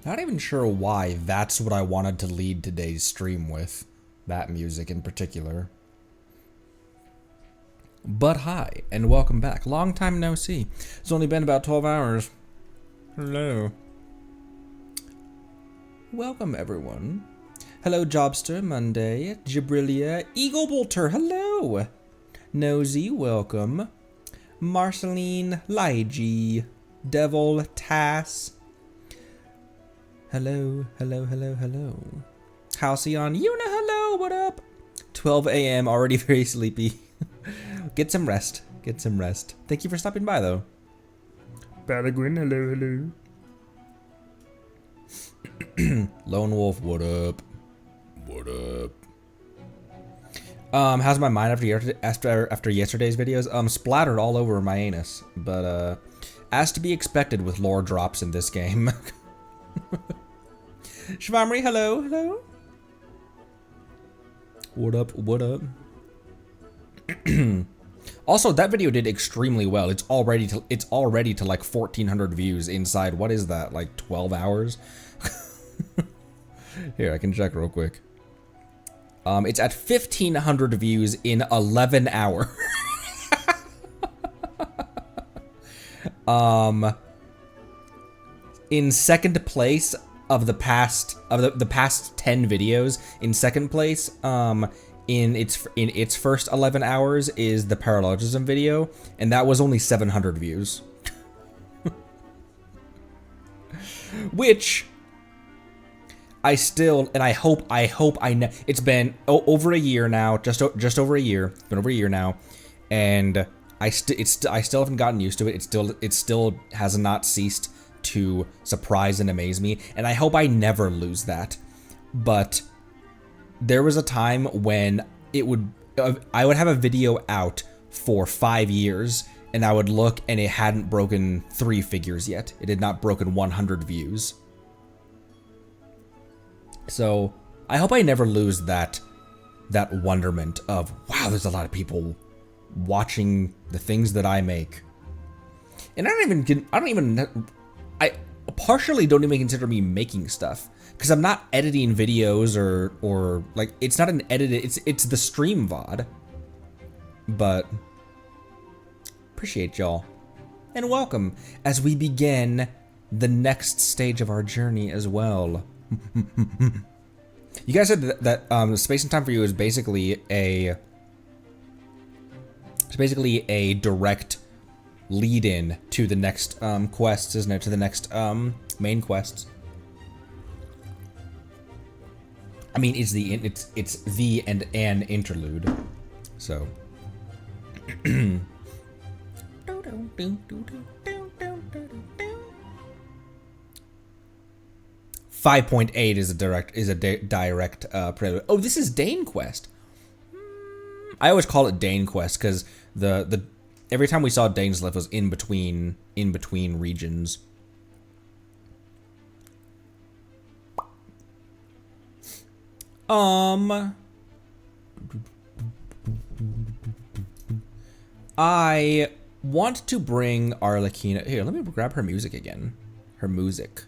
Not even sure why that's what I wanted to lead today's stream with. That music in particular. But hi, and welcome back. Long time no see. It's only been about 12 hours. Hello. Welcome, everyone. Hello, Jobster, Monday, Jabrilia, Eagle Bolter, hello. Nosy, welcome. Marceline, Lige, Devil, Tass. Hello, hello, hello, hello. Halcyon, Una, hello, what up? 12 a.m., already very sleepy. Get some rest, get some rest. Thank you for stopping by, though. Balagwin, hello, hello. Lone Wolf, what up? What up? How's my mind after yesterday's videos? Splattered all over my anus, but as to be expected with lore drops in this game. Shvamri, hello, hello. What up, what up? Also, that video did extremely well. It's already to like 1,400 views inside, what is that, like 12 hours? Here, I can check real quick. It's at 1,500 views in 11 hours. In second place of the past the past 10 videos, in second place, in its first 11 hours is the paralogism video, and that was only 700 views. Which I still, and I hope it's been over a year now, just over a year. It's been over a year now, and I still haven't gotten used to it. It still has not ceased to surprise and amaze me, and I hope I never lose that. But there was a time when I would have a video out for 5 years, and I would look and it hadn't broken 3 figures yet. It had not broken 100 views. So I hope I never lose that wonderment of, wow, there's a lot of people watching the things that I make. And I partially don't even consider me making stuff, because I'm not editing videos or like, it's not an edited, it's the stream VOD. But appreciate y'all, and welcome as we begin the next stage of our journey as well. You guys said that Space and Time for You is basically a direct lead-in to the next quests, isn't it? To the next main quests. I mean, it's the and an interlude. So 5.8 is a direct prelude. Oh, this is Dane Quest. I always call it Dane Quest because the every time we saw Dane's Lift was in between regions. I want to bring Arlecchino here. Let me grab her music again. Her music.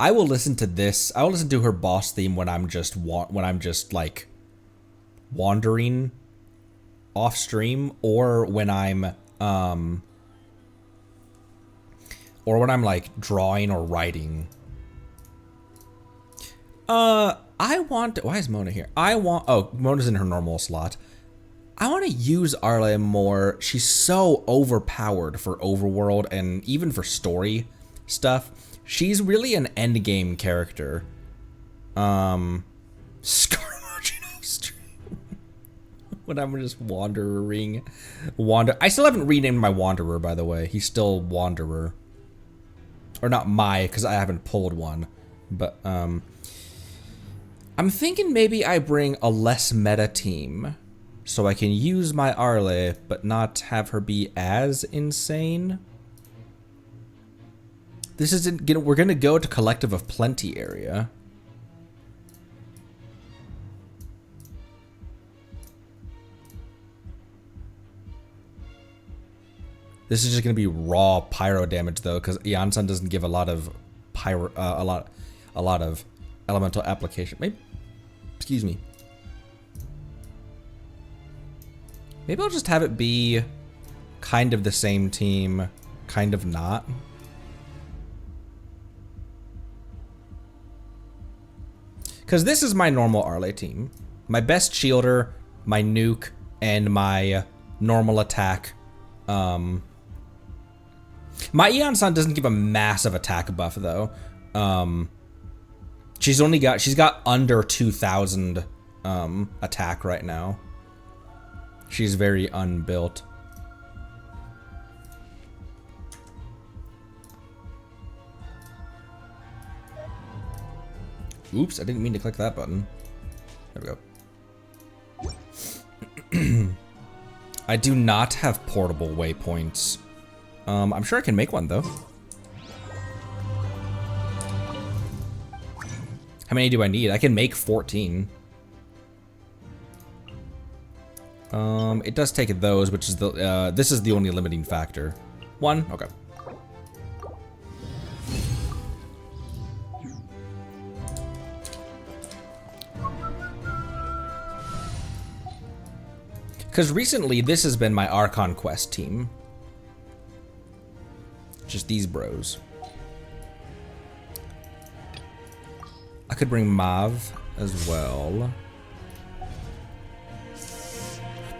I will listen to this. I will listen to her boss theme when I'm just like wandering off stream, or when I'm like drawing or writing. Why is Mona here? Oh, Mona's in her normal slot. I want to use Arle more. She's so overpowered for overworld and even for story stuff. She's really an endgame character. Scar marching off stream. When I'm just wandering. I still haven't renamed my Wanderer, by the way. He's still Wanderer. Or not because I haven't pulled one. But, I'm thinking maybe I bring a less meta team, so I can use my Arle, but not have her be as insane. This isn't, we're gonna go to Collective of Plenty area. This is just gonna be raw pyro damage though, because Iansan doesn't give a lot of pyro, a lot of elemental application. Maybe, excuse me. Maybe I'll just have it be kind of the same team, kind of not. Because this is my normal Arle team. My best shielder, my nuke, and my normal attack. My Iansan doesn't give a massive attack buff though. She's got under 2,000 attack right now. She's very unbuilt. Oops, I didn't mean to click that button. There we go. I do not have portable waypoints. I'm sure I can make one though. How many do I need? I can make 14. It does take those, which is the, this is the only limiting factor. 1, okay. Because recently, this has been my Archon Quest team. Just these bros. I could bring Mav as well.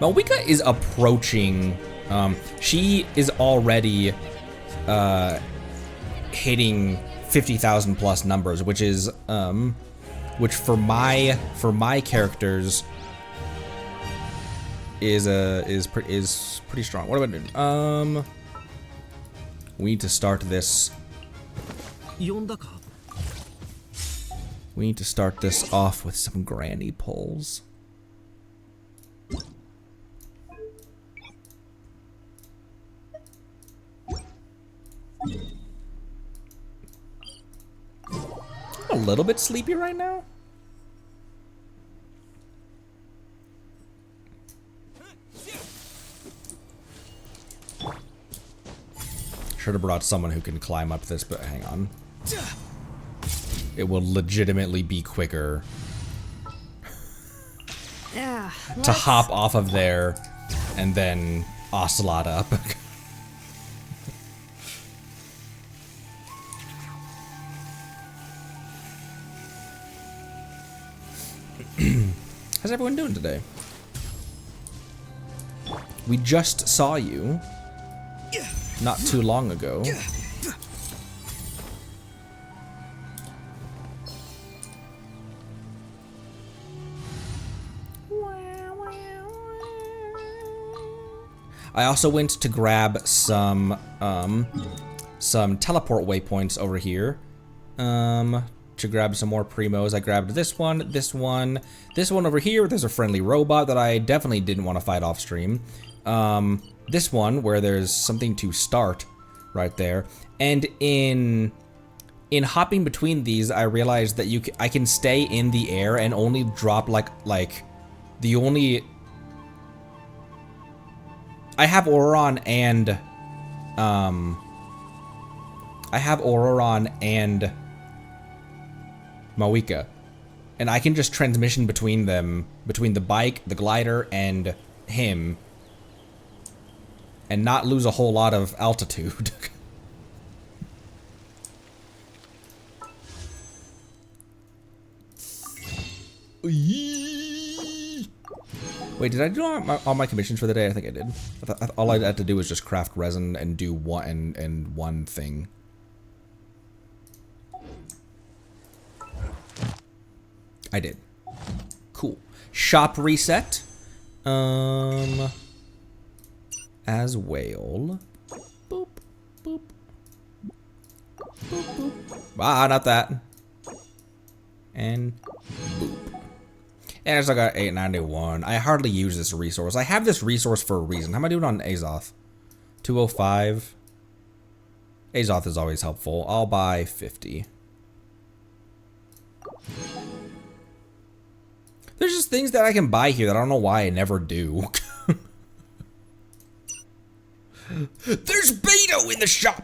Malwika is approaching. She is already hitting 50,000 plus numbers, which is which for my characters is pretty strong. What about doing? We need to start this. We need to start this off with some granny pulls. I'm a little bit sleepy right now. Should have brought someone who can climb up this, but hang on. It will legitimately be quicker to hop off of there and then ocelot up. How's everyone doing today? We just saw you not too long ago. I also went to grab some teleport waypoints over here. To grab some more primos. I grabbed this one over here. There's a friendly robot that I definitely didn't want to fight off stream. This one where there's something to start right there. And in hopping between these, I realized that I can stay in the air and only drop like the only. I have Auroron and Mawika, and I can just transmission between them, between the bike, the glider, and him, and not lose a whole lot of altitude. Wait, did I do all my commissions for the day? I think I did. All I had to do was just craft resin and do one thing. I did. Cool. Shop reset. As whale. Boop, boop. Boop, boop. Ah, not that. And boop. And I still got 891. I hardly use this resource. I have this resource for a reason. How am I doing on Azoth? 205. Azoth is always helpful. I'll buy 50. There's just things that I can buy here that I don't know why I never do. There's Beto in the shop.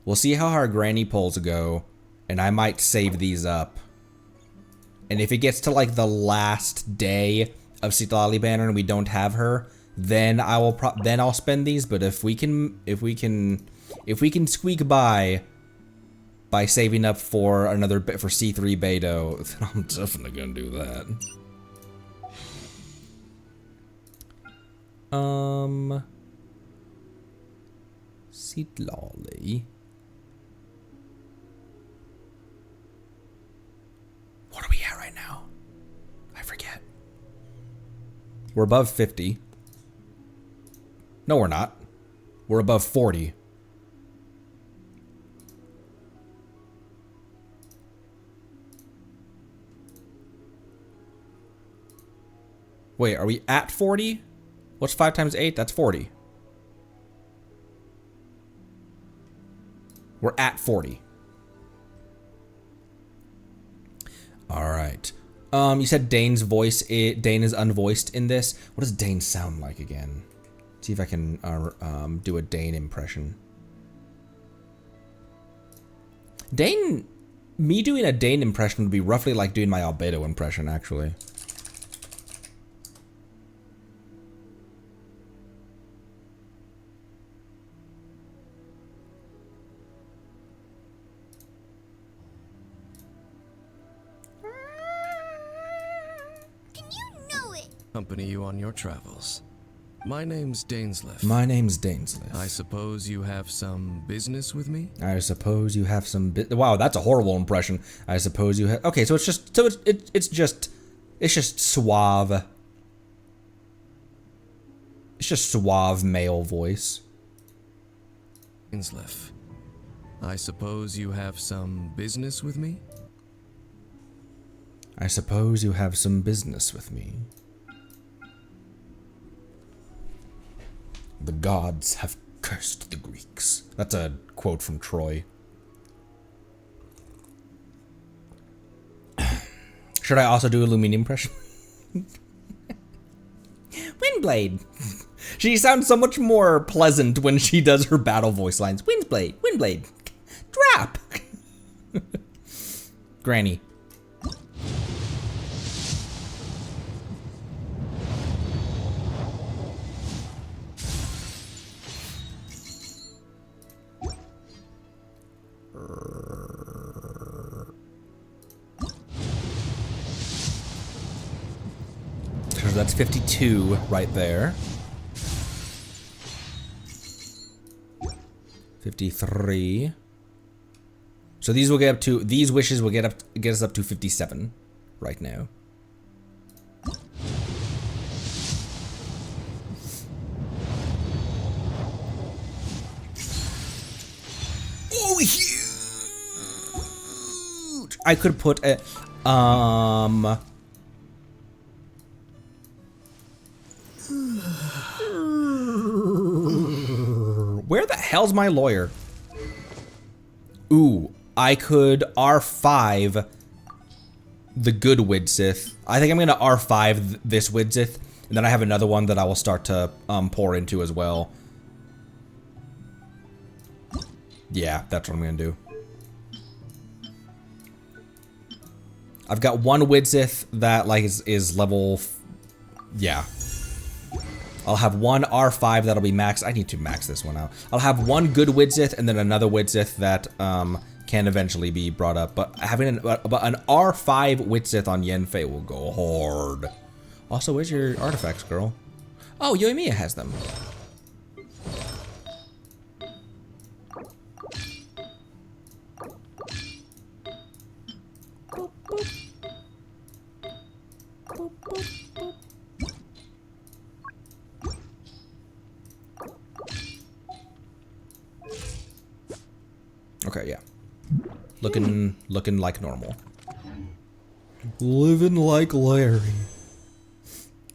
We'll see how our granny pulls go, and I might save these up. And if it gets to like the last day of Citlali Banner and we don't have her, then I'll spend these. But if we can squeak by saving up for another for C3 Beto, then I'm definitely gonna do that. Citlali. What are we at right now? I forget. We're above 50. No, we're not. We're above 40. Wait, are we at 40? What's 5 times 8? That's 40. We're at 40. All right. You said Dane's voice. Dane is unvoiced in this. What does Dane sound like again? See if I can do a Dane impression. Dane, me doing a Dane impression would be roughly like doing my Albedo impression, actually. Accompany you on your travels. My name's Dainsliff. My name's Dainsliff. I suppose you have some business with me? I suppose you have some wow, that's a horrible impression. I suppose you have. Okay, so it's just suave. It's just suave male voice. Dainsliff. I suppose you have some business with me? I suppose you have some business with me. The gods have cursed the Greeks. That's a quote from Troy. Should I also do a Lumine impression? Windblade. She sounds so much more pleasant when she does her battle voice lines. Windblade, Windblade, drop. Granny. So that's 52 right there. 53. So these will get up to, these wishes will get us up to 57 right now. Oh, huge! I could put a, where the hell's my lawyer? Ooh, I could R5 the good Widsith. I think I'm gonna R5 this Widsith, and then I have another one that I will start to pour into as well. Yeah, that's what I'm gonna do. I've got one Widsith that like is level, yeah. I'll have one R5 that'll be maxed. I need to max this one out. I'll have one good Widsith and then another Widsith that can eventually be brought up. But having an R5 Widsith on Yenfei will go hard. Also, where's your artifacts, girl? Oh, Yoimiya has them. Boop, boop. Boop, boop, boop. Okay, yeah. Looking like normal. Living like Larry.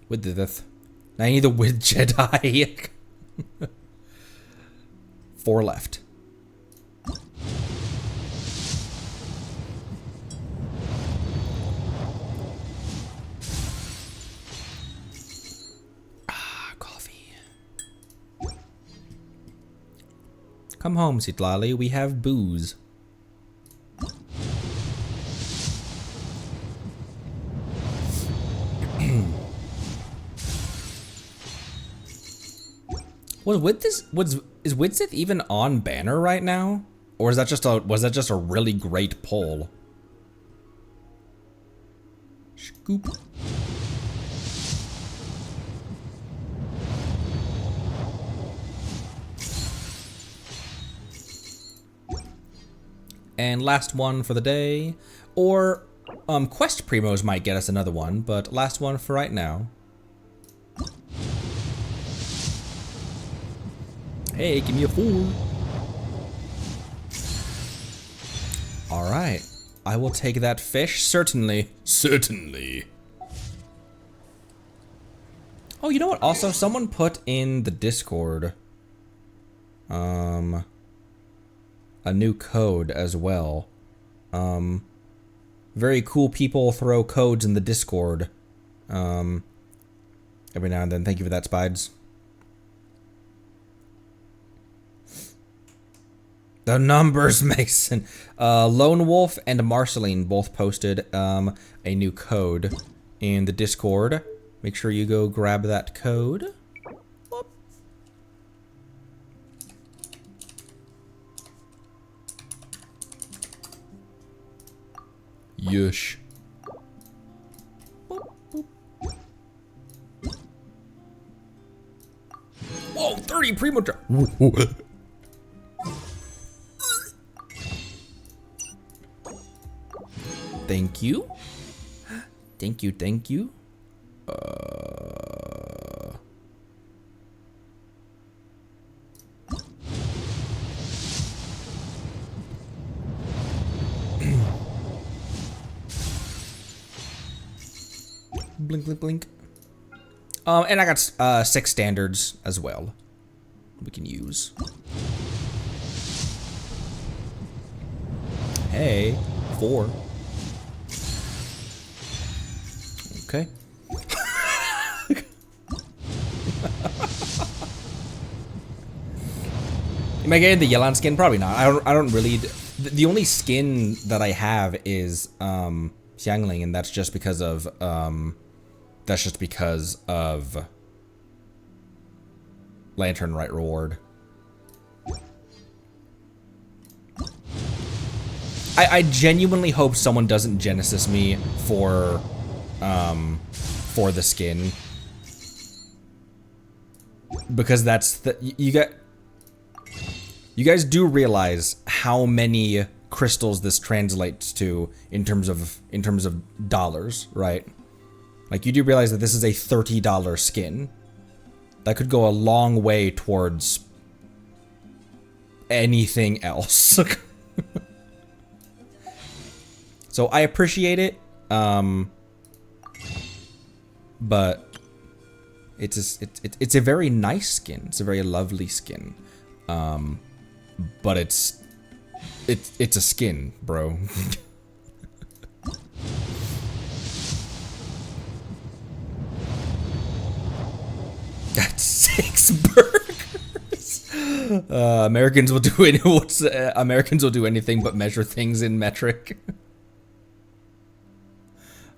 With the I need the with Jedi. 4 left. Come home, Citlali. We have booze. Is Widsith even on banner right now? Or is that was that just a really great pull? Scoop. And last one for the day. Or quest primos might get us another one, but last one for right now. Hey, give me a 4. All right, I will take that fish, certainly. Certainly. Oh, you know what? Also, someone put in the Discord a new code as well. Very cool people throw codes in the Discord every now and then. Thank you for that, Spides. The numbers, Mason. Lone Wolf and Marceline both posted a new code in the Discord. Make sure you go grab that code. Whoop. Yush. Whoop, whoop. Whoa, 30 primo drop. Thank you. Thank you, thank you. Blink, blink, blink. And I got 6 standards as well we can use. Hey, 4. Okay. Am I getting the Yelan skin? Probably not. I don't really. The only skin that I have is Xiangling, and that's just because of Lantern Rite reward. I genuinely hope someone doesn't Genesis me for the skin, because that's you guys do realize how many crystals this translates to in terms of dollars, right? Like, you do realize that this is a $30 skin that could go a long way towards anything else. So I appreciate it, but it's a very nice skin. It's a very lovely skin, but it's a skin, bro. That's 6 burgers. Americans will do Americans will do anything but measure things in metric.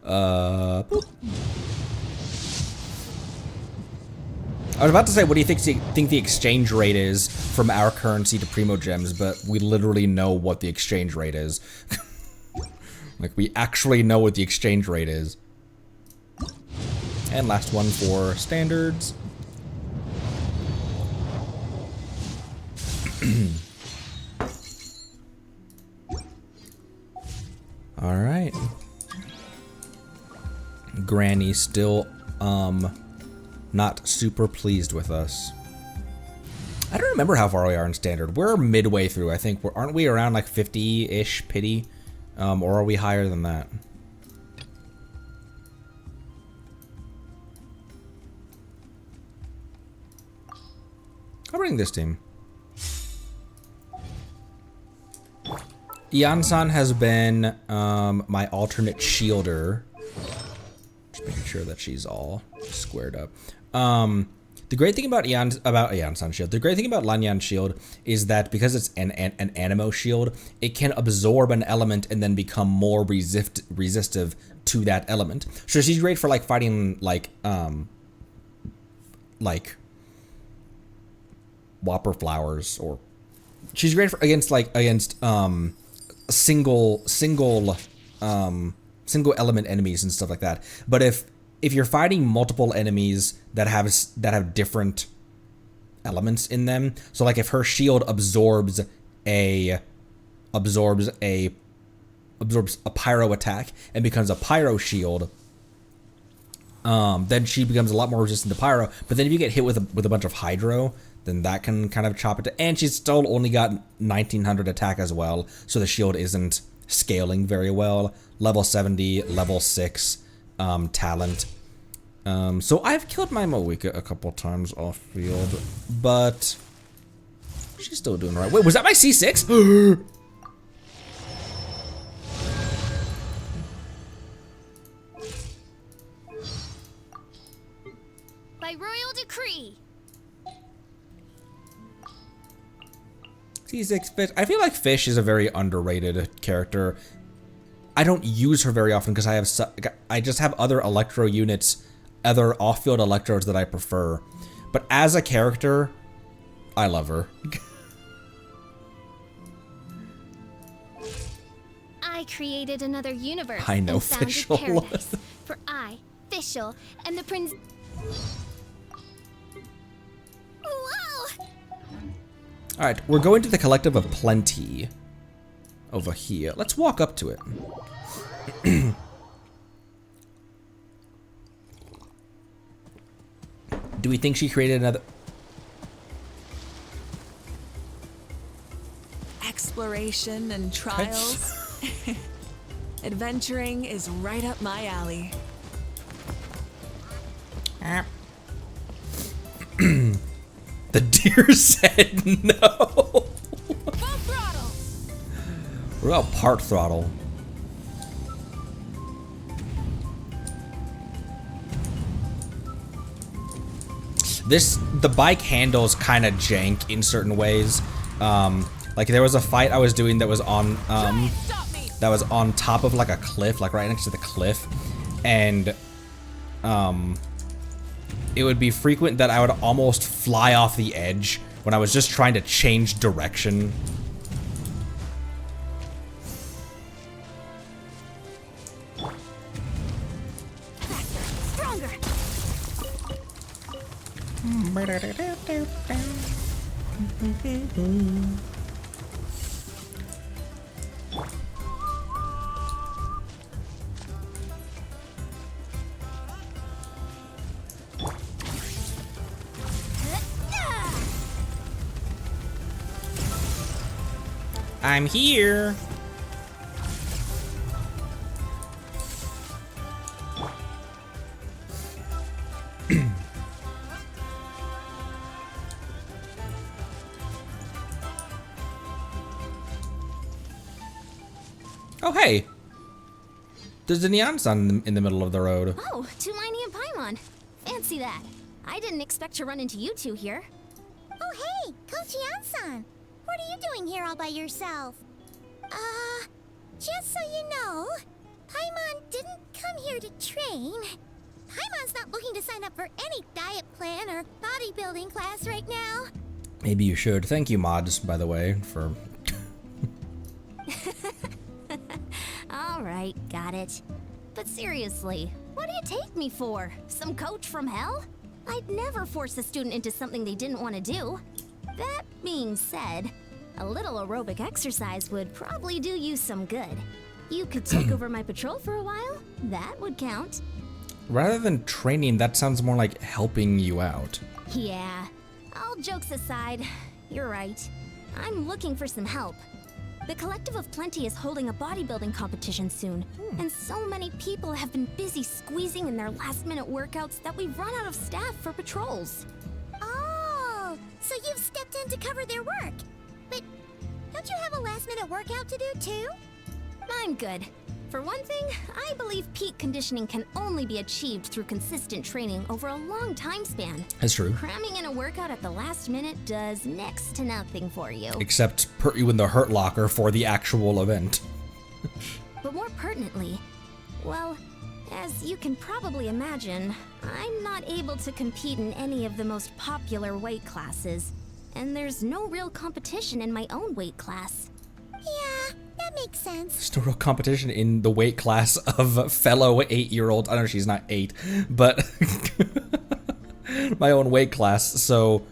Boop. I was about to say, what do you think the exchange rate is from our currency to Primo Gems, but we literally know what the exchange rate is. Like, we actually know what the exchange rate is. And last one for standards. All right. Granny still, not super pleased with us. I don't remember how far we are in standard. We're midway through, I think. Aren't we around like 50-ish pity? Or are we higher than that? I'll bring this team. Ian-san has been my alternate shielder. Just making sure that she's all squared up. The great thing about Aeon's shield, the great thing about Lanyan's shield is that because it's an anemo shield, it can absorb an element and then become more resistive to that element. So she's great for like fighting like whopper flowers, or she's great for against single element enemies and stuff like that. But if you're fighting multiple enemies that have different elements in them, so like if her shield absorbs a pyro attack and becomes a pyro shield, then she becomes a lot more resistant to pyro. But then if you get hit with a bunch of hydro, then that can kind of chop it. And she's still only got 1900 attack as well, so the shield isn't scaling very well. Level 70, level 6 talent. So I've killed my Moeka a couple times off field, but she's still doing all right. Wait, was that my C6? By royal decree. C6 Fish. I feel like Fish is a very underrated character. I don't use her very often because I just have other electro units, other off-field electros that I prefer. But as a character, I love her. I created another universe. I know, and founded Fischl. paradise. For I, Fischl, and the prince. Whoa! All right, we're going to the Collective of Plenty over here. Let's walk up to it. Do we think she created another? Exploration and trials. Adventuring is right up my alley. The deer said no. Full throttle! What about part throttle? The bike handles kind of jank in certain ways. Like there was a fight I was doing that was on top of like a cliff, like right next to the cliff, and it would be frequent that I would almost fly off the edge when I was just trying to change direction. Stronger! I'm here. Oh, hey. There's a neon sign in the middle of the road. Oh, Tulani and Paimon. Fancy that. I didn't expect to run into you two here. Oh, hey, Coach Yan-san. What are you doing here all by yourself? Just so you know, Paimon didn't come here to train. Paimon's not looking to sign up for any diet plan or bodybuilding class right now. Maybe you should. Thank you, mods, by the way, for... All right, got it. But seriously, what do you take me for? Some coach from hell? I'd never force a student into something they didn't want to do. That being said, a little aerobic exercise would probably do you some good. You could take over my patrol for a while. That would count. Rather than training, that sounds more like helping you out. Yeah, all jokes aside, you're right. I'm looking for some help. The Collective of Plenty is holding a bodybuilding competition soon, and so many people have been busy squeezing in their last-minute workouts that we've run out of staff for patrols. Oh, so you've stepped in to cover their work. But don't you have a last-minute workout to do, too? I'm good. For one thing, I believe peak conditioning can only be achieved through consistent training over a long time span. That's true. Cramming in a workout at the last minute does next to nothing for you. Except put you in the hurt locker for the actual event. But more pertinently, well, as you can probably imagine, I'm not able to compete in any of the most popular weight classes, and there's no real competition in my own weight class. Yeah, that makes sense. There's no real competition in the weight class of fellow 8-year-olds. I know she's not 8, but my own weight class, so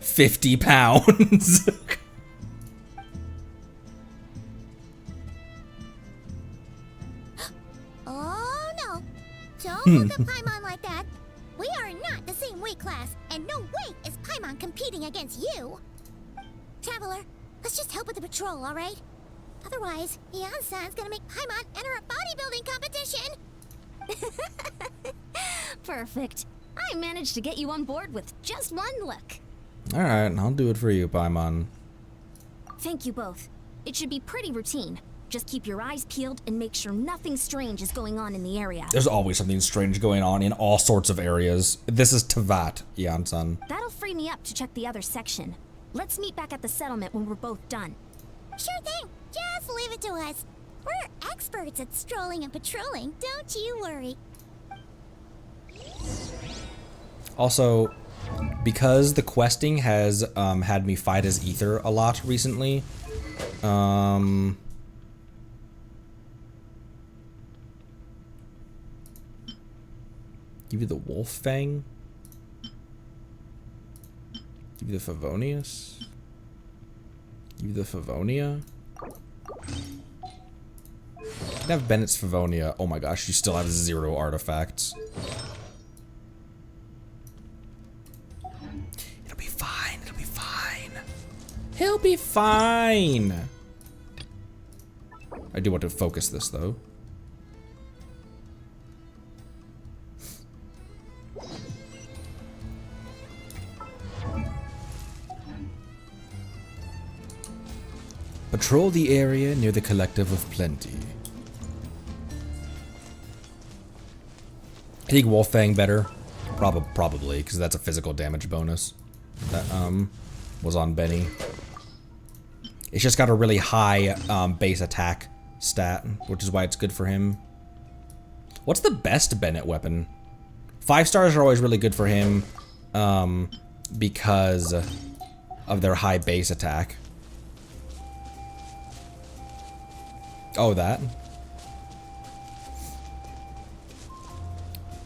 50 pounds. Oh no! Don't look at Paimon like that. We are not the same weight class, and no way is Paimon competing against you. Traveler, let's just help with the patrol, all right? Otherwise, Yan-san's gonna make Paimon enter a bodybuilding competition. Perfect. I managed to get you on board with just one look. Alright, I'll do it for you, Paimon. Thank you both. It should be pretty routine. Just keep your eyes peeled and make sure nothing strange is going on in the area. There's always something strange going on in all sorts of areas. This is Teyvat, Yan-san. That'll free me up to check the other section. Let's meet back at the settlement when we're both done. Sure thing. Just leave it to us. We're experts at strolling and patrolling, don't you worry. Also, because the questing has had me fight as Ether a lot recently, give you the Wolf Fang. Give you the Favonius. Give you the Favonia. You can have Bennett's Favonia. Oh my gosh, you still have 0 artifacts. It'll be fine. It'll be fine. He'll be fine. I do want to focus this though. Patrol the area near the Collective of Plenty. I think Wolfang better. Probably, because that's a physical damage bonus that was on Benny. It's just got a really high base attack stat, which is why it's good for him. What's the best Bennett weapon? 5 stars are always really good for him because of their high base attack. Oh, that.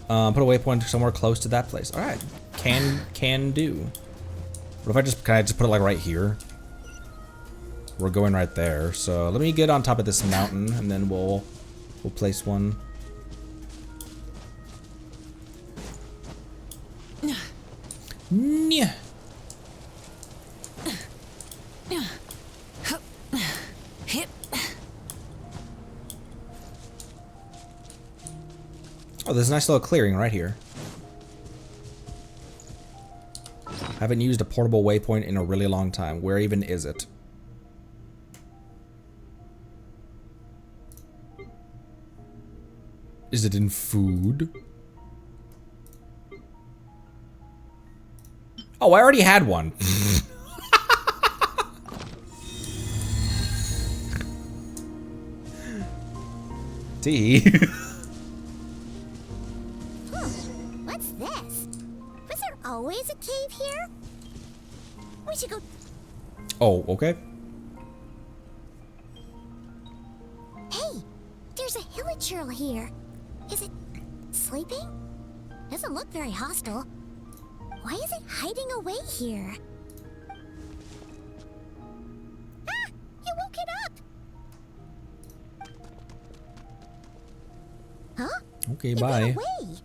Put a waypoint somewhere close to that place. All right, can do. What if can I just put it like right here? We're going right there. So let me get on top of this mountain, and then we'll place one. Nya. Oh, there's a nice little clearing right here. Haven't used a portable waypoint in a really long time. Where even is it? Is it in food? Oh, I already had one. T. What's this? Was there always a cave here? We should go. Oh, okay. Hey, there's a hilichurl here. Is it sleeping? Doesn't look very hostile. Why is it hiding away here? Ah! You woke it up! Huh? Okay, It bye. ran away.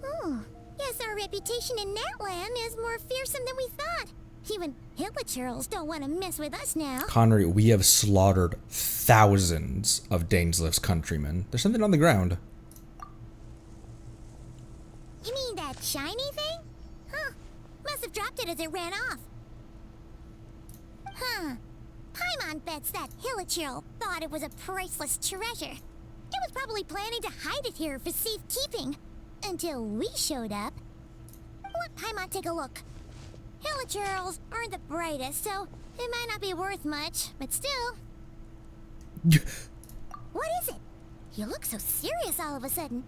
Oh, guess our reputation in that land is more fearsome than we thought. Even hilichurls don't want to mess with us now. Connery, we have slaughtered thousands of Daneslif's countrymen. There's something on the ground. You mean that shiny thing? Huh. Must have dropped it as it ran off. Huh. Paimon bets that hilichurl thought it was a priceless treasure. It was probably planning to hide it here for safekeeping. Until we showed up. Let Paimon take a look. Hilichurls aren't the brightest, so it might not be worth much, but still. What is it? You look so serious all of a sudden.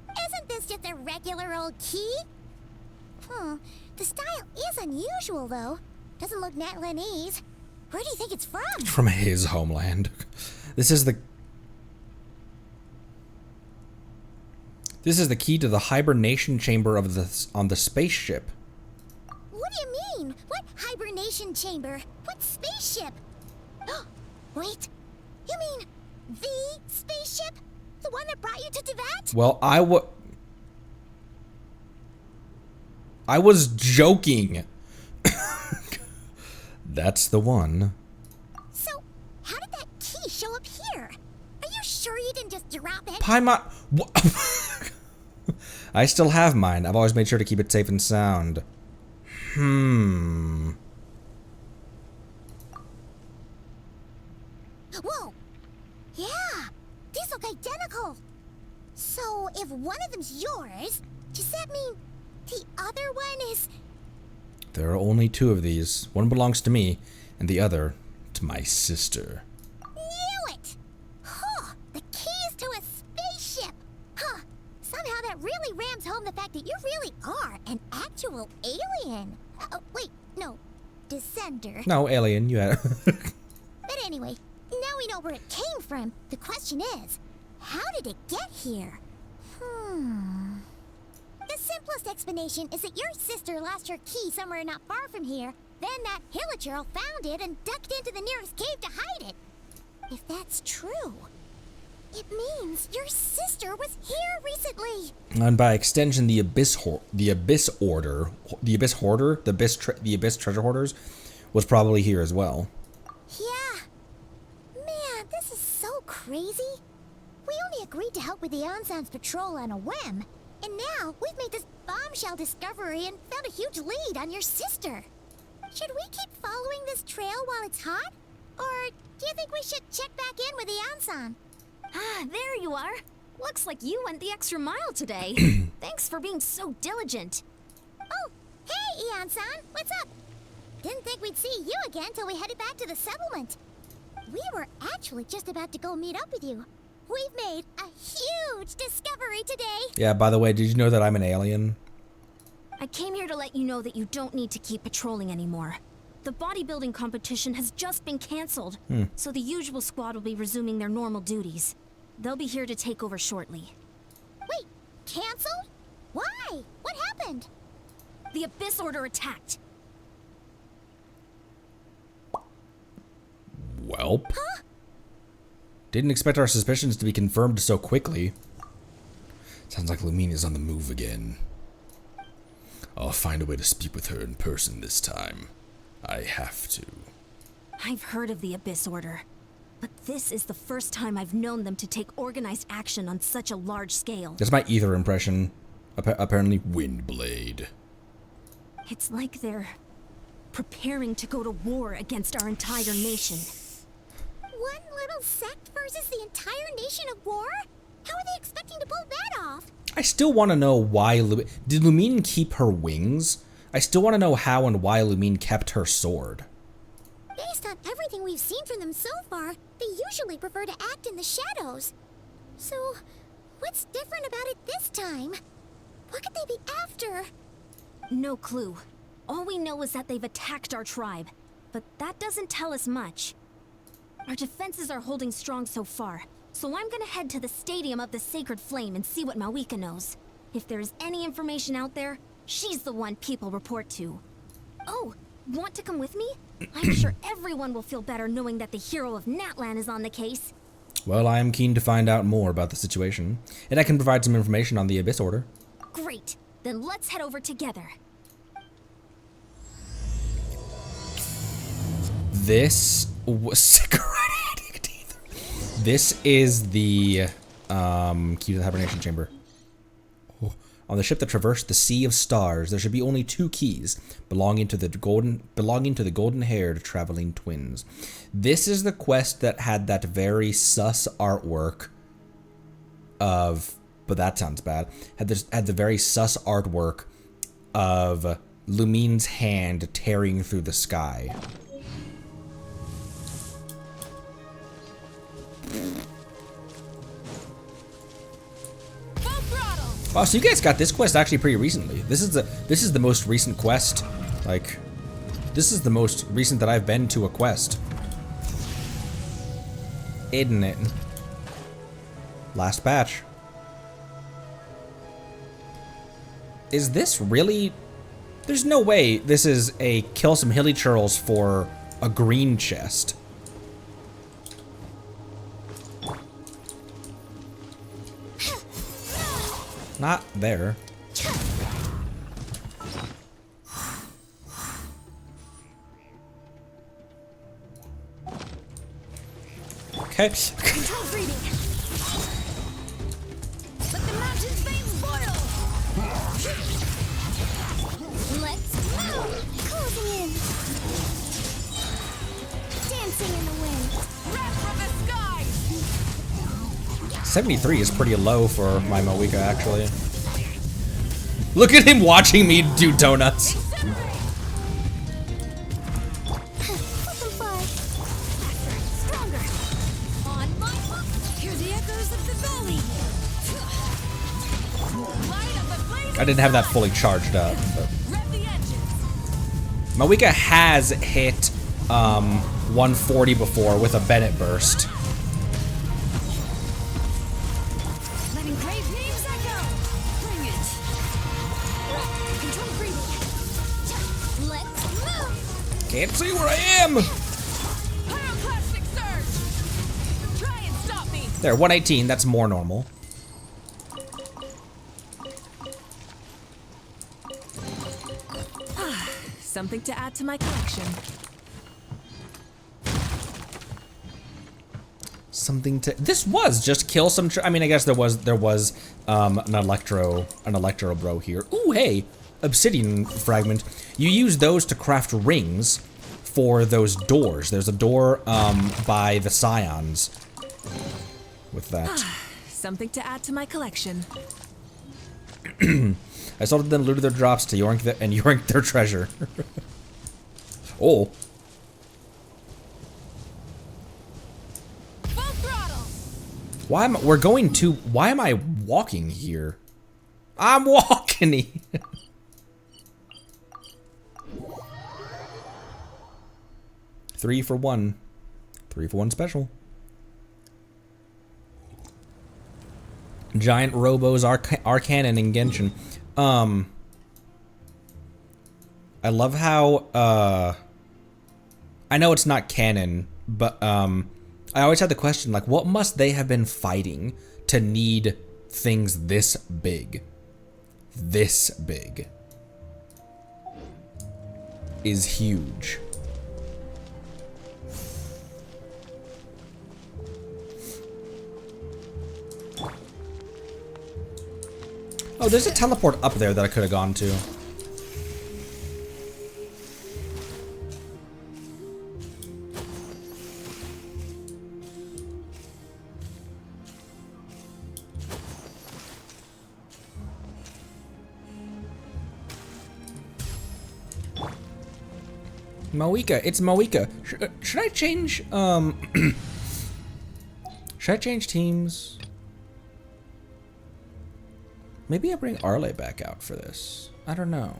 Isn't this just a regular old key? The style is unusual, though. Doesn't look Natlanese. Where do you think it's from? From his homeland. This is the key to the hibernation chamber of on the spaceship. What do you mean? What hibernation chamber? What spaceship? Wait, you mean the spaceship? The one that brought you to Teyvat? Well, I was joking. That's the one. So, how did that key show up here? Are you sure you didn't just drop it? Paimon. I still have mine. I've always made sure to keep it safe and sound. Whoa! Yeah! These look identical! So, if one of them's yours, does that mean the other one is... There are only two of these. One belongs to me, and the other to my sister. Knew it! Huh! The keys to a spaceship! Huh! Somehow that really rams home the fact that you really are an actual alien! Oh, wait, no. Descender. No, alien, you had. But anyway, now we know where it came from. The question is, how did it get here? The simplest explanation is that your sister lost her key somewhere not far from here. Then that Hilichurl found it and ducked into the nearest cave to hide it. If that's true, it means your sister was here recently. And by extension, the Abyss Treasure Hoarders was probably here as well. Yeah. Man, this is so crazy. We only agreed to help with the Ansan's patrol on a whim. And now we've made this bombshell discovery and found a huge lead on your sister. Should we keep following this trail while it's hot? Or do you think we should check back in with the Ansan? Ah, there you are. Looks like you went the extra mile today. Thanks for being so diligent. Oh, hey, Ian-san, what's up? Didn't think we'd see you again till we headed back to the settlement. We were actually just about to go meet up with you. We've made a huge discovery today. Yeah, by the way, did you know that I'm an alien? I came here to let you know that you don't need to keep patrolling anymore. The bodybuilding competition has just been canceled, so the usual squad will be resuming their normal duties. They'll be here to take over shortly. Wait, canceled? Why? What happened? The Abyss Order attacked. Welp. Huh? Didn't expect our suspicions to be confirmed so quickly. Sounds like Lumine is on the move again. I'll find a way to speak with her in person this time. I have to. I've heard of the Abyss Order, but this is the first time I've known them to take organized action on such a large scale. That's my ether impression. Apparently, Windblade. It's like they're preparing to go to war against our entire nation. One little sect versus the entire nation of war? How are they expecting to pull that off? I still want to know why did Lumine keep her wings? I still want to know how and why Lumine kept her sword. Based on everything we've seen from them so far, they usually prefer to act in the shadows. So, what's different about it this time? What could they be after? No clue. All we know is that they've attacked our tribe, but that doesn't tell us much. Our defenses are holding strong so far, so I'm gonna head to the Stadium of the Sacred Flame and see what Mawika knows. If there's any information out there, she's the one people report to. Oh, want to come with me? I'm sure everyone will feel better knowing that the hero of Natlan is on the case. Well, I am keen to find out more about the situation, and I can provide some information on the Abyss Order. Great, then let's head over together. This was This is the key to the hibernation chamber. Oh. On the ship that traversed the Sea of Stars, there should be only two keys belonging to the golden-haired traveling twins. This is the quest that had that very sus artwork of, but that sounds bad. Had the very sus artwork of Lumine's hand tearing through the sky. Wow, so you guys got this quest actually pretty recently. This is the most recent quest. Like, this is the most recent that I've been to a quest. Isn't it? Last patch. Is this really? There's no way this is a kill some hilly churls for a green chest. Not there. Okay. Control breathing. Let the mountain's veins boil. Let's move. Closing in. Dancing in the wind. Wrath from the sky. 73 is pretty low for my Moika, actually. Look at him watching me do donuts. I didn't have that fully charged up. But. Moika has hit 140 before with a Bennett burst. Can't see where I am. Try and stop me. There, 118. That's more normal. Something to add to my collection. Something to. This was just kill some. I mean, I guess there was an electro bro here. Ooh, hey, obsidian fragment. You use those to craft rings for those doors. There's a door by the Scions. With that. Something to add to my collection. I sold them, looted their drops to yoink their treasure. Oh. Full throttle. Why am I walking here? I'm walking. 3 for 1. 3 for 1 special. Giant Robos are canon in Genshin. I love how I know it's not canon, but I always had the question, like, what must they have been fighting to need things this big? This big is huge. Oh, there's a teleport up there that I could have gone to. Moika, it's Moika. Should I change, should I change teams? Maybe I bring Arle back out for this. I don't know.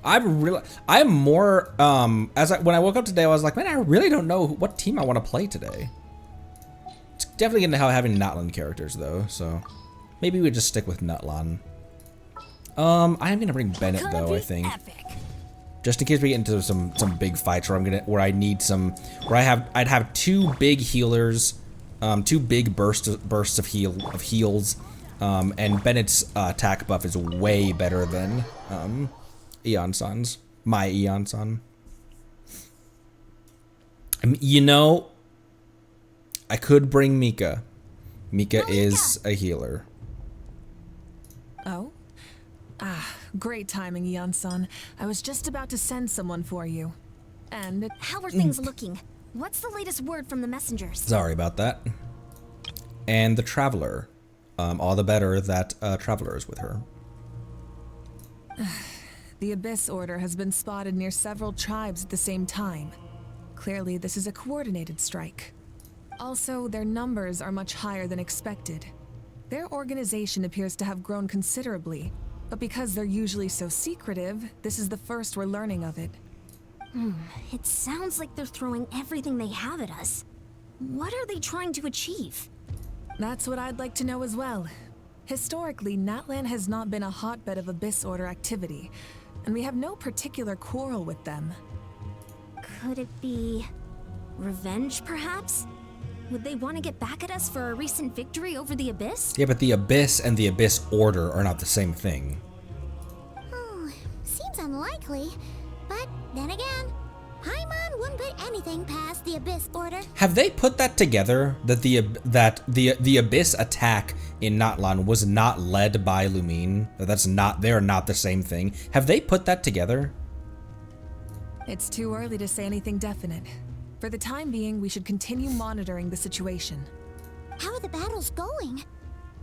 I'm more, when I woke up today, I was like, man, I really don't know what team I want to play today. It's definitely into having Nutland characters though, so maybe we just stick with Nutland. I am gonna bring Bennett though, I think. Epic. Just in case we get into some big fights where I need some, I'd have 2 big healers, 2 big bursts of heals, and Bennett's attack buff is way better than Eon-san's, my Eon-san. You know, I could bring Mika. Mika is a healer. Oh? Ah, great timing, Eon-san. I was just about to send someone for you. And How are things looking? What's the latest word from the messengers? Sorry about that. And the Traveler. all the better that Traveler is with her. The Abyss Order has been spotted near several tribes at the same time. Clearly, this is a coordinated strike. Also, their numbers are much higher than expected. Their organization appears to have grown considerably, but because they're usually so secretive, this is the first we're learning of it. It sounds like they're throwing everything they have at us. What are they trying to achieve? That's what I'd like to know as well. Historically, Natlan has not been a hotbed of Abyss Order activity, and we have no particular quarrel with them. Could it be revenge, perhaps? Would they want to get back at us for a recent victory over the Abyss? Yeah, but the Abyss and the Abyss Order are not the same thing. Seems unlikely. But then again, Paimon wouldn't put anything past the Abyss Order. Have they put that together? That the Abyss attack in Natlan was not led by Lumine? They're not the same thing. Have they put that together? It's too early to say anything definite. For the time being, we should continue monitoring the situation. How are the battles going?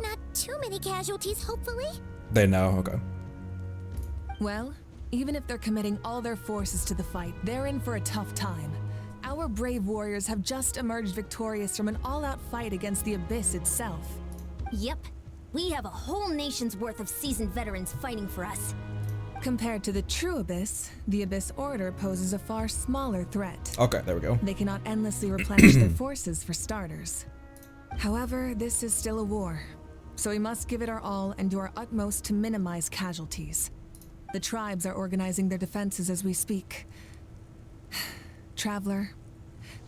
Not too many casualties, hopefully. They know, okay. Well, even if they're committing all their forces to the fight, they're in for a tough time. Our brave warriors have just emerged victorious from an all-out fight against the Abyss itself. Yep. We have a whole nation's worth of seasoned veterans fighting for us. Compared to the true Abyss, the Abyss Order poses a far smaller threat. Okay, there we go. They cannot endlessly replenish their forces for starters. However, this is still a war, so we must give it our all and do our utmost to minimize casualties. The tribes are organizing their defenses as we speak. Traveler,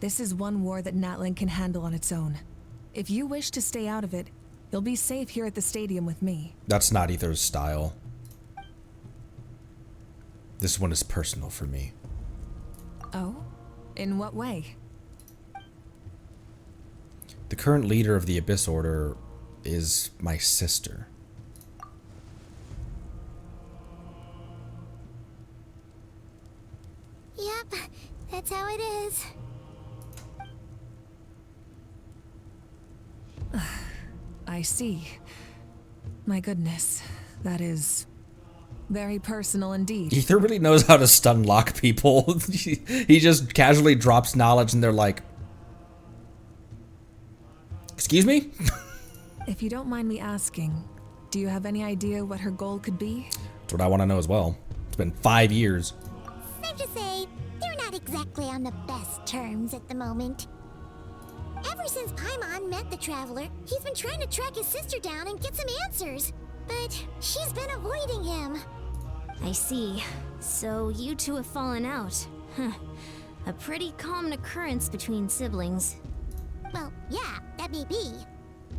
this is one war that Natlan can handle on its own. If you wish to stay out of it, you'll be safe here at the stadium with me. That's not Ether's style. This one is personal for me. Oh? In what way? The current leader of the Abyss Order is my sister. Yep, that's how it is. I see. My goodness, that is very personal indeed. Ether really knows how to stun lock people. He just casually drops knowledge and they're like, excuse me? If you don't mind me asking, do you have any idea what her goal could be? That's what I want to know as well. It's been 5 years. Safe to say, they're not exactly on the best terms at the moment. Ever since Paimon met the Traveler, he's been trying to track his sister down and get some answers. But she's been avoiding him. I see. So you two have fallen out. Huh. A pretty common occurrence between siblings. Well, yeah, that may be.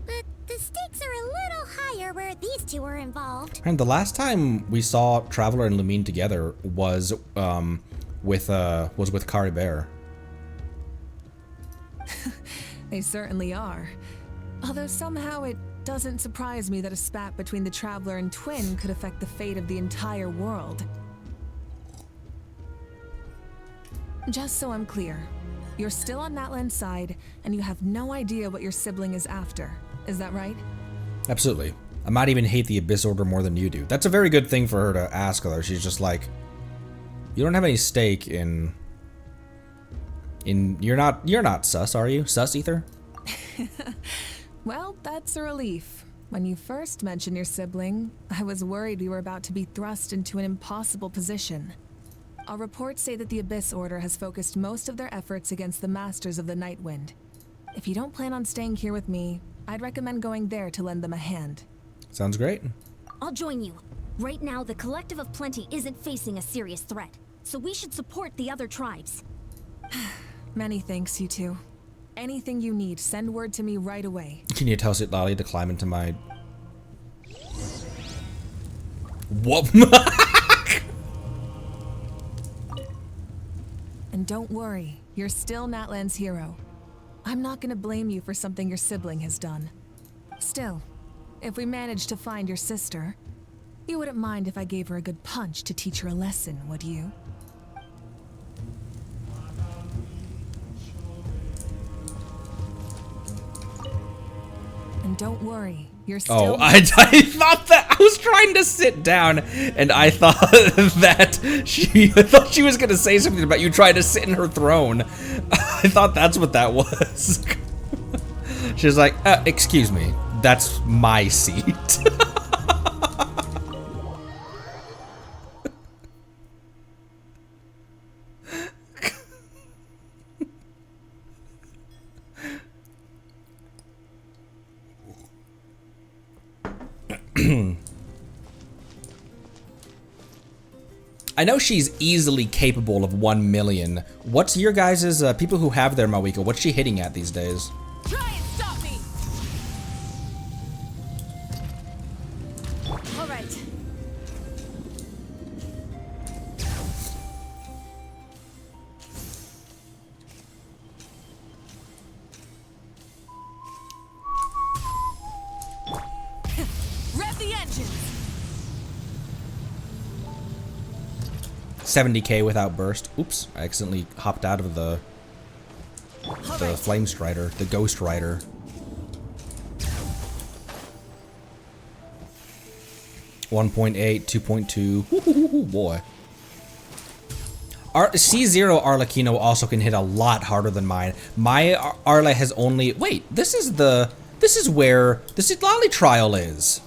But the stakes are a little higher where these two are involved. And the last time we saw Traveler and Lumine together was with Kari Bear. They certainly are. Although somehow it doesn't surprise me that a spat between the Traveler and Twin could affect the fate of the entire world. Just so I'm clear, you're still on Natlan's side, and you have no idea what your sibling is after. Is that right? Absolutely. I might even hate the Abyss Order more than you do. That's a very good thing for her to ask, though. She's just like, you don't have any stake in you're not sus, are you? Sus, Ether? Well, that's a relief. When you first mentioned your sibling, I was worried we were about to be thrust into an impossible position. Our reports say that the Abyss Order has focused most of their efforts against the Masters of the Nightwind. If you don't plan on staying here with me, I'd recommend going there to lend them a hand. Sounds great. I'll join you. Right now, the Collective of Plenty isn't facing a serious threat, so we should support the other tribes. Many thanks, you two. Anything you need, send word to me right away. Can you tell Citlali to climb into my... What? And don't worry, you're still Natlan's hero. I'm not gonna blame you for something your sibling has done. Still, if we manage to find your sister, you wouldn't mind if I gave her a good punch to teach her a lesson, would you? And don't worry, You're still. Oh, I thought that I was trying to sit down, and I thought I thought she was gonna say something about you trying to sit in her throne. I thought that's what that was. She was like, "Excuse me, that's my seat." I know she's easily capable of 1 million. What's your guys' people who have their Mawika? What's she hitting at these days? Try and stop me! All right. Rev the engines! 70k without burst. Oops, I accidentally hopped out of the Flame Strider, the Ghost Rider. .8, 2.2. Boy. C0 Arlecchino also can hit a lot harder than mine. My Arle has only. Wait, this is where the Citlali trial is.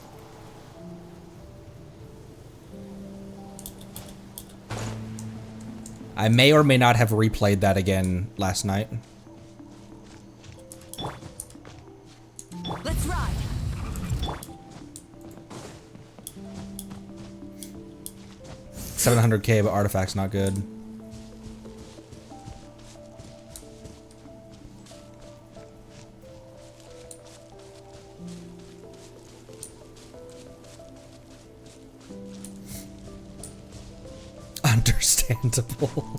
I may or may not have replayed that again last night. Let's ride. $700k, but artifact's not good. Understandable.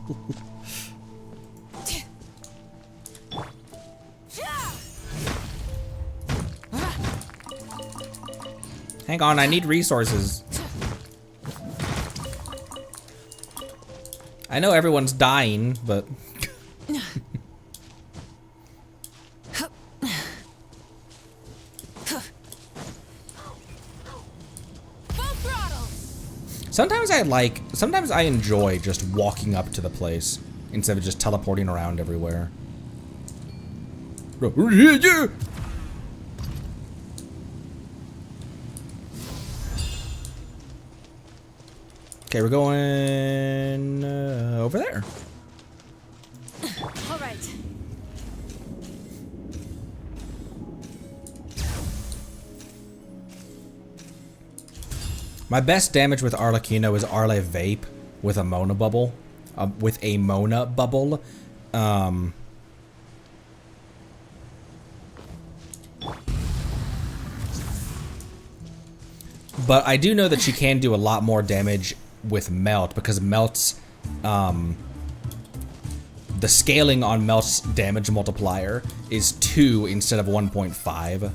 Hang on, I need resources. I know everyone's dying, but... Sometimes I enjoy just walking up to the place instead of just teleporting around everywhere. Okay, we're going over there. All right. My best damage with Arlecchino is Arle Vape with a Mona bubble. But I do know that she can do a lot more damage with Melt because Melt's the scaling on Melt's damage multiplier is 2 instead of 1.5.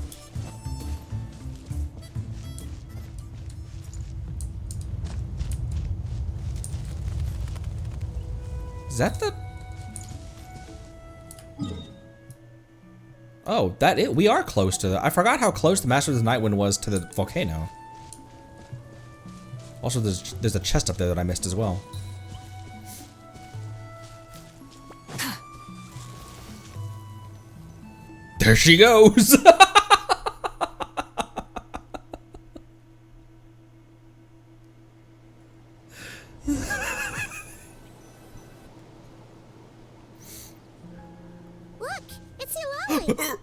Is that the... Oh, we are close to the... I forgot how close the Master of the Nightwind was to the volcano. Also, there's a chest up there that I missed as well. There she goes! Look, it's Ilali.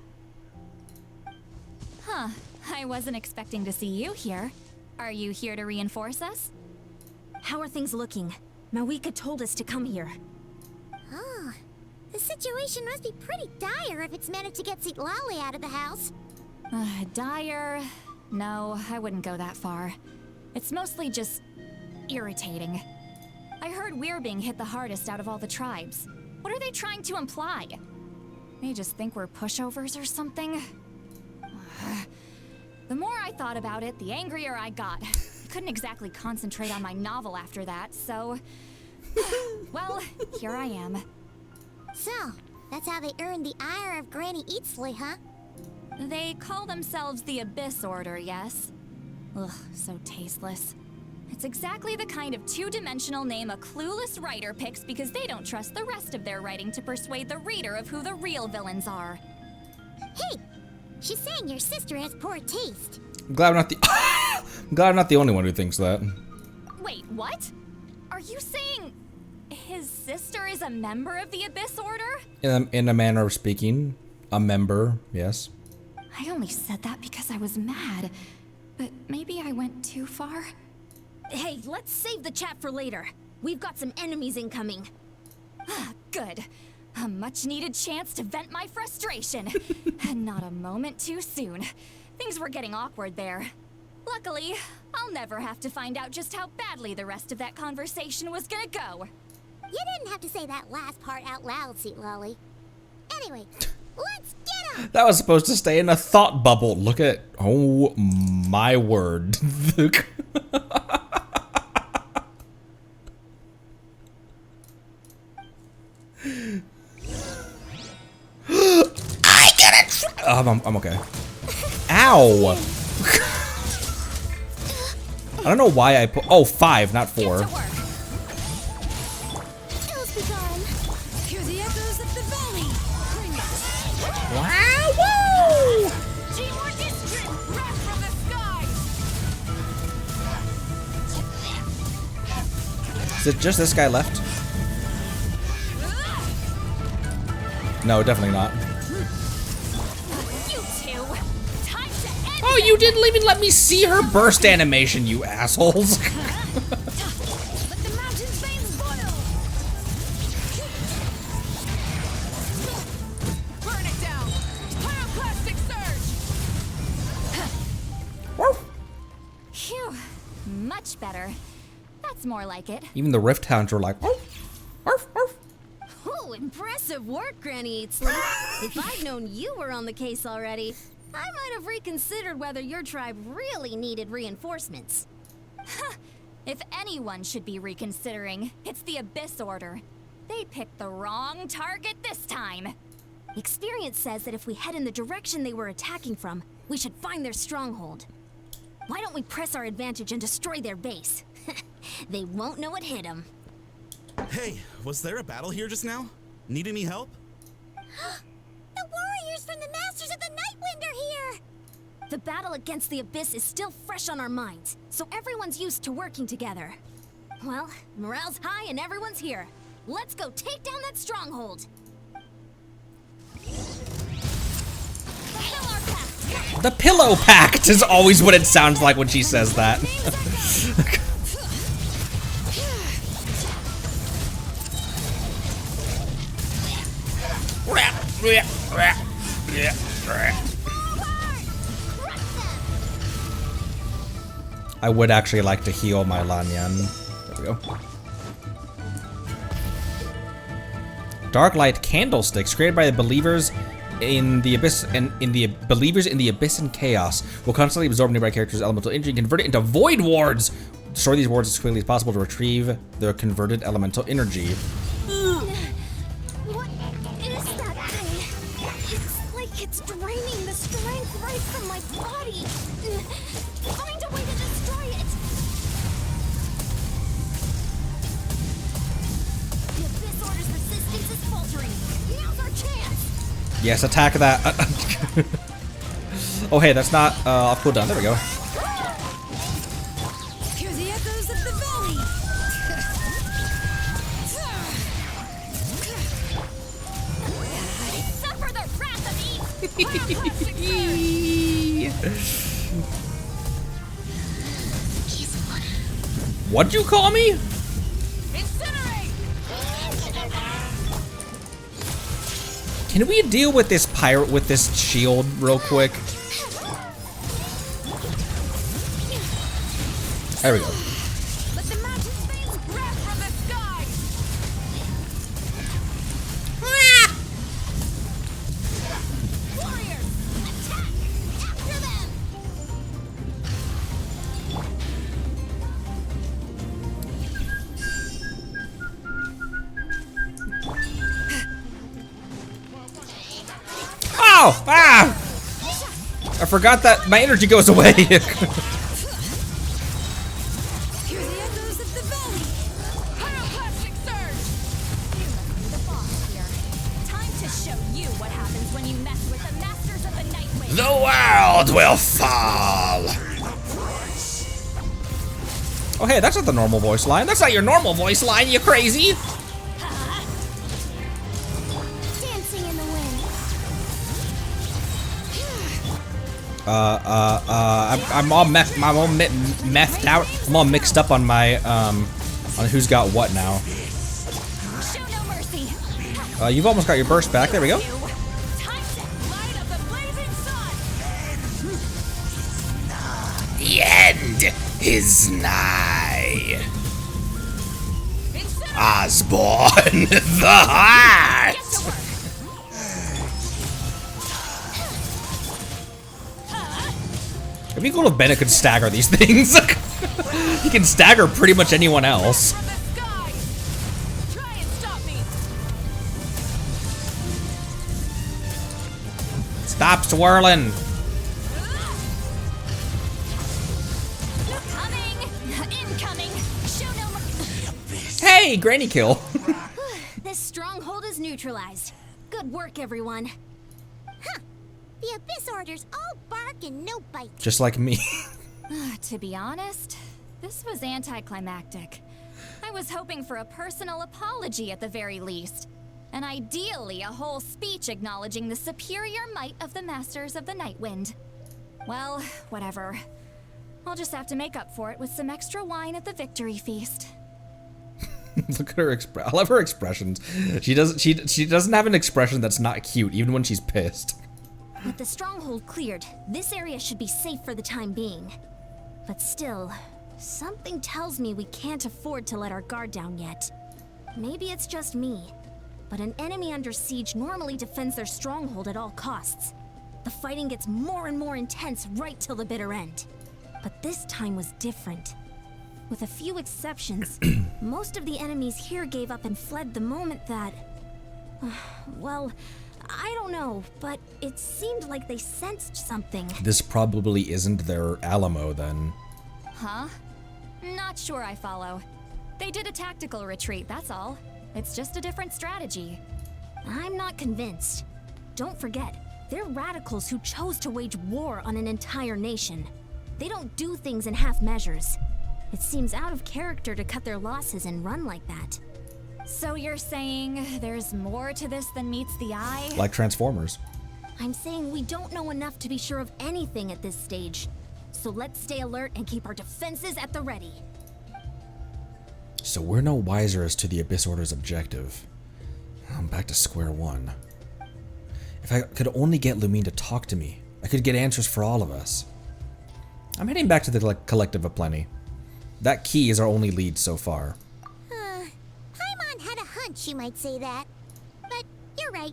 Huh. I wasn't expecting to see you here. Are you here to reinforce us? How are things looking? Mawika told us to come here. Oh, the situation must be pretty dire if it's managed to get Citlali out of the house. Dire? No, I wouldn't go that far. It's mostly just irritating. I heard we're being hit the hardest out of all the tribes. What are they trying to imply? They just think we're pushovers or something? The more I thought about it, the angrier I got. I couldn't exactly concentrate on my novel after that, so... well, here I am. So, that's how they earned the ire of Granny Eatsley, huh? They call themselves the Abyss Order, yes? Ugh, so tasteless. It's exactly the kind of two-dimensional name a clueless writer picks because they don't trust the rest of their writing to persuade the reader of who the real villains are. Hey, she's saying your sister has poor taste. I'm glad I'm not the I'm glad I'm not the only one who thinks that. Wait, what? Are you saying his sister is a member of the Abyss Order? In a manner of speaking, a member, yes. I only said that because I was mad, but maybe I went too far. Hey, let's save the chat for later. We've got some enemies incoming. Good. A much-needed chance to vent my frustration. And not a moment too soon. Things were getting awkward there. Luckily, I'll never have to find out just how badly the rest of that conversation was gonna go. You didn't have to say that last part out loud, Sweet Lolly. Anyway, let's get him! That was supposed to stay in a thought bubble. Look at, oh my word. I get it! I'm okay. Ow! I don't know why I put, oh, 5, not 4. Get to work. Ills be gone. Hear the echoes of the valley. Bring it. Wow! Woo! Teamwork is strength. Wrath from the skies. Is it just this guy left? No, definitely not. You two. Time to end Oh, you didn't even let me see her burst animation, you assholes. Let the mountain's veins boil. Burn it down. Pyroclastic surge. Phew. Much better. That's more like it. Even the Rift Hounds were like, oh, arf, arf. Oh, impressive work, Granny Eatsley. If I'd known you were on the case already, I might have reconsidered whether your tribe really needed reinforcements. If anyone should be reconsidering, it's the Abyss Order. They picked the wrong target this time. Experience says that if we head in the direction they were attacking from, we should find their stronghold. Why don't we press our advantage and destroy their base? They won't know what hit them. Hey, was there a battle here just now? Need any help? The warriors from the Masters of the Nightwind are here! The battle against the Abyss is still fresh on our minds, so everyone's used to working together. Well, morale's high and everyone's here. Let's go take down that stronghold. The Pillow Pact is always what it sounds like when she says that. I would actually like to heal my Lanyan. There we go. Dark light candlesticks created by the believers in the abyss and in the believers in the abyss and chaos will constantly absorb nearby characters' elemental energy and convert it into void wards. Destroy these wards as quickly as possible to retrieve their converted elemental energy. What is that thing? It's like it's draining the strength right from my body. Find a way to destroy it. The Abyss Order's resistance is faltering. Now's our chance. Yes, attack that. Oh, hey, that's not off cooldown. There we go. Hear the echoes of the valley. Suffer the wrath of Eve! What'd you call me? Incinerate! Can we deal with this pirate with this shield real quick? There we go. Let the mountain's veins wrath from the skies. Warriors, attack! After them! Oh! Ah! I forgot that my energy goes away. Hear the echoes of the valley. Pyroclastic surge. You must be the boss here. Time to show you what happens when you mess with the masters of the Nightwind. The world will fall. Oh, hey, that's not the normal voice line. That's not your normal voice line, you crazy. Dancing in the wind. I'm all methed out. I'm all mixed up on my, on who's got what now. Show no mercy. You've almost got your burst back. There we go. Time to light up the blazing sun. The end is nigh. Osborne the Heart. Get to work. It'd be cool if Bennett could stagger these things. He can stagger pretty much anyone else. From the sky. Try and stop me. Stop swirling. Coming. Incoming. Show no mercy. Hey, granny kill. This stronghold is neutralized. Good work, everyone. Huh. The Abyss Order's all bark and no bite. Just like me. To be honest, this was anticlimactic. I was hoping for a personal apology at the very least. And ideally, a whole speech acknowledging the superior might of the Masters of the Nightwind. Well, whatever. I'll just have to make up for it with some extra wine at the victory feast. Look at her expression. I love her expressions. She doesn't have an expression that's not cute, even when she's pissed. With the stronghold cleared, this area should be safe for the time being. But still, something tells me we can't afford to let our guard down yet. Maybe it's just me, but an enemy under siege normally defends their stronghold at all costs. The fighting gets more and more intense right till the bitter end. But this time was different. With a few exceptions, most of the enemies here gave up and fled the moment that... well, I don't know, but it seemed like they sensed something. This probably isn't their Alamo, then. Huh? Not sure I follow. They did a tactical retreat, that's all. It's just a different strategy. I'm not convinced. Don't forget, they're radicals who chose to wage war on an entire nation. They don't do things in half measures. It seems out of character to cut their losses and run like that. So you're saying there's more to this than meets the eye? Like Transformers. I'm saying we don't know enough to be sure of anything at this stage. So let's stay alert and keep our defenses at the ready. So we're no wiser as to the Abyss Order's objective. I'm back to square one. If I could only get Lumine to talk to me, I could get answers for all of us. I'm heading back to the Collective of Plenty. That key is our only lead so far. Paimon had a hunch you might say that. But you're right.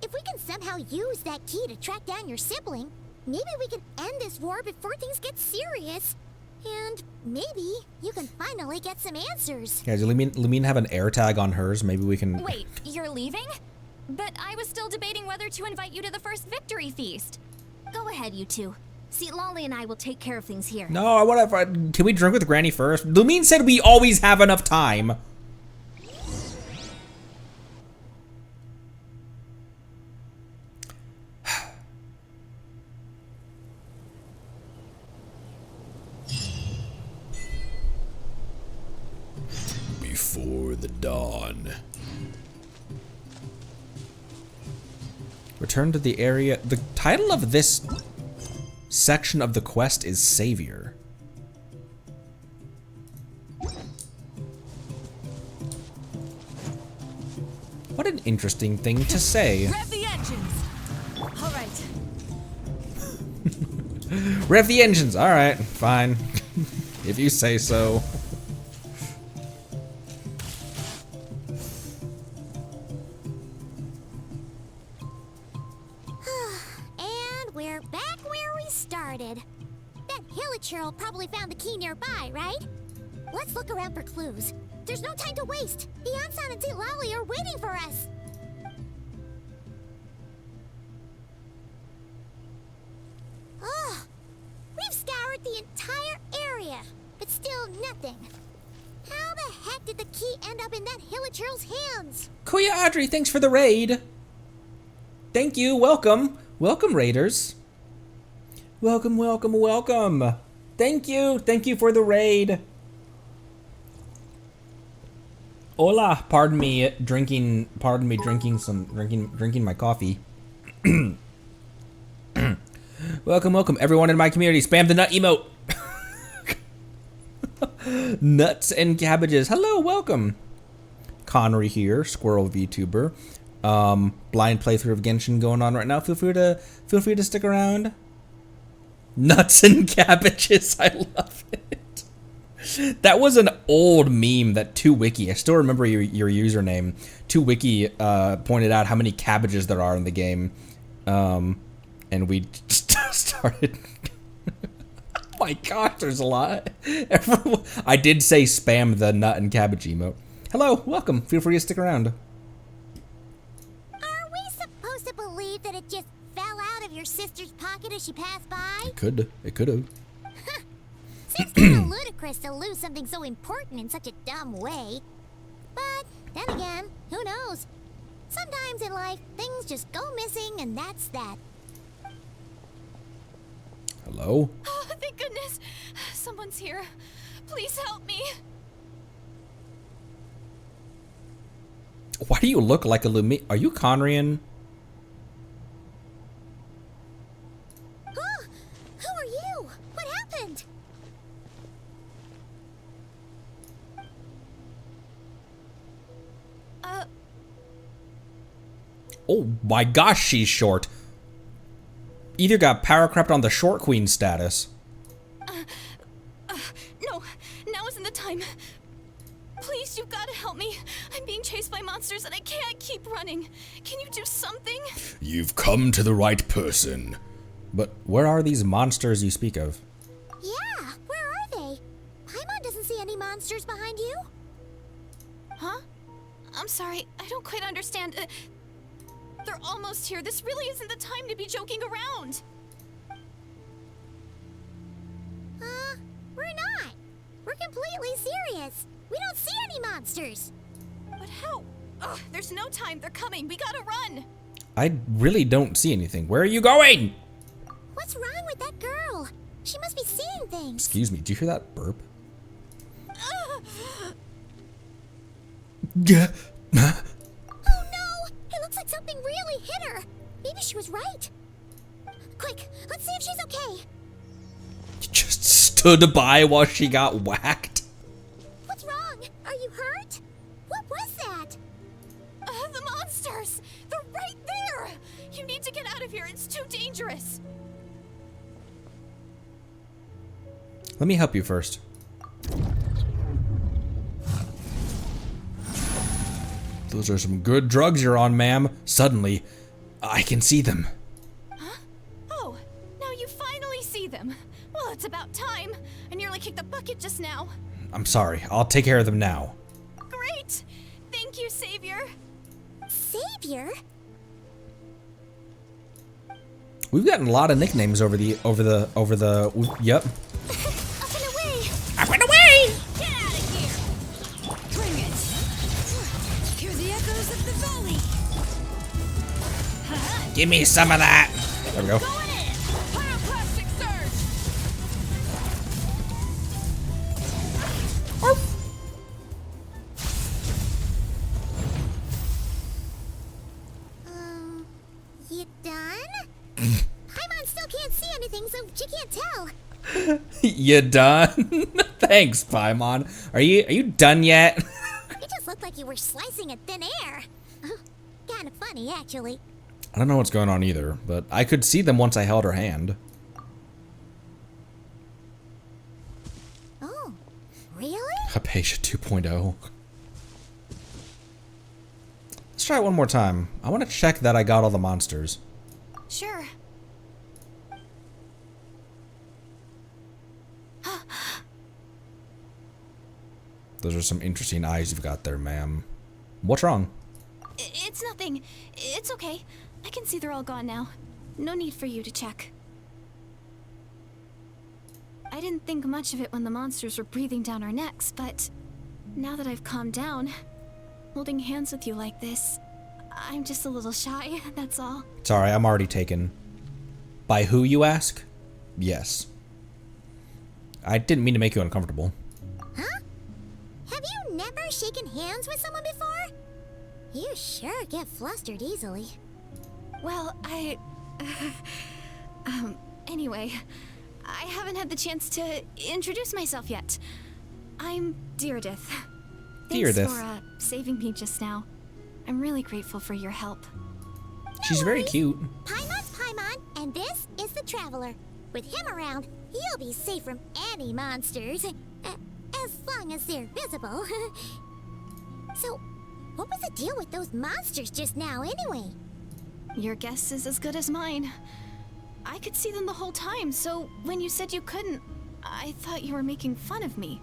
If we can somehow use that key to track down your sibling, maybe we can end this war before things get serious. And maybe you can finally get some answers. Yeah, does Lumine have an air tag on hers? Maybe we can... Wait, you're leaving? But I was still debating whether to invite you to the first victory feast. Go ahead, you two. See, Lolly and I will take care of things here. No, I want to... Can we drink with Granny first? Lumine said we always have enough time. Before the dawn. Return to the area. The title of this section of the quest is Savior. What an interesting thing to say. Rev the engines. All right. Rev the engines. All right, fine. If you say so. And we're back where we started. That Hilichurl probably found the key nearby, right? Let's look around for clues. There's no time to waste. Beyonsan and Lolly are waiting for us. the entire area, but still nothing. How the heck did the key end up in that Hilichurl's hands? Kuya Audrey, thanks for the raid. Thank you. Welcome. Welcome, raiders. Welcome, welcome, welcome. Thank you. Thank you for the raid. Hola. Pardon me drinking my coffee. Welcome, welcome everyone in my community. Spam the nut emote. Nuts and cabbages. Hello, welcome. Connery here, Squirrel VTuber. Blind playthrough of Genshin going on right now. Feel free to stick around. Nuts and cabbages. I love it. That was an old meme that 2Wiki, I still remember your username. 2Wiki pointed out how many cabbages there are in the game. And we started. Oh my gosh, there's a lot. I did say spam the nut and cabbage emote. Hello, welcome. Feel free to stick around. Are we supposed to believe that it just fell out of your sister's pocket as she passed by? It could have. Seems kind of ludicrous to lose something so important in such a dumb way. But then again, who knows? Sometimes in life, things just go missing and that's that. Hello? Oh, thank goodness. Someone's here. Please help me. Why do you look like a Lumi? Are you Conrian? Huh? Who are you? What happened? Oh my gosh, she's short. Either got power crept on the short queen status. No, now isn't the time. Please, you've got to help me. I'm being chased by monsters and I can't keep running. Can you do something? You've come to the right person. But where are these monsters you speak of? Yeah, where are they? Paimon doesn't see any monsters behind you. Huh? I'm sorry, I don't quite understand. They're almost here. This really isn't the time to be joking around. We're not. We're completely serious. We don't see any monsters. But how? Ugh, there's no time. They're coming. We gotta run. I really don't see anything. Where are you going? What's wrong with that girl? She must be seeing things. Excuse me, do you hear that burp? Oh no! It looks like something really hit her. Maybe she was right. Quick, let's see if she's okay. Just stood by while she got whacked. What's wrong? Are you hurt? What was that? The monsters! They're right there! You need to get out of here. It's too dangerous. Let me help you first. Those are some good drugs you're on, ma'am. Suddenly, I can see them. Huh? Oh, now you finally see them. Well, it's about time. I nearly kicked the bucket just now. I'm sorry. I'll take care of them now. Great! Thank you, Savior. Savior? We've gotten a lot of nicknames over the. Yep. Up and away! Up and away! Get out of here! Bring it! Hear the echoes of the valley! Give me some of that. There we go. Going in! Pyroclastic surge! You done? Paimon still can't see anything, so she can't tell. You done? Thanks, Paimon. Are you done yet? It just looked like you were slicing at thin air. Kinda funny, actually. I don't know what's going on either, but I could see them once I held her hand. Oh, really? Hypatia 2.0. Let's try it one more time. I want to check that I got all the monsters. Sure. Those are some interesting eyes you've got there, ma'am. What's wrong? It's nothing. It's okay. I can see they're all gone now. No need for you to check. I didn't think much of it when the monsters were breathing down our necks, but now that I've calmed down, holding hands with you like this, I'm just a little shy, that's all. Sorry, I'm already taken. By who, you ask? Yes. I didn't mean to make you uncomfortable. Huh? Have you never shaken hands with someone before? You sure get flustered easily. Well, anyway, I haven't had the chance to introduce myself yet. I'm Deirdith. Thanks Deirdith. for saving me just now. I'm really grateful for your help. She's very cute. Paimon's Paimon, and this is the Traveler. With him around, you'll be safe from any monsters. As long as they're visible. So, what was the deal with those monsters just now, anyway? Your guess is as good as mine. I could see them the whole time, so when you said you couldn't, I thought you were making fun of me.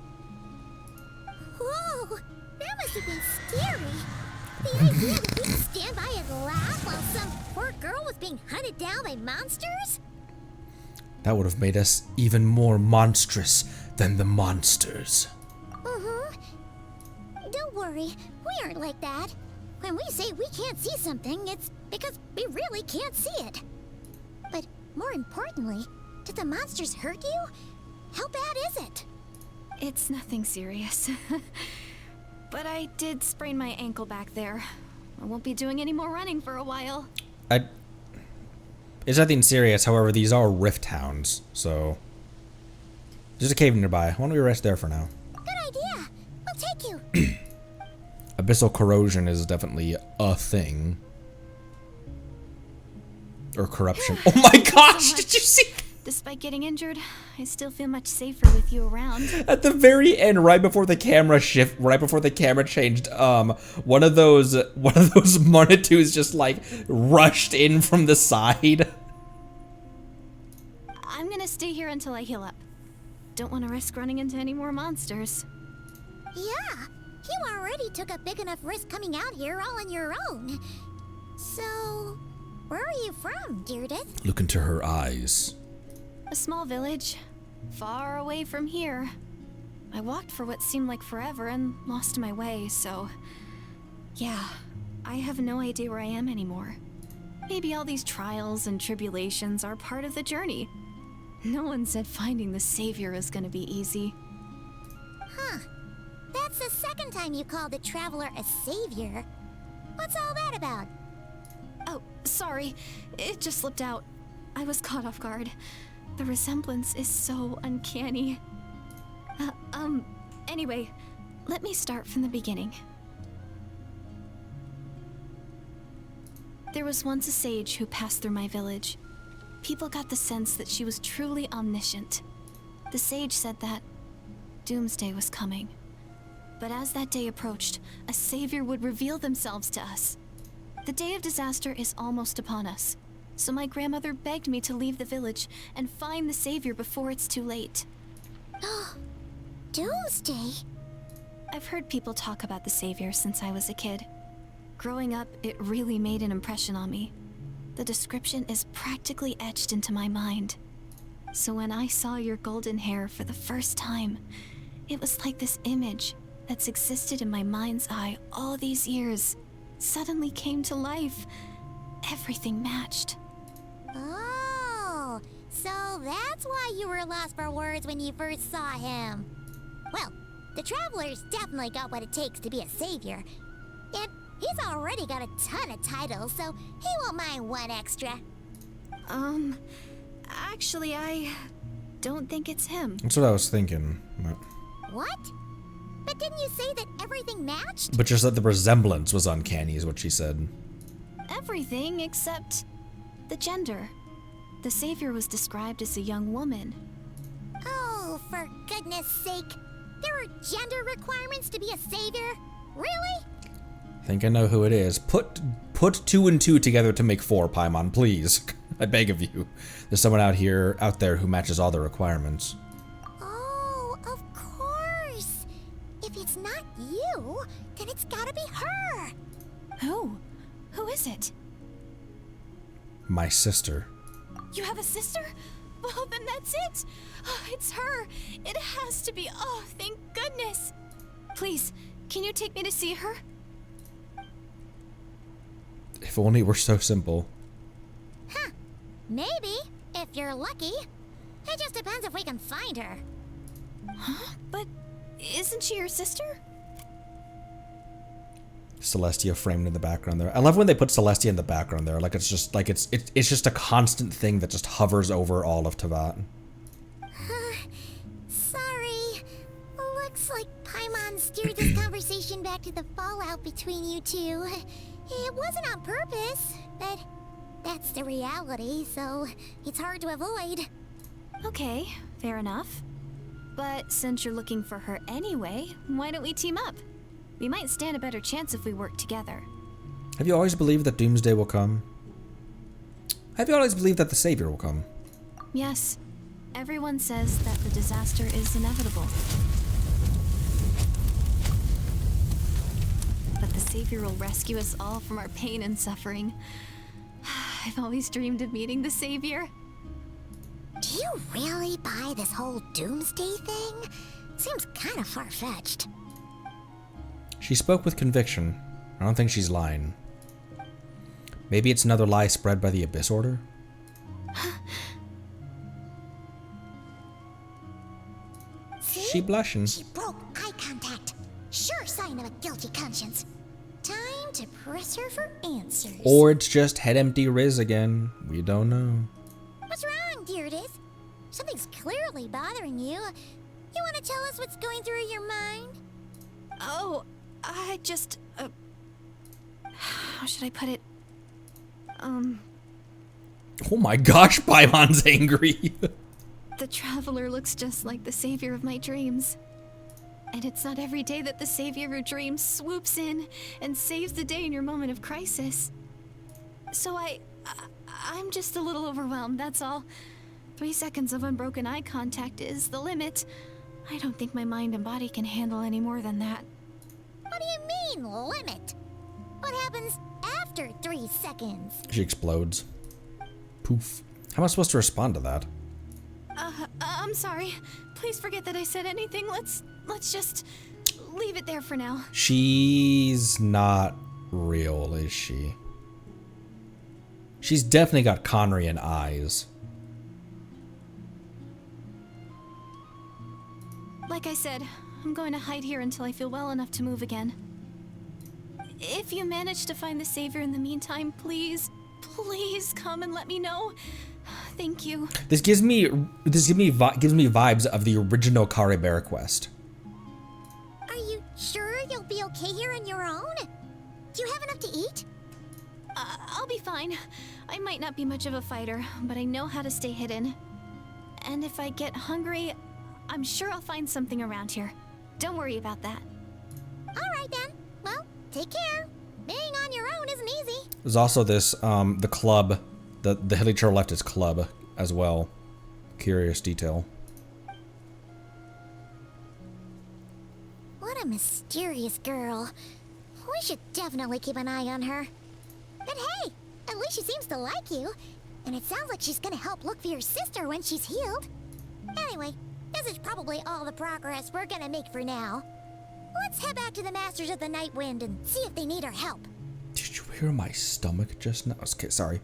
Whoa! That must have been scary. The idea that we'd stand by and laugh while some poor girl was being hunted down by monsters? That would have made us even more monstrous than the monsters. Don't worry, we aren't like that. When we say we can't see something, it's because we really can't see it. But more importantly, did the monsters hurt you? How bad is it? It's nothing serious. But I did sprain my ankle back there. I won't be doing any more running for a while. It's nothing serious, however, these are rift hounds, so... There's a cave nearby. Why don't we rest there for now? Good idea. We'll take you. Abyssal corrosion is definitely a thing. Or corruption. Oh my gosh! Did you see? Despite getting injured, I still feel much safer with you around. At the very end, right before the camera changed, one of those Monitous just like rushed in from the side. I'm gonna stay here until I heal up. Don't want to risk running into any more monsters. Yeah, you already took a big enough risk coming out here all on your own. So, where are you from, Deirdith? Look into her eyes. A small village, far away from here. I walked for what seemed like forever and lost my way, so... Yeah, I have no idea where I am anymore. Maybe all these trials and tribulations are part of the journey. No one said finding the savior is gonna be easy. Huh. That's the second time you called the Traveler a savior. What's all that about? Oh, sorry. It just slipped out. I was caught off guard. The resemblance is so uncanny. Anyway, let me start from the beginning. There was once a sage who passed through my village. People got the sense that she was truly omniscient. The sage said that doomsday was coming. But as that day approached, a savior would reveal themselves to us. The day of disaster is almost upon us, so my grandmother begged me to leave the village and find the savior before it's too late. Doomsday? I've heard people talk about the savior since I was a kid. Growing up, it really made an impression on me. The description is practically etched into my mind. So when I saw your golden hair for the first time, it was like this image that's existed in my mind's eye all these years suddenly came to life. Everything matched. Oh, so that's why you were lost for words when you first saw him. Well, the Traveler's definitely got what it takes to be a savior. And he's already got a ton of titles, so he won't mind one extra. Actually, I don't think it's him. That's what I was thinking. What? But didn't you say that everything matched? But just that the resemblance was uncanny is what she said. Everything except the gender. The savior was described as a young woman. Oh, for goodness sake. There are gender requirements to be a savior? Really? I think I know who it is. Put 2 and 2 together to make 4, Paimon, please. I beg of you. There's someone out there who matches all the requirements. Oh, of course. If it's not you, then it's gotta be her. Who? Who is it? My sister. You have a sister? Well, then that's it. Oh, it's her. It has to be. Oh, thank goodness. Please, can you take me to see her? If only it were so simple. Huh. Maybe, if you're lucky. It just depends if we can find her. Huh? But isn't she your sister? Celestia framed in the background there. I love when they put Celestia in the background there. Like it's just like it's just a constant thing that just hovers over all of Tavat. Sorry. Looks like Paimon steered this conversation back to the fallout between you two. It wasn't on purpose, but that's the reality, so it's hard to avoid. Okay, fair enough. But since you're looking for her anyway, why don't we team up? We might stand a better chance if we work together. Have you always believed that Doomsday will come? Have you always believed that the Savior will come? Yes. Everyone says that the disaster is inevitable. But the Savior will rescue us all from our pain and suffering. I've always dreamed of meeting the Savior. Do you really buy this whole doomsday thing? Seems kind of far-fetched. She spoke with conviction. I don't think she's lying. Maybe it's another lie spread by the Abyss Order? She blushing. She broke eye contact. Sure sign of a guilty conscience. Time to press her for answers. Or it's just head empty Riz again. We don't know. What's wrong, Deirdis? Something's clearly bothering you. You want to tell us what's going through your mind? Oh, I just, how should I put it? Oh my gosh, Paimon's angry. The Traveler looks just like the Savior of my dreams. And it's not every day that the Savior of your dreams swoops in and saves the day in your moment of crisis. So I'm just a little overwhelmed, that's all. 3 seconds of unbroken eye contact is the limit. I don't think my mind and body can handle any more than that. What do you mean, limit? What happens after 3 seconds? She explodes. Poof. How am I supposed to respond to that? I'm sorry. Please forget that I said anything. Let's just leave it there for now. She's not real, is she? She's definitely got Conrian eyes. Like I said, I'm going to hide here until I feel well enough to move again. If you manage to find the Savior in the meantime, please come and let me know. Thank you. This gives me vibes of the original Kare Bear quest. Are you sure you'll be okay here on your own? Do you have enough to eat? I'll be fine. I might not be much of a fighter, but I know how to stay hidden. And if I get hungry, I'm sure I'll find something around here. Don't worry about that. Alright then. Well, take care. Being on your own isn't easy. There's also this, the club, the Hilly Churl left his club as well. Curious detail. What a mysterious girl. We should definitely keep an eye on her. But hey, at least she seems to like you. And it sounds like she's gonna help look for your sister when she's healed. Anyway, this is probably all the progress we're gonna make for now. Let's head back to the Masters of the Night Wind and see if they need our help. Did you hear my stomach just now? Okay, sorry.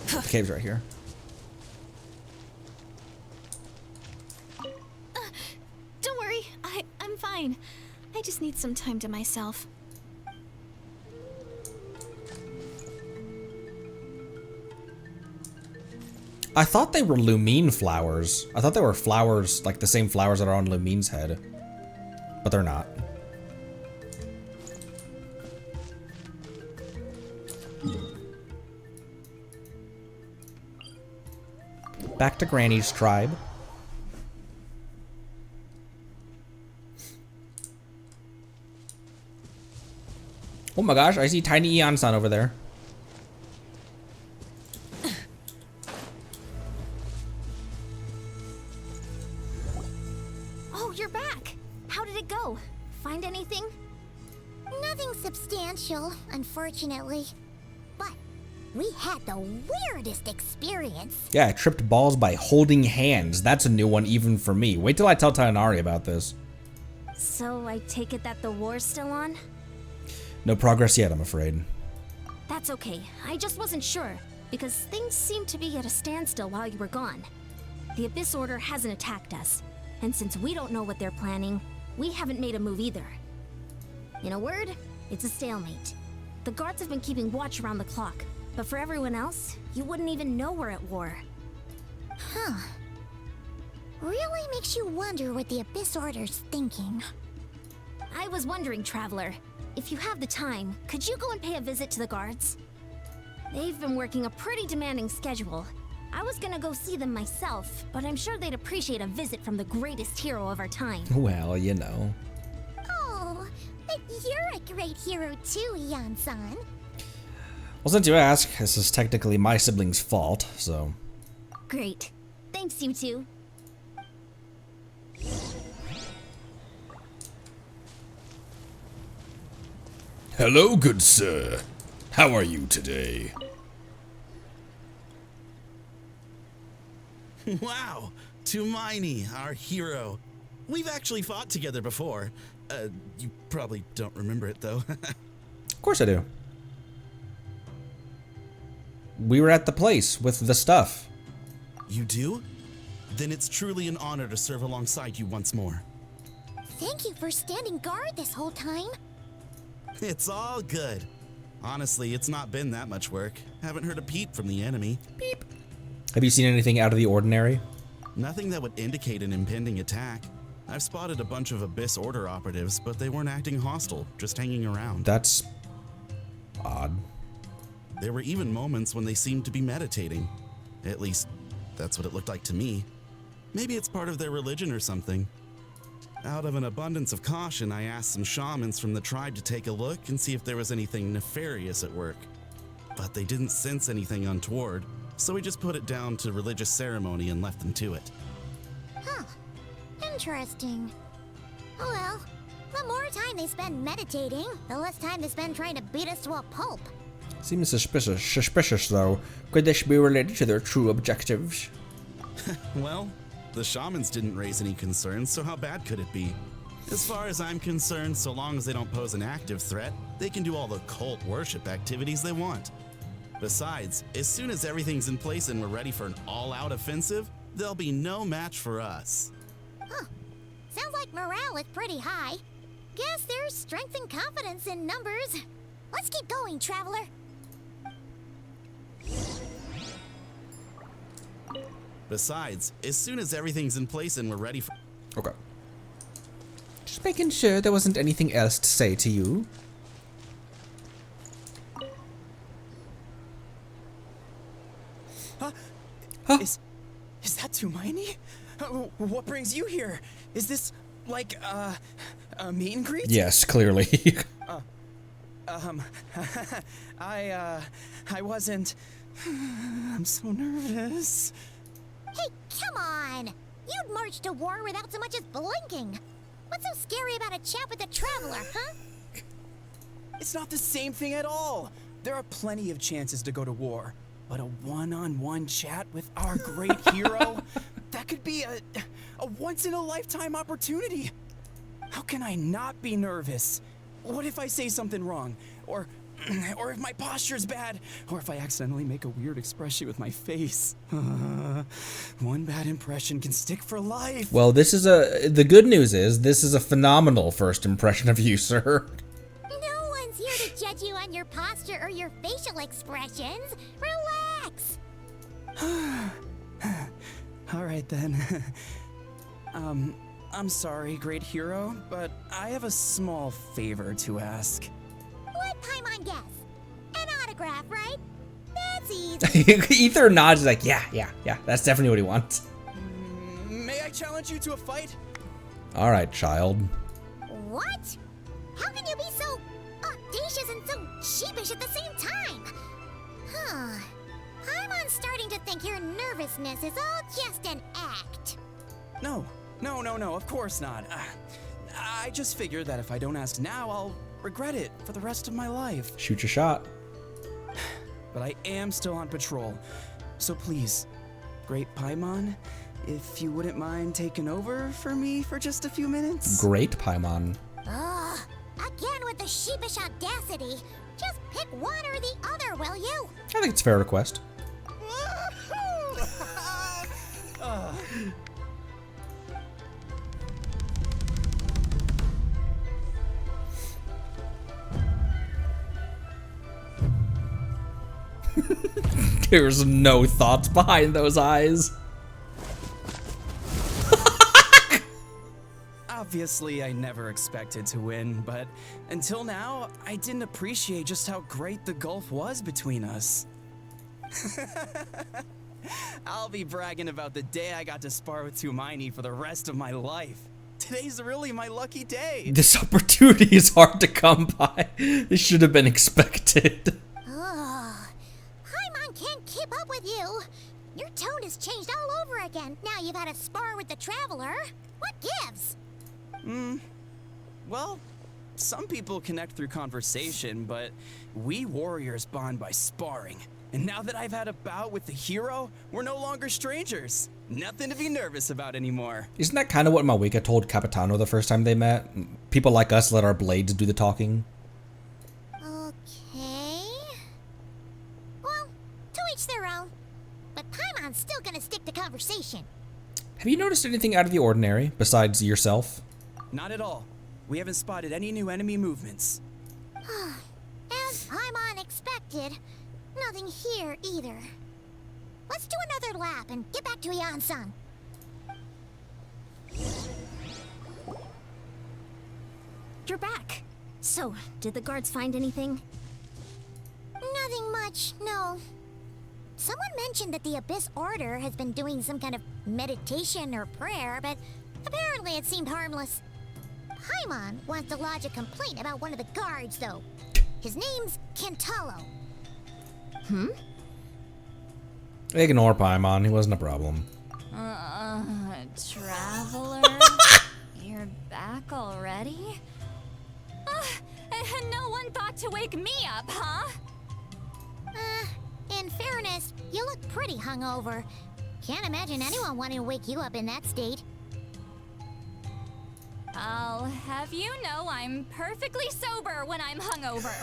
The cave's right here. Don't worry, I'm fine. I just need some time to myself. I thought they were Lumine flowers. I thought they were flowers, like the same flowers that are on Lumine's head. But they're not. Back to Granny's tribe. Oh my gosh, I see tiny Eon-san over there. Oh, you're back. How did it go? Find anything? Nothing substantial, unfortunately. But we had the weirdest experience. Yeah, I tripped balls by holding hands. That's a new one even for me. Wait till I tell Tainari about this. So I take it that the war's still on? No progress yet, I'm afraid. That's okay. I just wasn't sure, because things seemed to be at a standstill while you were gone. The Abyss Order hasn't attacked us, and since we don't know what they're planning, we haven't made a move either. In a word, it's a stalemate. The guards have been keeping watch around the clock, but for everyone else, you wouldn't even know we're at war. Huh. Really makes you wonder what the Abyss Order's thinking. I was wondering, Traveler, if you have the time, could you go and pay a visit to the guards? They've been working a pretty demanding schedule. I was gonna go see them myself, but I'm sure they'd appreciate a visit from the greatest hero of our time. Well, you know. Oh, but you're a great hero too, Yan-san. Well, since you ask, this is technically my sibling's fault, so... Great. Thanks, you two. Hello, good sir. How are you today? Wow, Tumaini, our hero. We've actually fought together before. You probably don't remember it, though. Of course I do. We were at the place with the stuff. You do? Then it's truly an honor to serve alongside you once more. Thank you for standing guard this whole time. It's all good. Honestly, it's not been that much work. Haven't heard a peep from the enemy. Peep. Have you seen anything out of the ordinary? Nothing that would indicate an impending attack. I've spotted a bunch of Abyss Order operatives, but they weren't acting hostile, just hanging around. That's... odd. There were even moments when they seemed to be meditating. At least, that's what it looked like to me. Maybe it's part of their religion or something. Out of an abundance of caution, I asked some shamans from the tribe to take a look and see if there was anything nefarious at work. But they didn't sense anything untoward, so we just put it down to religious ceremony and left them to it. Huh. Interesting. Oh well, the more time they spend meditating, the less time they spend trying to beat us to a pulp. Seems suspicious though. Could this be related to their true objectives? Well, the shamans didn't raise any concerns, so how bad could it be? As far as I'm concerned, so long as they don't pose an active threat, they can do all the cult worship activities they want. Besides, as soon as everything's in place and we're ready for an all-out offensive, there'll be no match for us. Huh. Sounds like morale is pretty high. Guess there's strength and confidence in numbers. Let's keep going, Traveler. Besides, as soon as everything's in place and we're ready for... Okay. Just making sure there wasn't anything else to say to you. Huh? Huh? Is that Tumaini? What brings you here? Is this like a meet and greet? Yes, clearly. I wasn't. I'm so nervous. Hey, come on! You'd march to war without so much as blinking. What's so scary about a chat with a traveler, huh? It's not the same thing at all. There are plenty of chances to go to war, but a one-on-one chat with our great hero, that could be a once-in-a-lifetime opportunity. How can I not be nervous? What if I say something wrong? Or if my posture's bad? Or if I accidentally make a weird expression with my face? One bad impression can stick for life. Well, the good news is, this is a phenomenal first impression of you, sir. No one's here to judge you on your posture or your facial expressions. Relax! All right then. I'm sorry, great hero, but I have a small favor to ask. Let Paimon guess. An autograph, right? That's easy. Ether nods like, yeah, that's definitely what he wants. May I challenge you to a fight? All right, child. What? How can you be so audacious and so sheepish at the same time? Huh. Paimon's starting to think your nervousness is all just an act. No, of course not. I just figured that if I don't ask now, I'll regret it for the rest of my life. Shoot your shot. But I am still on patrol. So please, Great Paimon, if you wouldn't mind taking over for me for just a few minutes. Great Paimon. Ugh, again with the sheepish audacity. Just pick one or the other, will you? I think it's a fair request. There's no thoughts behind those eyes. Obviously, I never expected to win, but until now, I didn't appreciate just how great the gulf was between us. I'll be bragging about the day I got to spar with Hermione for the rest of my life. Today's really my lucky day. This opportunity is hard to come by. This should have been expected. Ugh. Paimon can't keep up with you. Your tone has changed all over again. Now you've had a spar with the Traveler. What gives? Well, some people connect through conversation, but we warriors bond by sparring. And now that I've had a bout with the hero, we're no longer strangers. Nothing to be nervous about anymore. Isn't that kind of what Mawika told Capitano the first time they met? People like us let our blades do the talking. Okay. Well, to each their own. But Paimon's still gonna stick to conversation. Have you noticed anything out of the ordinary, besides yourself? Not at all. We haven't spotted any new enemy movements. As Paimon expected, nothing here either. Let's do another lap and get back to Yan-san. You're back. So, did the guards find anything? Nothing much, no. Someone mentioned that the Abyss Order has been doing some kind of meditation or prayer, but apparently it seemed harmless. Paimon wants to lodge a complaint about one of the guards, though. His name's Kentalo. Ignore Paimon, he wasn't a problem. Traveler? You're back already? And no one thought to wake me up, huh? In fairness, you look pretty hungover. Can't imagine anyone wanting to wake you up in that state. I'll have you know I'm perfectly sober when I'm hungover.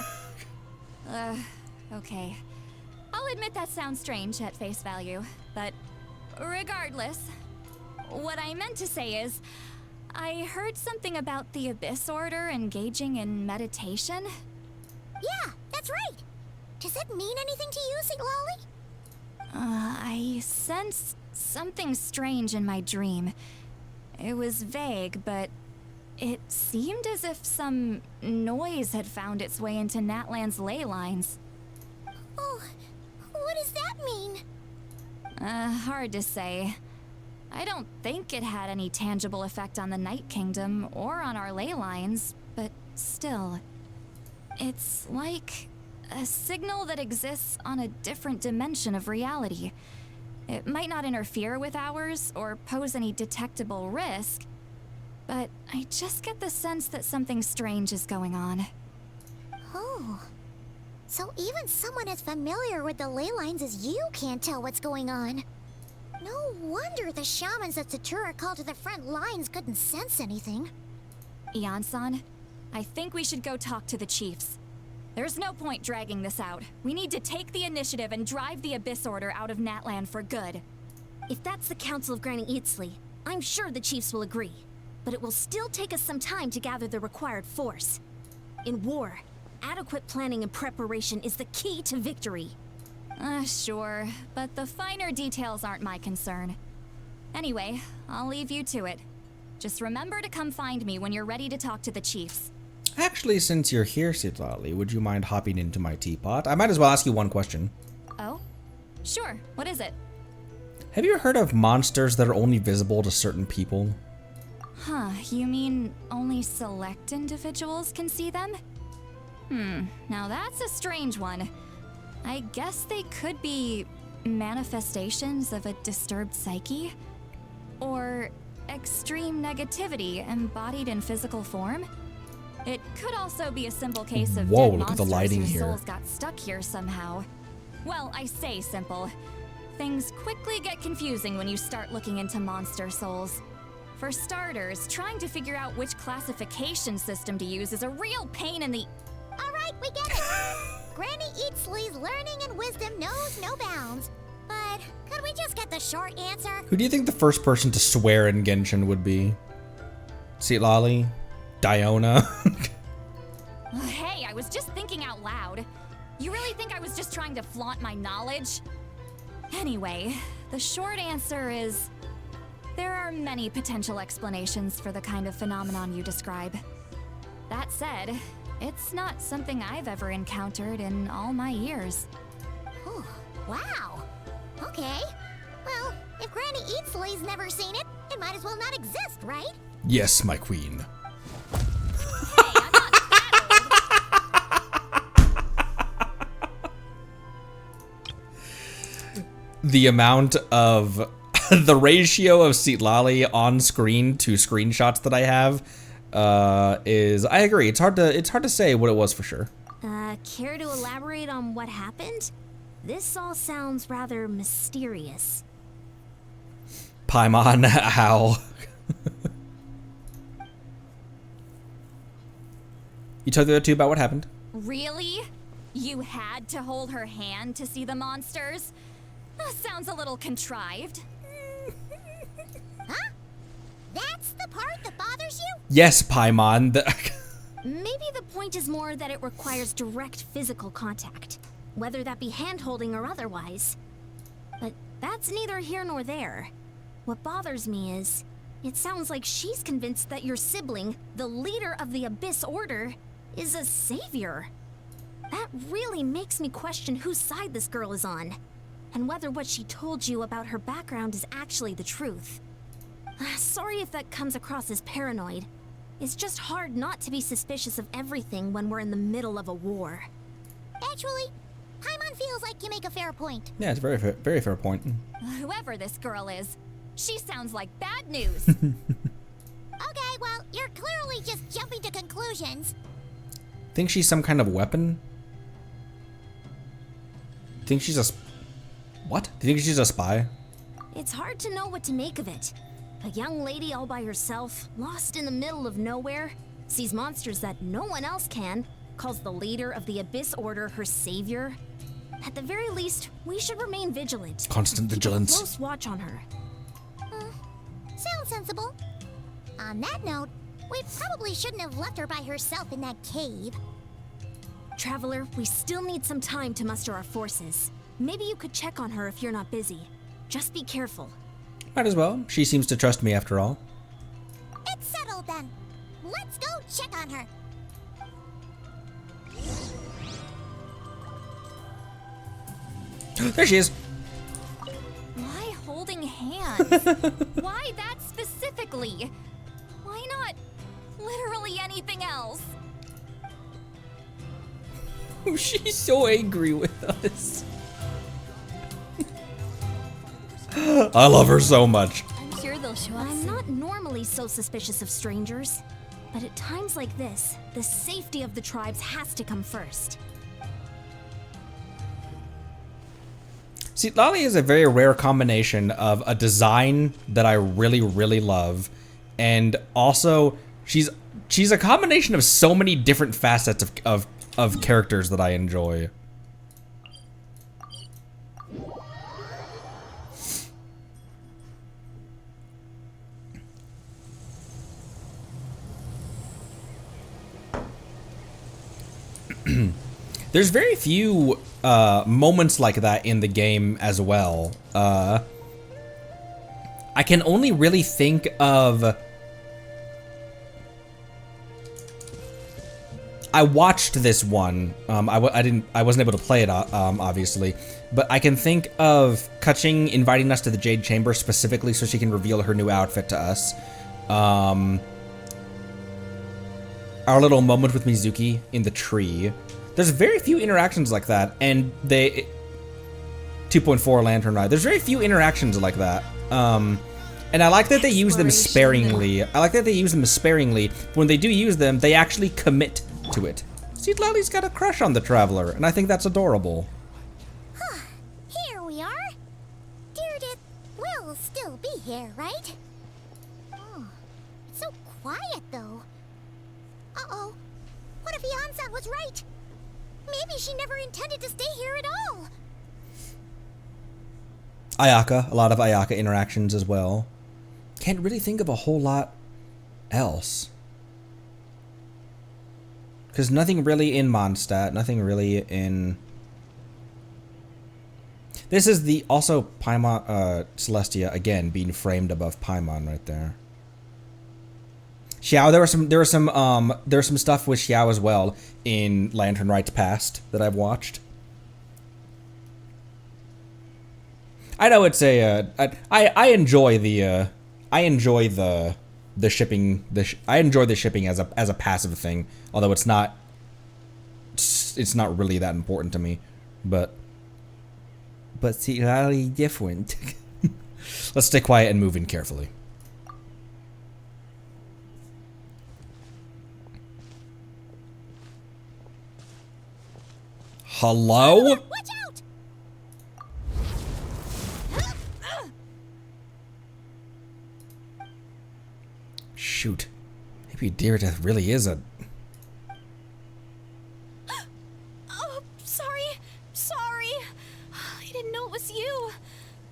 Okay. I'll admit that sounds strange at face value, but regardless, what I meant to say is, I heard something about the Abyss Order engaging in meditation. Yeah, that's right. Does it mean anything to you, Siglali? I sensed something strange in my dream. It was vague, but it seemed as if some noise had found its way into Natlan's ley lines. Oh, what does that mean? Hard to say. I don't think it had any tangible effect on the Night Kingdom or on our ley lines, but still. It's like a signal that exists on a different dimension of reality. It might not interfere with ours or pose any detectable risk, but I just get the sense that something strange is going on. Oh. So even someone as familiar with the ley lines as you can't tell what's going on. No wonder the shamans that Satura called to the front lines couldn't sense anything. Yan-san, I think we should go talk to the chiefs. There's no point dragging this out. We need to take the initiative and drive the Abyss Order out of Natlan for good. If that's the Council of Granny Eatsley, I'm sure the chiefs will agree. But it will still take us some time to gather the required force. In war, adequate planning and preparation is the key to victory. Sure, but the finer details aren't my concern. Anyway, I'll leave you to it. Just remember to come find me when you're ready to talk to the chiefs. Actually, since you're here, Sitlali, would you mind hopping into my teapot? I might as well ask you one question. Oh? Sure, what is it? Have you heard of monsters that are only visible to certain people? Huh, you mean only select individuals can see them? Now that's a strange one. I guess they could be manifestations of a disturbed psyche? Or extreme negativity embodied in physical form. It could also be a simple case of Whoa, dead look at the monsters lighting whose here. souls got stuck here somehow. Well, I say simple. Things quickly get confusing when you start looking into monster souls. For starters, trying to figure out which classification system to use is a real pain in the... Alright, we get it. Granny Eatsley's learning and wisdom knows no bounds. But could we just get the short answer? Who do you think the first person to swear in Genshin would be? Citlali? Diona? Hey, I was just thinking out loud. You really think I was just trying to flaunt my knowledge? Anyway, the short answer is... there are many potential explanations for the kind of phenomenon you describe. That said, it's not something I've ever encountered in all my years. Whew, wow. Okay. Well, if Granny Eatsley's never seen it, it might as well not exist, right? Yes, my queen. The amount of the ratio of Citlali on screen to screenshots that I have is, I agree. It's hard to say what it was for sure. Care to elaborate on what happened? This all sounds rather mysterious. Paimon, how? You told the other two about what happened? Really? You had to hold her hand to see the monsters? Sounds a little contrived. Huh? That's the part that bothers you? Yes, Paimon. Maybe the point is more that it requires direct physical contact, whether that be hand-holding or otherwise. But that's neither here nor there. What bothers me is, it sounds like she's convinced that your sibling, the leader of the Abyss Order, is a savior. That really makes me question whose side this girl is on, and whether what she told you about her background is actually the truth. Sorry if that comes across as paranoid. It's just hard not to be suspicious of everything when we're in the middle of a war. Actually, Paimon feels like you make a fair point. Yeah, it's a very fair point. Whoever this girl is, she sounds like bad news. Okay, well, you're clearly just jumping to conclusions. Think she's some kind of weapon? Think she's a... What? Do you think she's a spy? It's hard to know what to make of it. A young lady all by herself, lost in the middle of nowhere, sees monsters that no one else can, calls the leader of the Abyss Order her savior. At the very least, we should remain vigilant. Constant vigilance. Keep a close watch on her. Sounds sensible. On that note, we probably shouldn't have left her by herself in that cave. Traveler, we still need some time to muster our forces. Maybe you could check on her if you're not busy. Just be careful. Might as well. She seems to trust me after all. It's settled then. Let's go check on her. There she is. Why holding hands? Why that specifically? Why not literally anything else? She's so angry with us. I love her so much. I'm sure they'll show us. I'm not normally so suspicious of strangers, but at times like this, the safety of the tribes has to come first. See, Lali is a very rare combination of a design that I really love, and also she's a combination of so many different facets of characters that I enjoy. There's very few moments like that in the game as well. I can only really think of... I watched this one. I wasn't able to play it, obviously, but I can think of Kaching inviting us to the Jade Chamber specifically so she can reveal her new outfit to us. Our little moment with Mizuki in the tree. There's very few interactions like that, and 2.4 Lantern Ride. There's very few interactions like that. And I like that they use them Exploration. sparingly. I like that they use them sparingly. When they do use them, they actually commit to it. See, Lely's got a crush on the Traveler, and I think that's adorable. Here we are. Deirdre will still be here, right? Oh, it's so quiet though. Uh-oh. What if Yansan was right? Maybe she never intended to stay here at all. Ayaka, a lot of Ayaka interactions as well. Can't really think of a whole lot else. Because nothing really in Mondstadt, nothing really in... This is the also Paimon, Celestia again being framed above Paimon right there. Xiao, there was some stuff with Xiao as well in Lantern Rites Past that I've watched. I know it's a I enjoy the shipping I enjoy the shipping as a passive thing, although it's not really that important to me, but see, really different. Let's stay quiet and move in carefully. Hello? Watch out! Shoot. Maybe Deirdre really is a... Oh, sorry. I didn't know it was you.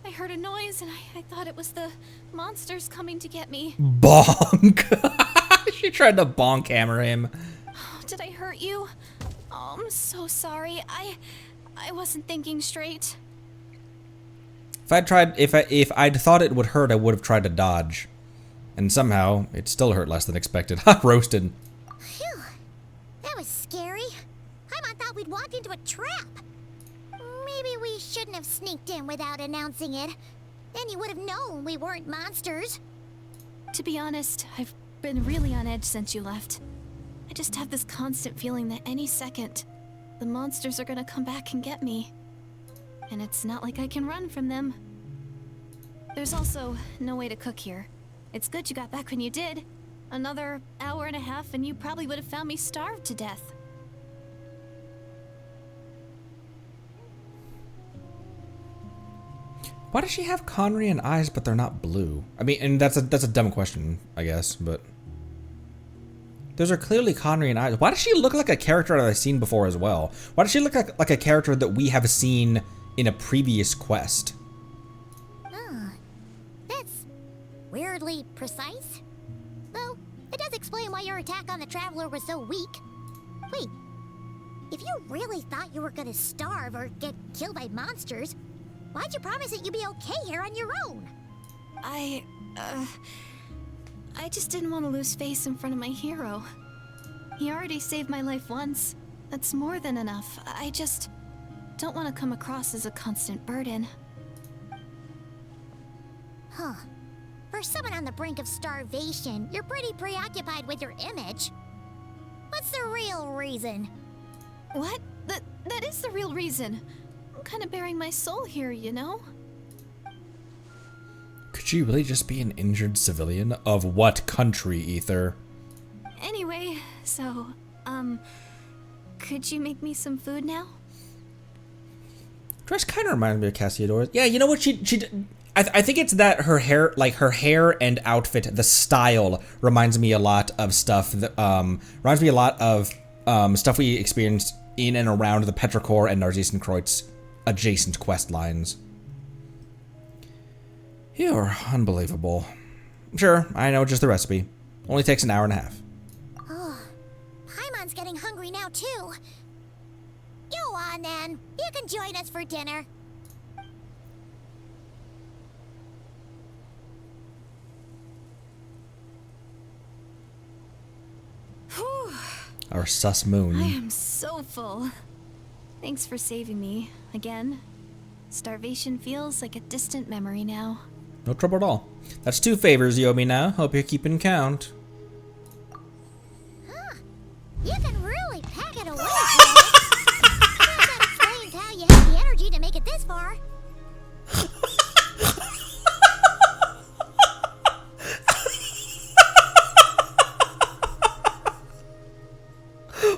I heard a noise and I thought it was the monsters coming to get me. Bonk. She tried to bonk hammer him. Did I hurt you? Oh, I'm so sorry. I wasn't thinking straight. If I'd thought it would hurt, I would have tried to dodge. And somehow, it still hurt less than expected. Ha! Roasted. Phew. That was scary. Paimon thought we'd walked into a trap. Maybe we shouldn't have sneaked in without announcing it. Then you would have known we weren't monsters. To be honest, I've been really on edge since you left. I just have this constant feeling that any second, the monsters are gonna come back and get me. And it's not like I can run from them. There's also no way to cook here. It's good you got back when you did. Another hour and a half and you probably would have found me starved to death. Why does she have Conrian eyes, but they're not blue? I mean, and that's a dumb question, I guess, but... Those are clearly Conrian eyes. Why does she look like a character that I've seen before as well? Why does she look like a character that we have seen in a previous quest? That's weirdly precise. Though, it does explain why your attack on the Traveler was so weak. Wait, if you really thought you were gonna starve or get killed by monsters, why'd you promise that you'd be okay here on your own? I just didn't want to lose face in front of my hero. He already saved my life once. That's more than enough. I just don't want to come across as a constant burden. Huh. For someone on the brink of starvation, you're pretty preoccupied with your image. What's the real reason? What? That is the real reason. I'm kind of bearing my soul here, you know? Could she really just be an injured civilian? Of what country, Ether? Anyway, so, could you make me some food now? Dress kind of reminds me of Cassiodora. Yeah, you know what I think it's that her hair, like her hair and outfit, the style reminds me a lot of stuff that, stuff we experienced in and around the Petrichor and Narzissen-Kreutz adjacent quest lines. You're unbelievable. Sure, I know just the recipe. Only takes an hour and a half. Oh, Paimon's getting hungry now too. Go on then. You can join us for dinner. Whew. Our sus moon. I am so full. Thanks for saving me, again. Starvation feels like a distant memory now. No trouble at all. That's 2 favors you owe me now. Hope you're keeping count. Huh. You can really pack it away. That explains how you had the energy to make it this far.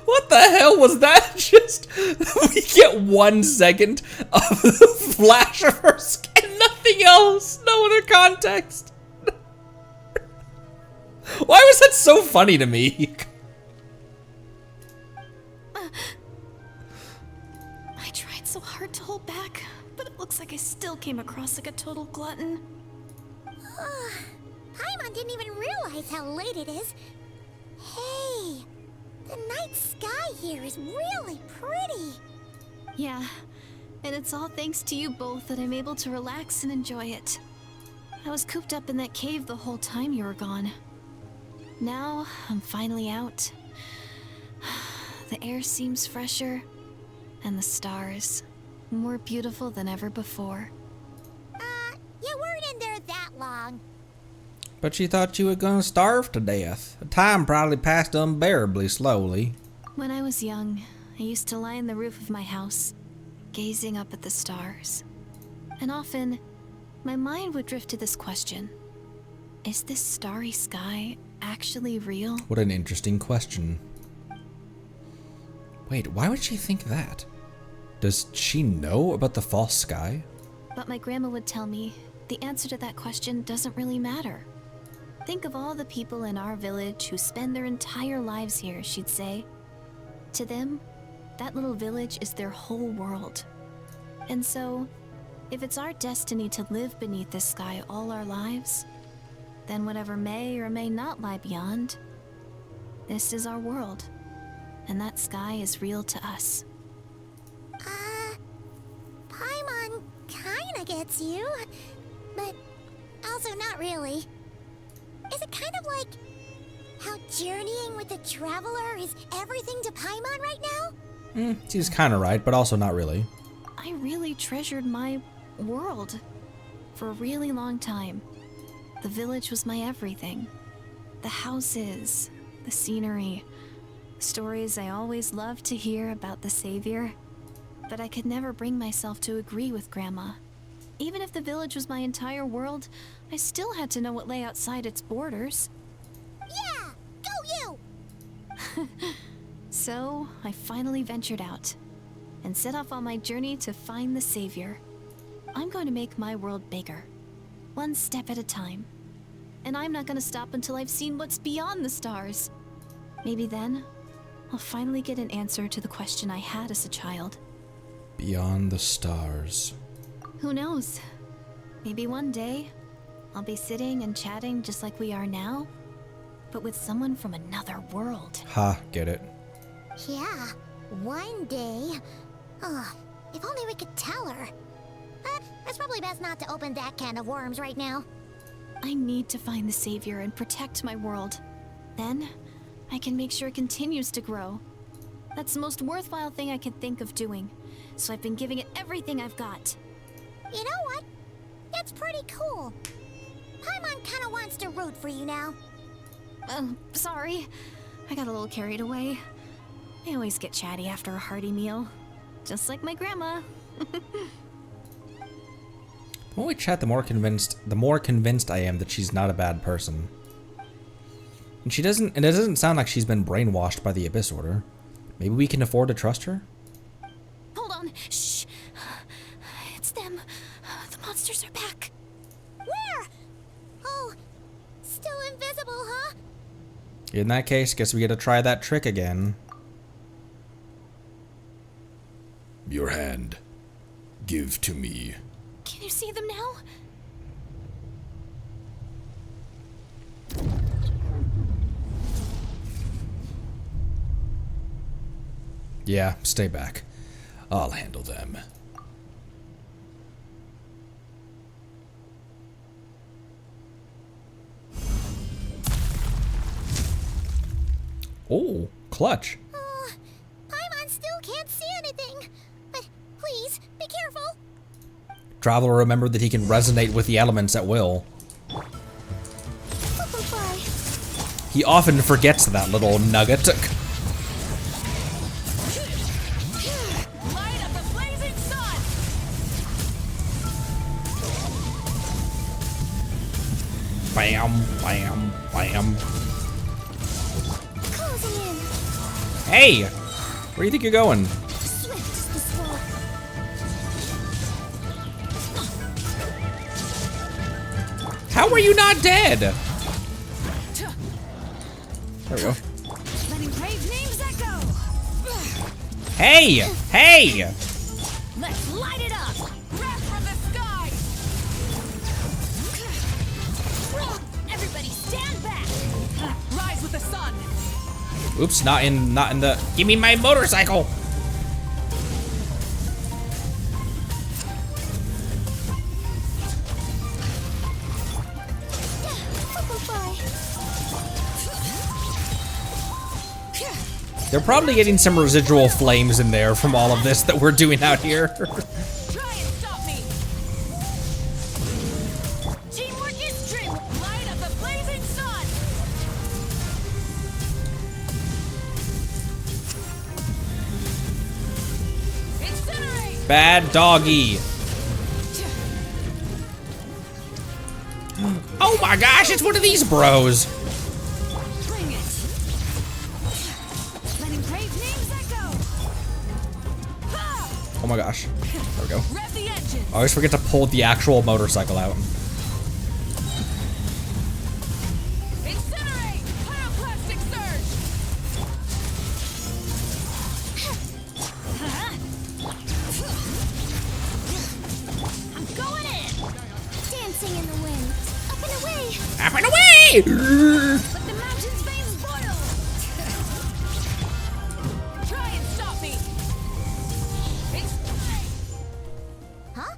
What the hell was that? Just we get 1 second of the flash of her skin, nothing else, no other context. Why was that so funny to me? I tried so hard to hold back, but it looks like I still came across like a total glutton. Paimon didn't even realize how late it is. Hey, the night sky here is really pretty. Yeah, and it's all thanks to you both that I'm able to relax and enjoy it. I was cooped up in that cave the whole time you were gone. Now, I'm finally out. The air seems fresher, and the stars more beautiful than ever before. You weren't in there that long. But she thought you were gonna starve to death. The time probably passed unbearably slowly. When I was young, I used to lie on the roof of my house, gazing up at the stars. And often, my mind would drift to this question. Is this starry sky actually real? What an interesting question. Wait, why would she think that? Does she know about the false sky? But my grandma would tell me the answer to that question doesn't really matter. Think of all the people in our village who spend their entire lives here, she'd say. To them, that little village is their whole world. And so, if it's our destiny to live beneath this sky all our lives, then whatever may or may not lie beyond, this is our world. And that sky is real to us. Paimon kinda gets you, but also not really. Is it kind of like how journeying with the traveler is everything to Paimon right now? She's kinda right, but also not really. I really treasured my world for a really long time. The village was my everything. The houses, the scenery, stories I always loved to hear about the Savior. But I could never bring myself to agree with Grandma. Even if the village was my entire world, I still had to know what lay outside its borders. Yeah, go you! So, I finally ventured out and set off on my journey to find the Savior. I'm going to make my world bigger, one step at a time. And I'm not going to stop until I've seen what's beyond the stars. Maybe then, I'll finally get an answer to the question I had as a child. Beyond the stars. Who knows? Maybe one day, I'll be sitting and chatting just like we are now, but with someone from another world. Ha, get it. Yeah, one day. Oh, if only we could tell her. But it's probably best not to open that can of worms right now. I need to find the Savior and protect my world. Then, I can make sure it continues to grow. That's the most worthwhile thing I can think of doing, so I've been giving it everything I've got. You know what? It's pretty cool. Paimon kinda wants to root for you now. Sorry. I got a little carried away. I always get chatty after a hearty meal. Just like my grandma. The more we chat, the more convinced I am that she's not a bad person. And it doesn't sound like she's been brainwashed by the Abyss Order. Maybe we can afford to trust her? Hold on. Shh. It's them. The monsters are back. Where? Oh, still invisible, huh? In that case, guess we get to try that trick again. Your hand. Give to me. Can you see them now? Yeah, stay back. I'll handle them. Oh, clutch. Paimon still can't see anything. But please, be careful. Traveler remembered that he can resonate with the elements at will. He often forgets that little nugget. Light up the blazing sun! Bam, bam, bam. Closing in. Hey! Where do you think you're going? Swift as the sword. How are you not dead? There we go. Letting brave names echo. Hey! Hey! Let's light it up. Wrath from the sky. Everybody stand back. Rise with the sun. Oops, not in the. Give me my motorcycle! They're probably getting some residual flames in there from all of this that we're doing out here. Try and stop me. Teamwork is true. Light up the blazing sun. Incinerate. Bad doggy. Oh my gosh, it's one of these bros. Bring it. Letting brave names echo. Ha! Oh my gosh. There we go. Rev the engine. I always forget to pull the actual motorcycle out. Incinerate. Pyroclastic surge. I'm going in. Dancing in the wind. Up and away. Up and away! Let the mountain's veins boil. Try and stop me. Huh?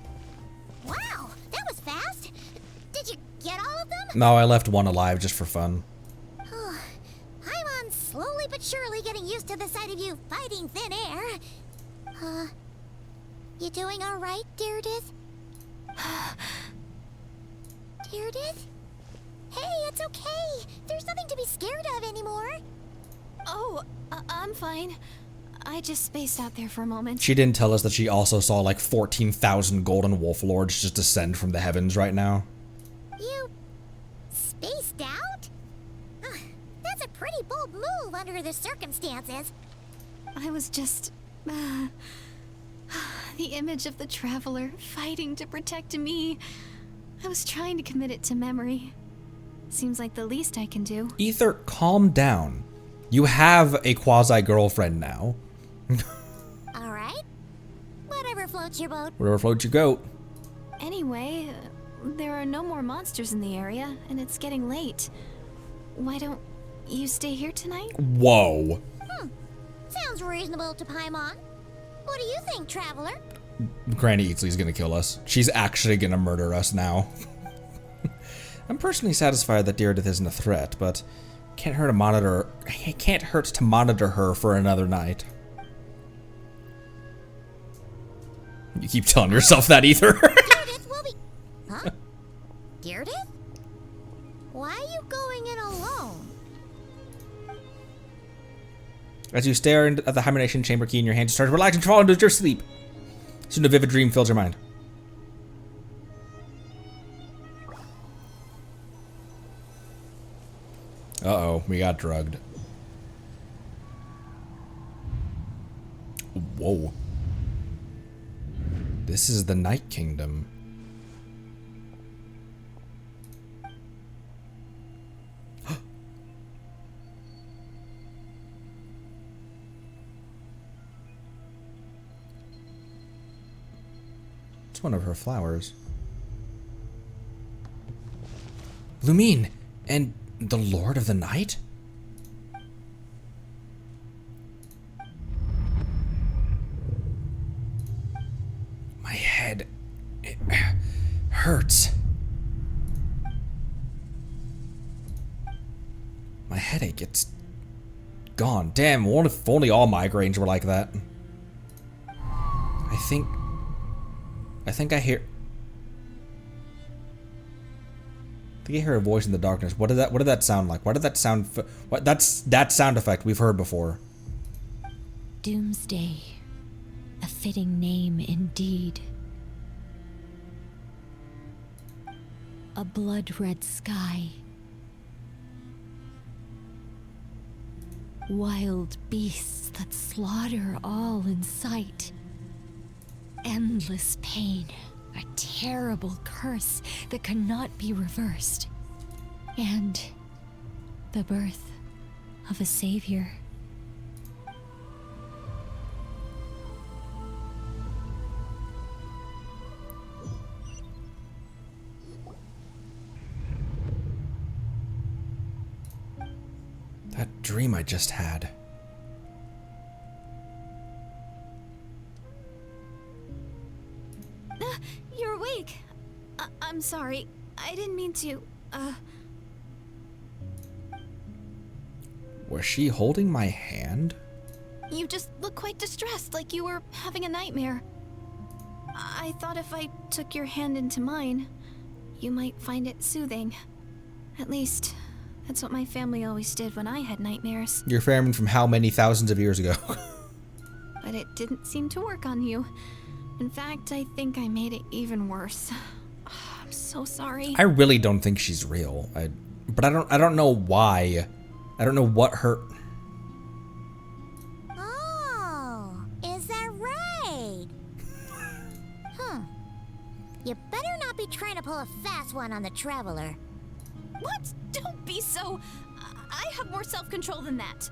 Wow, that was fast. Did you get all of them? No, I left one alive just for fun. I'm slowly but surely getting used to the sight of you fighting thin air. You doing all right, Deirdith? Deirdith? Hey, it's okay. There's nothing to be scared of anymore. Oh, I'm fine. I just spaced out there for a moment. She didn't tell us that she also saw like 14,000 golden wolf lords just descend from the heavens right now. You spaced out? That's a pretty bold move under the circumstances. I was just... the image of the traveler fighting to protect me. I was trying to commit it to memory. Seems like the least I can do. Ether, calm down. You have a quasi-girlfriend now. All right. Whatever floats your boat. Wherever floats your goat. Anyway, there are no more monsters in the area, and it's getting late. Why don't you stay here tonight? Whoa. Sounds reasonable to Paimon. What do you think, Traveler? Granny Eatsley's gonna kill us. She's actually gonna murder us now. I'm personally satisfied that Deirdith isn't a threat, but can't hurt to monitor her for another night. You keep telling yourself that, Ether. Deirdith will be... Huh? Deirdith? Why are you going in alone? As you stare at the hibernation chamber key in your hand, you start to relax and fall into your sleep. Soon a vivid dream fills your mind. Uh-oh, we got drugged. Whoa. This is the Night Kingdom. It's one of her flowers. Lumine, and the Lord of the Night? My head, it hurts. My headache, it's gone. Damn, if only all migraines were like that. I think I hear a voice in the darkness. What did that sound like? What did that sound? That's that sound effect we've heard before. Doomsday. A fitting name indeed. A blood-red sky. Wild beasts that slaughter all in sight. Endless pain, a terrible curse that cannot be reversed. And the birth of a savior. That dream I just had. You're awake. I'm sorry. I didn't mean to, Was she holding my hand? You just look quite distressed, like you were having a nightmare. I thought if I took your hand into mine, you might find it soothing. At least, that's what my family always did when I had nightmares. Your family from how many thousands of years ago? But it didn't seem to work on you. In fact, I think I made it even worse. I'm so sorry. I really don't think she's real. But I don't know why. I don't know what her... Oh, is that right? You better not be trying to pull a fast one on the Traveler. What? Don't be so... I have more self-control than that.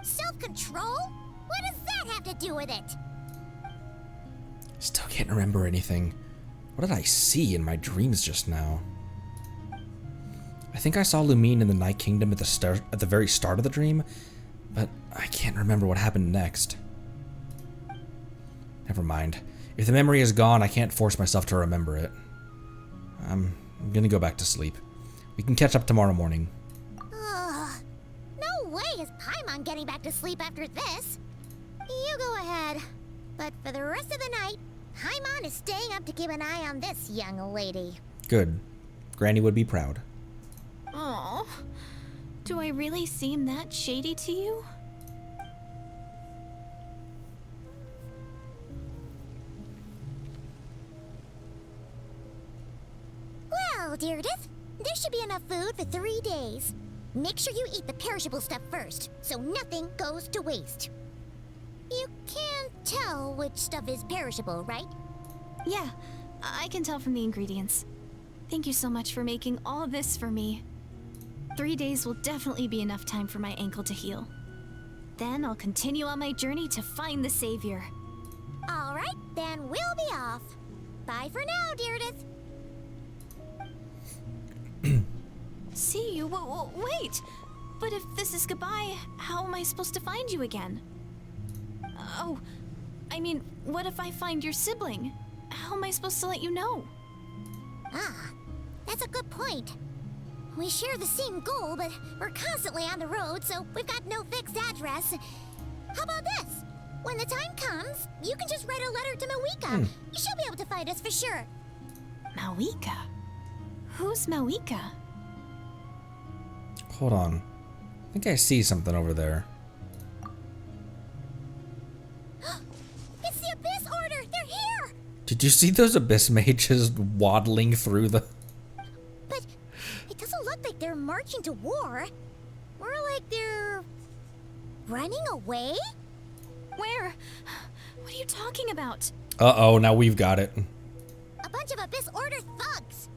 Self-control? What does that have to do with it? Still can't remember anything. What did I see in my dreams just now? I think I saw Lumine in the Night Kingdom at the very start of the dream, but I can't remember what happened next. Never mind. If the memory is gone, I can't force myself to remember it. I'm gonna go back to sleep. We can catch up tomorrow morning. No way is Paimon getting back to sleep after this. You go ahead. But for the rest of the night, Paimon is staying up to keep an eye on this young lady. Good. Granny would be proud. Oh, do I really seem that shady to you? Well, Deirdith, there should be enough food for 3 days. Make sure you eat the perishable stuff first, so nothing goes to waste. You can't tell which stuff is perishable, right? Yeah, I can tell from the ingredients. Thank you so much for making all this for me. 3 days will definitely be enough time for my ankle to heal. Then I'll continue on my journey to find the savior. All right, then we'll be off. Bye for now, Deirdith. See you? Wait! But if this is goodbye, how am I supposed to find you again? Oh, I mean, what if I find your sibling? How am I supposed to let you know? Ah, that's a good point. We share the same goal, but we're constantly on the road, so we've got no fixed address. How about this? When the time comes, you can just write a letter to Mawika. She'll be able to find us for sure. Mawika? Who's Mawika? Hold on. I think I see something over there. It's the Abyss Order! They're here! Did you see those Abyss mages waddling through the... But it doesn't look like they're marching to war. More like they're... running away? Where? What are you talking about? Uh-oh, now we've got it. A bunch of Abyss Order thugs.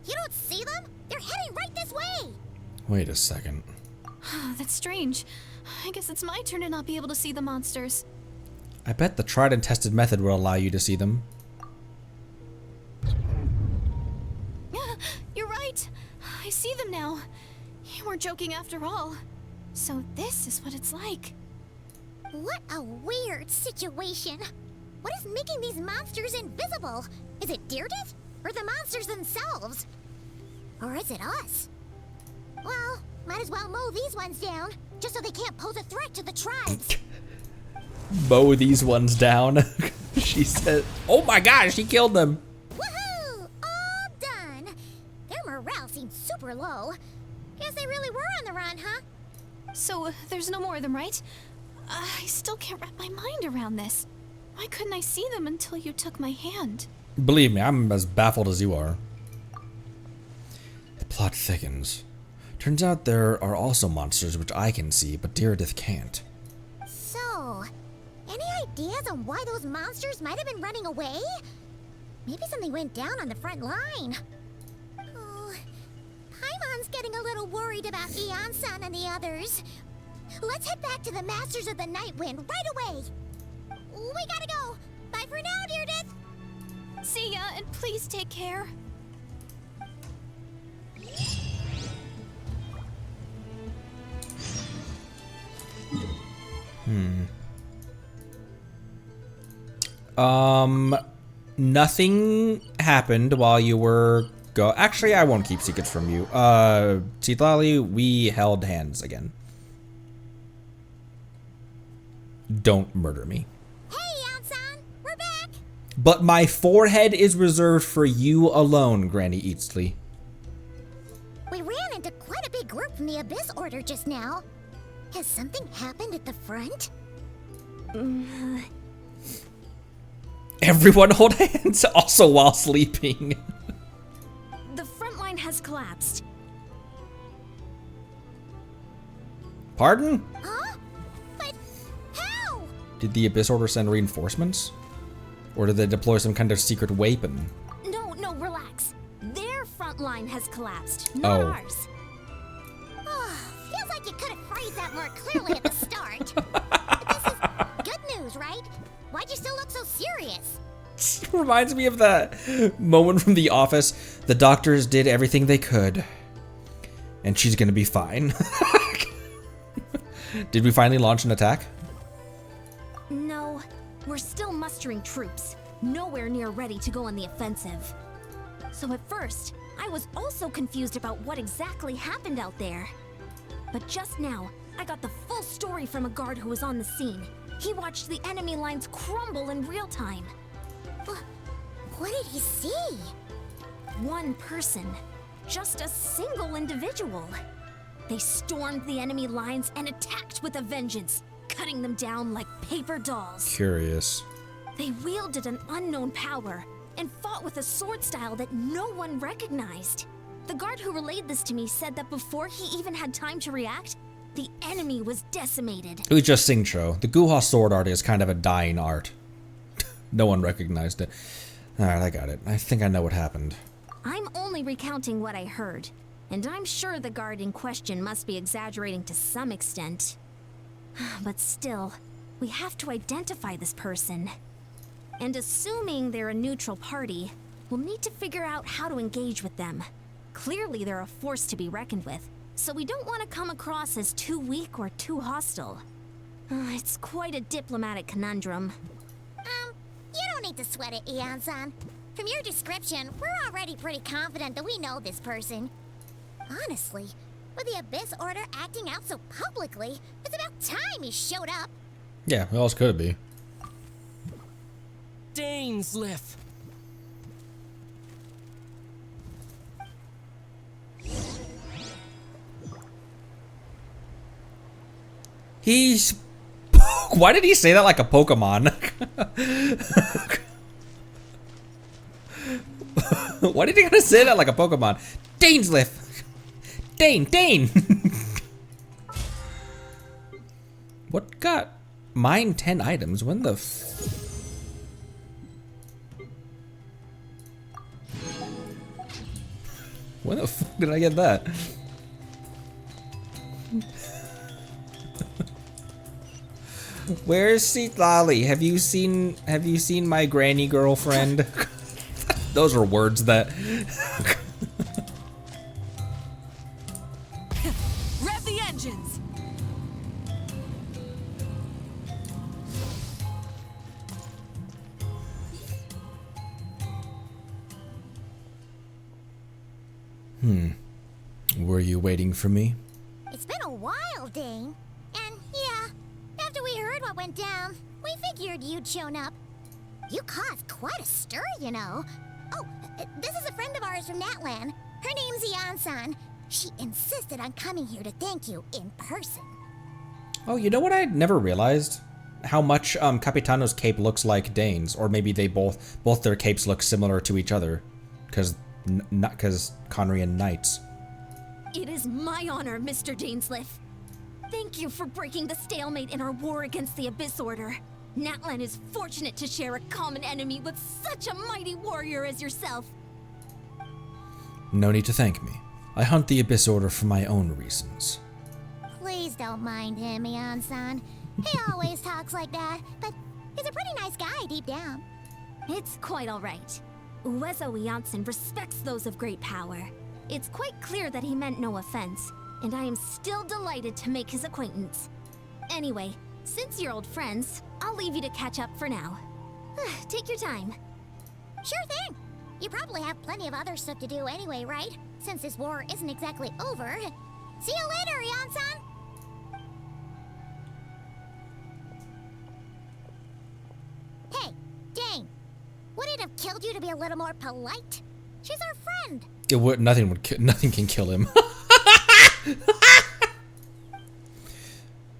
You don't see them? They're heading right this way. Wait a second. That's strange. I guess it's my turn to not be able to see the monsters. I bet the tried and tested method will allow you to see them. You're right. I see them now. You weren't joking after all. So this is what it's like. What a weird situation. What is making these monsters invisible? Is it Deirdith? Or the monsters themselves? Or is it us? Well, might as well mow these ones down, just so they can't pose a threat to the tribes. Mow these ones down. She said, oh my gosh, she killed them. Woohoo! All done. Their morale seems super low. Guess they really were on the run, huh? So there's no more of them, right? I still can't wrap my mind around this. Why couldn't I see them until you took my hand? Believe me, I'm as baffled as you are. The plot thickens. Turns out there are also monsters which I can see, but Deirdith can't. So, Any ideas on why those monsters might have been running away? Maybe something went down on the front line. Oh, Paimon's getting a little worried about Eon-san and the others. Let's head back to the Masters of the Night Wind right away. We gotta go. Bye for now, Deirdre. See ya, and please take care. Nothing happened while you were Actually, I won't keep secrets from you. Citlali, we held hands again. Don't murder me. Hey, Eon-san, we're back. But my forehead is reserved for you alone, Granny Eatsley. We ran into quite a big group from the Abyss Order just now. Has something happened at the front? Everyone hold hands, also while sleeping. The front line has collapsed. Pardon? Huh? But how? Did the Abyss Order send reinforcements? Or did they deploy some kind of secret weapon? No, relax. Their front line has collapsed, not ours. Oh, feels like you could have phrased that more clearly at the start. But this is good news, right? Why'd you still look so serious? Reminds me of that moment from The Office. The doctors did everything they could. And she's gonna be fine. Did we finally launch an attack? No, we're still mustering troops. Nowhere near ready to go on the offensive. So at first, I was also confused about what exactly happened out there. But just now, I got the full story from a guard who was on the scene. He watched the enemy lines crumble in real time. What did he see? One person. Just a single individual. They stormed the enemy lines and attacked with a vengeance, cutting them down like paper dolls. Curious. They wielded an unknown power and fought with a sword style that no one recognized. The guard who relayed this to me said that before he even had time to react, the enemy was decimated. It was just Singcho. The Guha sword art is kind of a dying art. No one recognized it. Alright, I got it. I think I know what happened. I'm only recounting what I heard, and I'm sure the guard in question must be exaggerating to some extent. But still, we have to identify this person. And assuming they're a neutral party, we'll need to figure out how to engage with them. Clearly they're a force to be reckoned with, so we don't want to come across as too weak or too hostile. It's quite a diplomatic conundrum. You don't need to sweat it, Eon-san. From your description, we're already pretty confident that we know this person. Honestly, with the Abyss Order acting out so publicly, it's about time he showed up. Yeah, who else could it be? Dainsliff. He's... Why did he say that like a Pokemon? Why did he gotta say that like a Pokemon? Dainsliff! Dane! What got mine 10 items? When the When the fuck did I get that? Where's Citlali? Have you seen my granny girlfriend? Those are words that Rev the engines! Were you waiting for me? It's been a while, Dane. And yeah, after we heard what went down, we figured you'd shown up. You caused quite a stir, you know. Oh, this is a friend of ours from Natlan. Her name's Eon-san. She insisted on coming here to thank you in person. Oh, you know what I never realized? How much Capitano's cape looks like Dane's, or maybe they both their capes look similar to each other, because Conrian knights. It is my honor, Mr. Dainsliff. Thank you for breaking the stalemate in our war against the Abyss Order. Natlan is fortunate to share a common enemy with such a mighty warrior as yourself. No need to thank me. I hunt the Abyss Order for my own reasons. Please don't mind him, Ian-san. He always talks like that, but he's a pretty nice guy deep down. It's quite alright. Uezo Janssen respects those of great power. It's quite clear that he meant no offense, and I am still delighted to make his acquaintance. Anyway, since you're old friends, I'll leave you to catch up for now. Take your time. Sure thing. You probably have plenty of other stuff to do anyway, right? Since this war isn't exactly over. See you later, Ian-san! Hey, Dane. Would it have killed you to be a little more polite? She's our friend. It would. Nothing can kill him.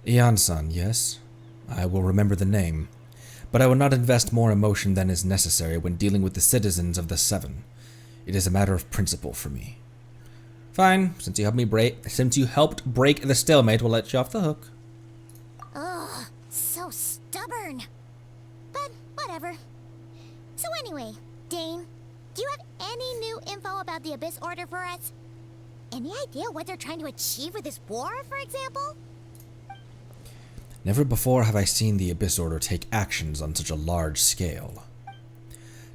Ian-san, yes. I will remember the name. But I will not invest more emotion than is necessary when dealing with the citizens of the Seven. It is a matter of principle for me. Fine, since you helped break the stalemate, we'll let you off the hook. Ugh, so stubborn. But whatever. So anyway, Dane, do you have any new info about the Abyss Order for us? Any idea what they're trying to achieve with this war, for example? Never before have I seen the Abyss Order take actions on such a large scale.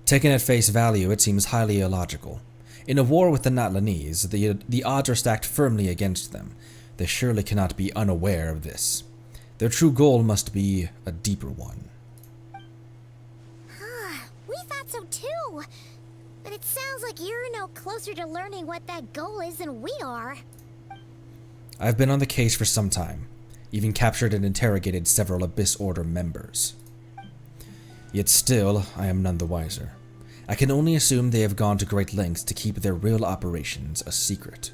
Taken at face value, it seems highly illogical. In a war with the Natlanese, the odds are stacked firmly against them. They surely cannot be unaware of this. Their true goal must be a deeper one. We thought so too. But it sounds like you're no closer to learning what that goal is than we are. I've been on the case for some time. Even captured and interrogated several Abyss Order members. Yet still, I am none the wiser. I can only assume they have gone to great lengths to keep their real operations a secret.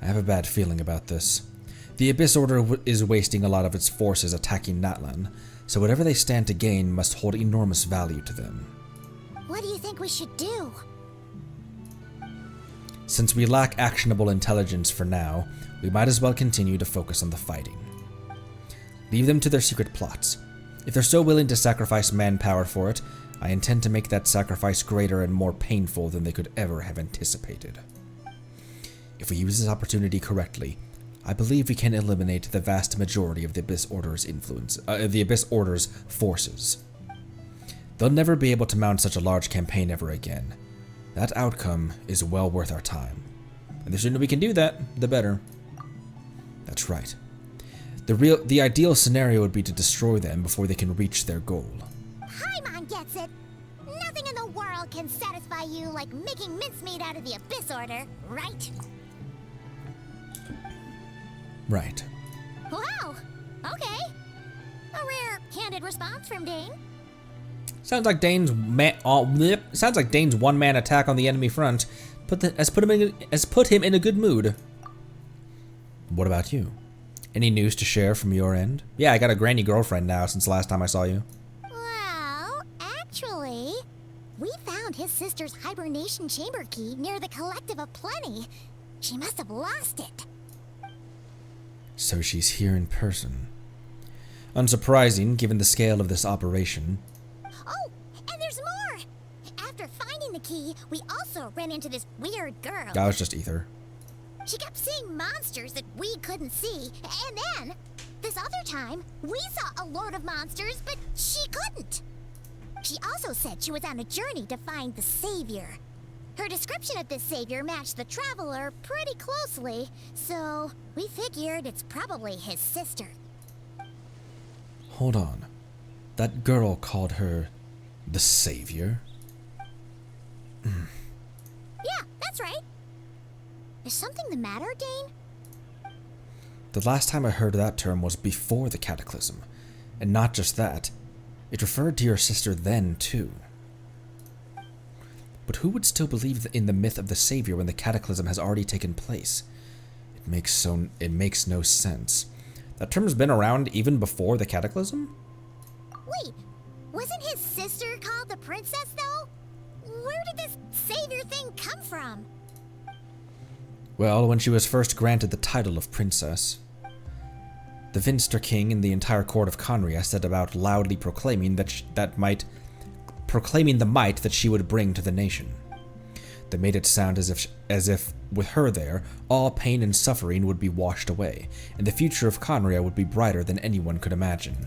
I have a bad feeling about this. The Abyss Order is wasting a lot of its forces attacking Natlan, so whatever they stand to gain must hold enormous value to them. What do you think we should do? Since we lack actionable intelligence for now, we might as well continue to focus on the fighting. Leave them to their secret plots. If they're so willing to sacrifice manpower for it, I intend to make that sacrifice greater and more painful than they could ever have anticipated. If we use this opportunity correctly, I believe we can eliminate the vast majority of the Abyss Order's forces. They'll never be able to mount such a large campaign ever again. That outcome is well worth our time. And the sooner we can do that, the better. That's right. The ideal scenario would be to destroy them before they can reach their goal. Paimon gets it. Nothing in the world can satisfy you like making mincemeat out of the Abyss Order, right? Right. Wow. Okay. A rare, candid response from Dane. Sounds like Dane's one-man attack on the enemy front has put him in a good mood. What about you? Any news to share from your end? Yeah, I got a granny girlfriend now since the last time I saw you. Well, actually, we found his sister's hibernation chamber key near the Collective of Plenty. She must have lost it. So she's here in person. Unsurprising, given the scale of this operation. Oh, and there's more! After finding the key, we also ran into this weird girl. That was just Ether. She kept seeing monsters that we couldn't see, and then, this other time, we saw a load of monsters, but she couldn't. She also said she was on a journey to find the Savior. Her description of this Savior matched the Traveler pretty closely, so we figured it's probably his sister. Hold on. That girl called her the Savior? Yeah, that's right. Is something the matter, Dane? The last time I heard that term was before the Cataclysm. And not just that. It referred to your sister then, too. But who would still believe in the myth of the Savior when the Cataclysm has already taken place? It makes no sense. That term's been around even before the Cataclysm? Wait, wasn't his sister called the Princess, though? Where did this Savior thing come from? Well, when she was first granted the title of Princess. The Vinster King and the entire court of Conria set about loudly proclaiming the might that she would bring to the nation. They made it sound as if with her there, all pain and suffering would be washed away, and the future of Conria would be brighter than anyone could imagine.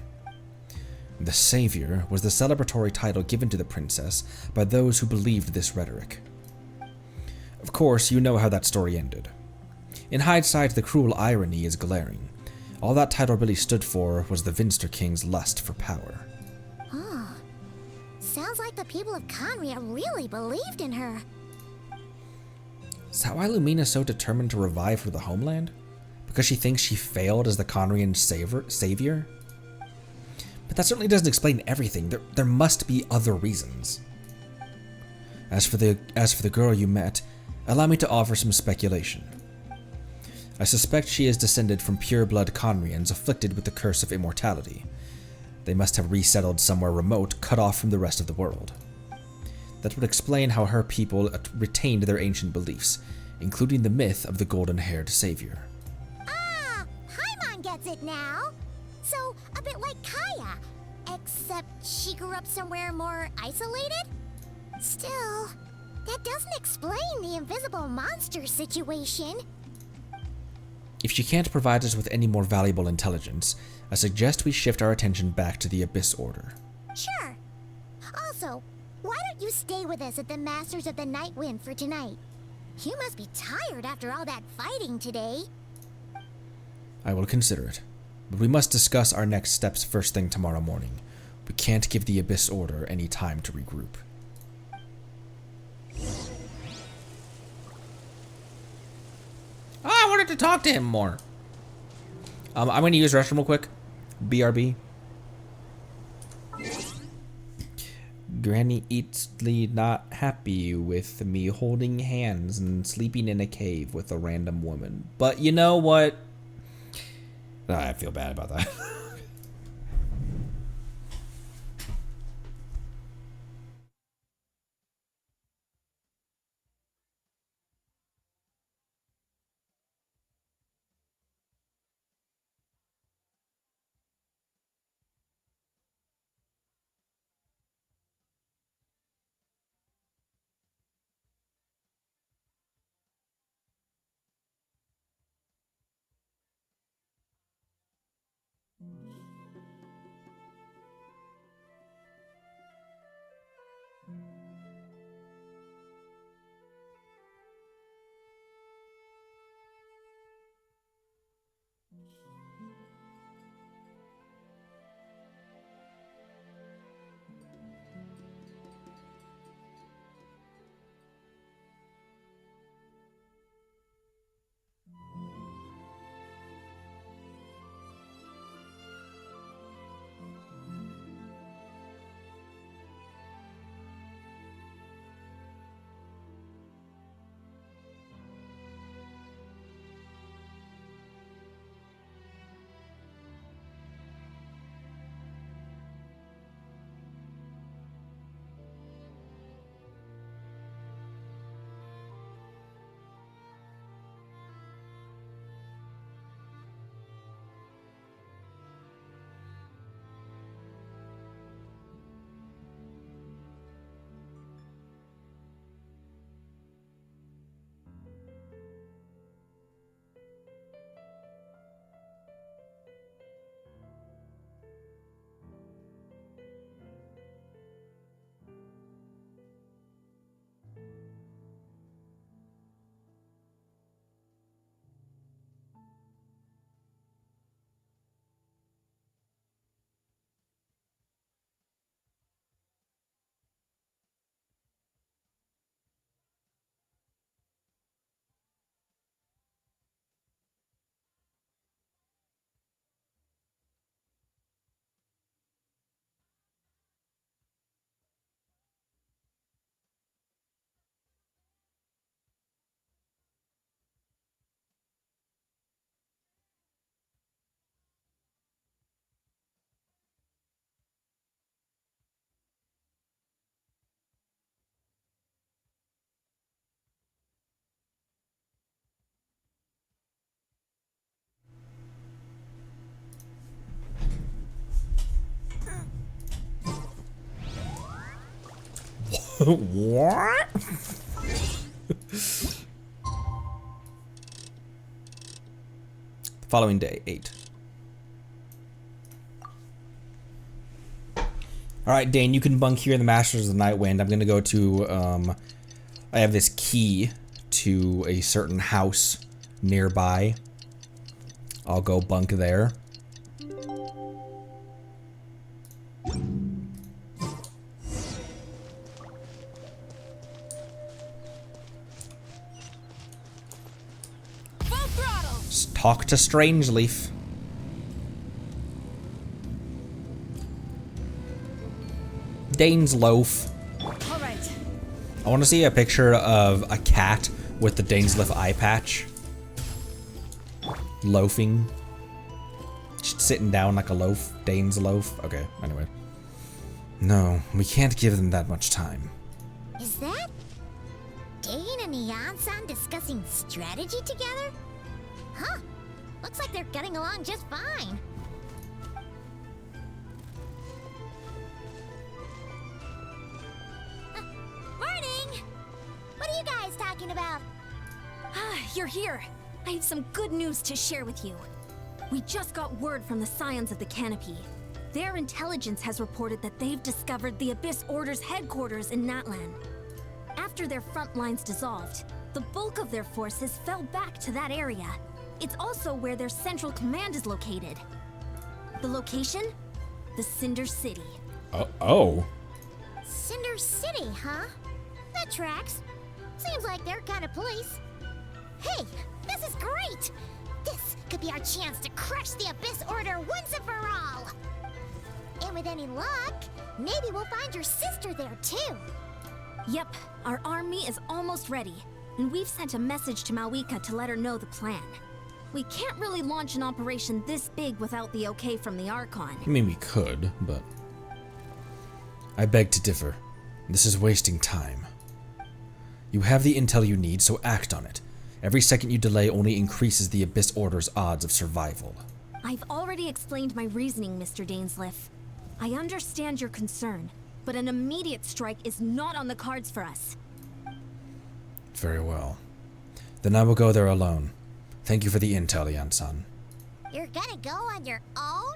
The Savior was the celebratory title given to the princess by those who believed this rhetoric. Of course, you know how that story ended. In hindsight, the cruel irony is glaring. All that title really stood for was the Vinster King's lust for power. Oh, sounds like the people of Conria really believed in her. Is that why Lumina's so determined to revive for the homeland? Because she thinks she failed as the Conrian savior? But that certainly doesn't explain everything. There must be other reasons. As for the girl you met, allow me to offer some speculation. I suspect she is descended from pure-blood Conrians afflicted with the curse of immortality. They must have resettled somewhere remote, cut off from the rest of the world. That would explain how her people retained their ancient beliefs, including the myth of the golden-haired savior. Ah, Paimon gets it now. So, a bit like Kaya, except she grew up somewhere more isolated? Still, that doesn't explain the invisible monster situation. If she can't provide us with any more valuable intelligence, I suggest we shift our attention back to the Abyss Order. Sure. Also, why don't you stay with us at the Masters of the Night Wind for tonight? You must be tired after all that fighting today. I will consider it, but we must discuss our next steps first thing tomorrow morning. We can't give the Abyss Order any time to regroup. I wanted to talk to him more. I'm going to use the restroom real quick. BRB. Granny Eatsley not happy with me holding hands and sleeping in a cave with a random woman. But you know what? I feel bad about that. What? Following day, 8. Alright, Dane, you can bunk here in the Masters of the Night Wind. I'm gonna go to, I have this key to a certain house nearby. I'll go bunk there. Full throttle! Talk to Strangeleaf. Dane's loaf. All right. I want to see a picture of a cat with the Dainsleif eye patch. Loafing. Just sitting down like a loaf. Dane's loaf. Okay, anyway. No, we can't give them that much time. Is that Dane and Neon-san discussing strategy together? Huh. Looks like they're getting along just fine. Morning! What are you guys talking about? Ah, you're here. I have some good news to share with you. We just got word from the Scions of the Canopy. Their intelligence has reported that they've discovered the Abyss Order's headquarters in Natlan. After their front lines dissolved, the bulk of their forces fell back to that area. It's also where their central command is located. The location? The Cinder City. Oh. Cinder City, huh? That tracks. Seems like their kind of place. Hey, this is great! This could be our chance to crush the Abyss Order once and for all! And with any luck, maybe we'll find your sister there too. Yep, our army is almost ready, and we've sent a message to Malwika to let her know the plan. We can't really launch an operation this big without the okay from the Archon. I mean, we could, but I beg to differ. This is wasting time. You have the intel you need, so act on it. Every second you delay only increases the Abyss Order's odds of survival. I've already explained my reasoning, Mr. Dainsleif. I understand your concern, but an immediate strike is not on the cards for us. Very well. Then I will go there alone. Thank you for the intel, Yan-san. You're gonna go on your own?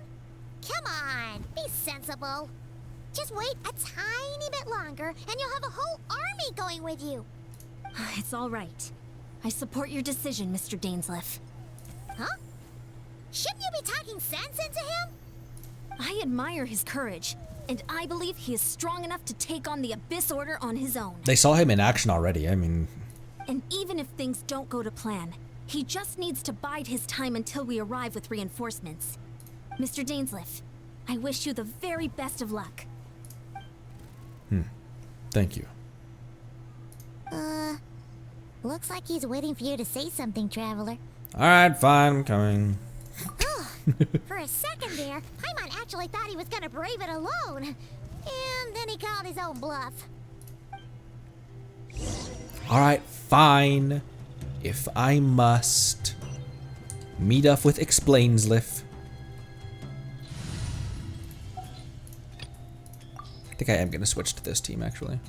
Come on, be sensible. Just wait a tiny bit longer and you'll have a whole army going with you. It's all right. I support your decision, Mr. Dainsleif. Huh? Shouldn't you be talking sense into him? I admire his courage, and I believe he is strong enough to take on the Abyss Order on his own. They saw him in action already, I mean... And even if things don't go to plan, he just needs to bide his time until we arrive with reinforcements. Mr. Dainsleif, I wish you the very best of luck. Thank you. Looks like he's waiting for you to say something, Traveler. Alright, fine, I'm coming. For a second there, Paimon actually thought he was gonna brave it alone. And then he called his own bluff. Alright, fine. If I must. Meet up with Explainsleif. I think I am gonna switch to this team, actually.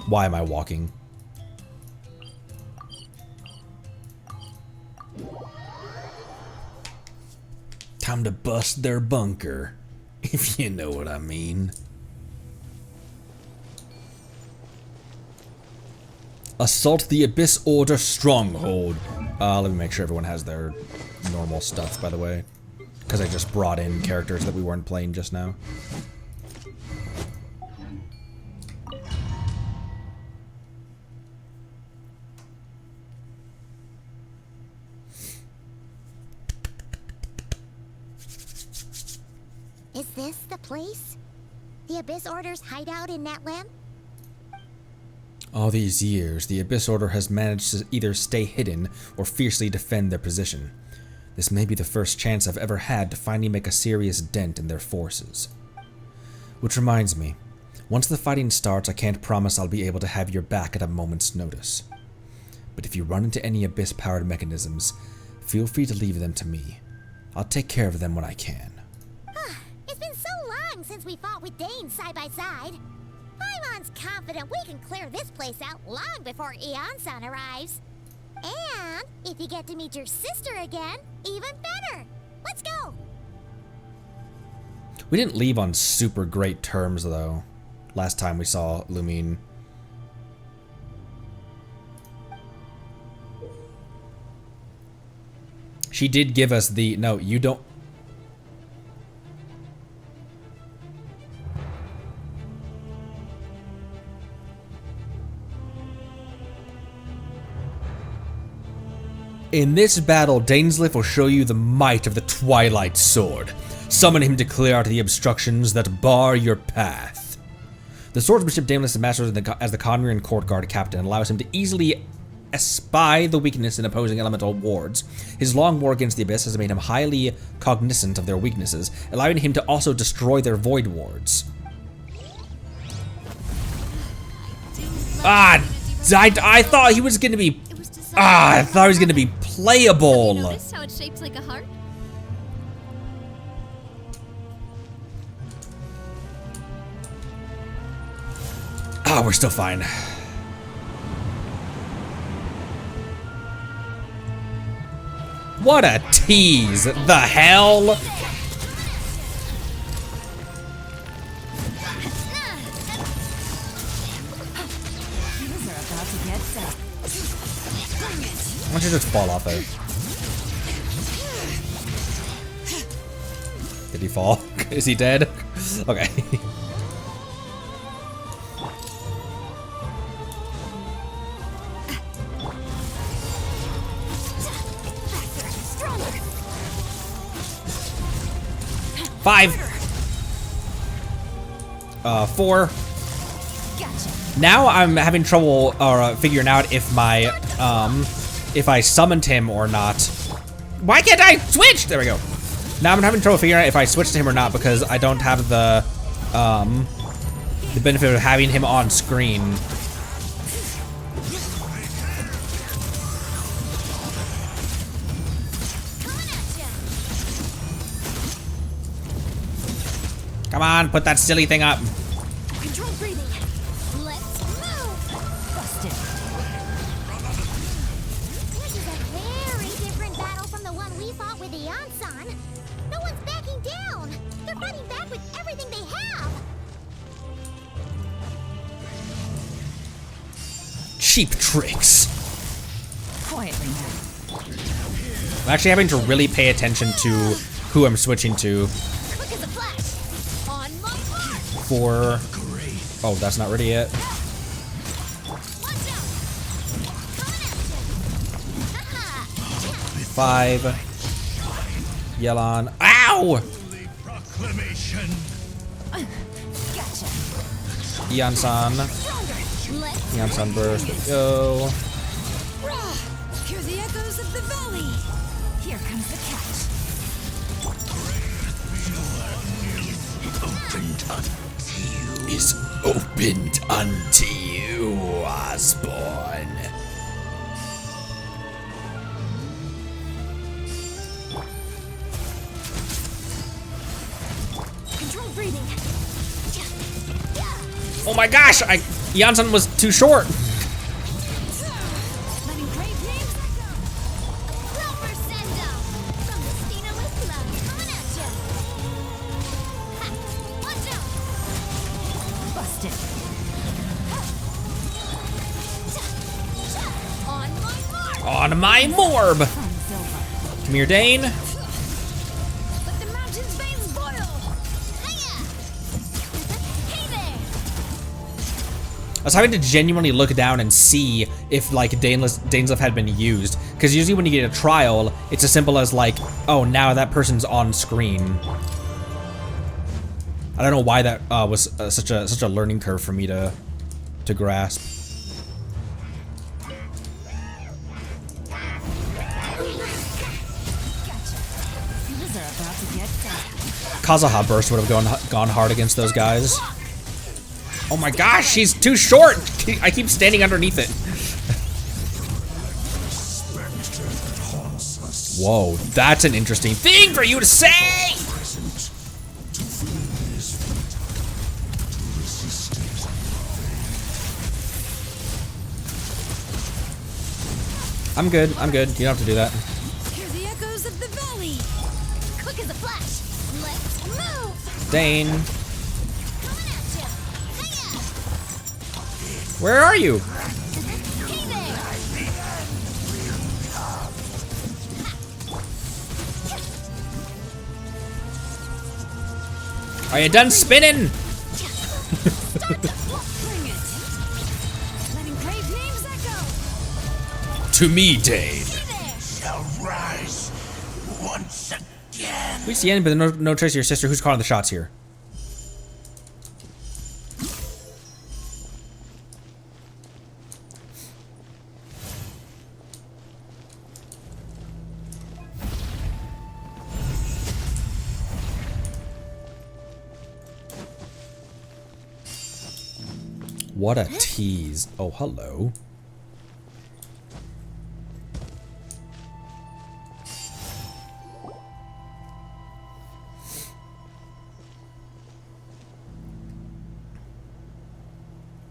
Why am I walking? Time to bust their bunker, if you know what I mean. Assault the Abyss Order Stronghold. Let me make sure everyone has their normal stuff, by the way. Because I just brought in characters that we weren't playing just now. Is this the place? The Abyss Order's hideout in Natlan? All these years, the Abyss Order has managed to either stay hidden or fiercely defend their position. This may be the first chance I've ever had to finally make a serious dent in their forces. Which reminds me, Once the fighting starts, I can't promise I'll be able to have your back at a moment's notice. But if you run into any abyss-powered mechanisms, feel free to leave them to me. I'll take care of them when I can. It's been so long since we fought with Dane side by side. Paimon's confident we can clear this place out long before Eon-san arrives. And if you get to meet your sister again, even better. Let's go. We didn't leave on super great terms, though, last time we saw Lumine. She did give us the, no, you don't. In this battle, Dainsleif will show you the might of the Twilight Sword. Summon him to clear out the obstructions that bar your path. The swordsmanship Dainsleif masters as the Conrian Court Guard captain allows him to easily espy the weakness in opposing elemental wards. His long war against the Abyss has made him highly cognizant of their weaknesses, allowing him to also destroy their void wards. I thought he was gonna be. I thought he was gonna be playable. Notice how it's shaped like a heart? We're still fine. What a tease! The hell? Why don't you just fall off it? Did he fall? Is he dead? Okay. Five. 4. Now I'm having trouble figuring out if my if I summoned him or not. Why can't I switch? There we go. Now I'm having trouble figuring out if I switch to him or not because I don't have the benefit of having him on screen. Come on, put that silly thing up. Control breathing. Let's move. Busted. This is a very different battle from the one we fought with Eon-san. No one's backing down. They're fighting back with everything they have. Cheap tricks. Quietly now. I'm actually having to really pay attention to who I'm switching to. Quick as a flash. On my mark. 4. Oh, that's not ready yet. Watch out. Coming at you. 5. Yelon. Ow! Gotcha. Eon-san. Let's Eon-san burst. Go. hear the echoes of the valley. Here comes the catch. Is opened unto you, Osborn. Control breathing. Oh my gosh! Eon-san was too short. Letting great names echo. Flower Sendo from the Steenalith Club. Coming at ya. Ha! Watch out. Busted. On my mark. On my morb. Come here, Dane. Let the mountain's veins boil. Hiya. Hey there. I was having to genuinely look down and see if like Dainsleif had been used, because usually when you get a trial, it's as simple as like, oh, now that person's on screen. I don't know why that was such a learning curve for me to grasp. These are about to get dark. Kazaha burst would have gone hard against those guys. Oh my gosh, she's too short. I keep standing underneath it. Whoa, that's an interesting thing for you to say. I'm good. I'm good. You don't have to do that. Hear the echoes of the valley. Quick as a flash. Let's move. Dane, Coming at you. Hiya. where are you? Hey there. Are you done spinning? Start to bring it. Letting brave names echo. To me, Dane. Hey there. Shall rise once again. We see the end, but no trace of your sister. Who's calling the shots here? What a tease. Oh, hello.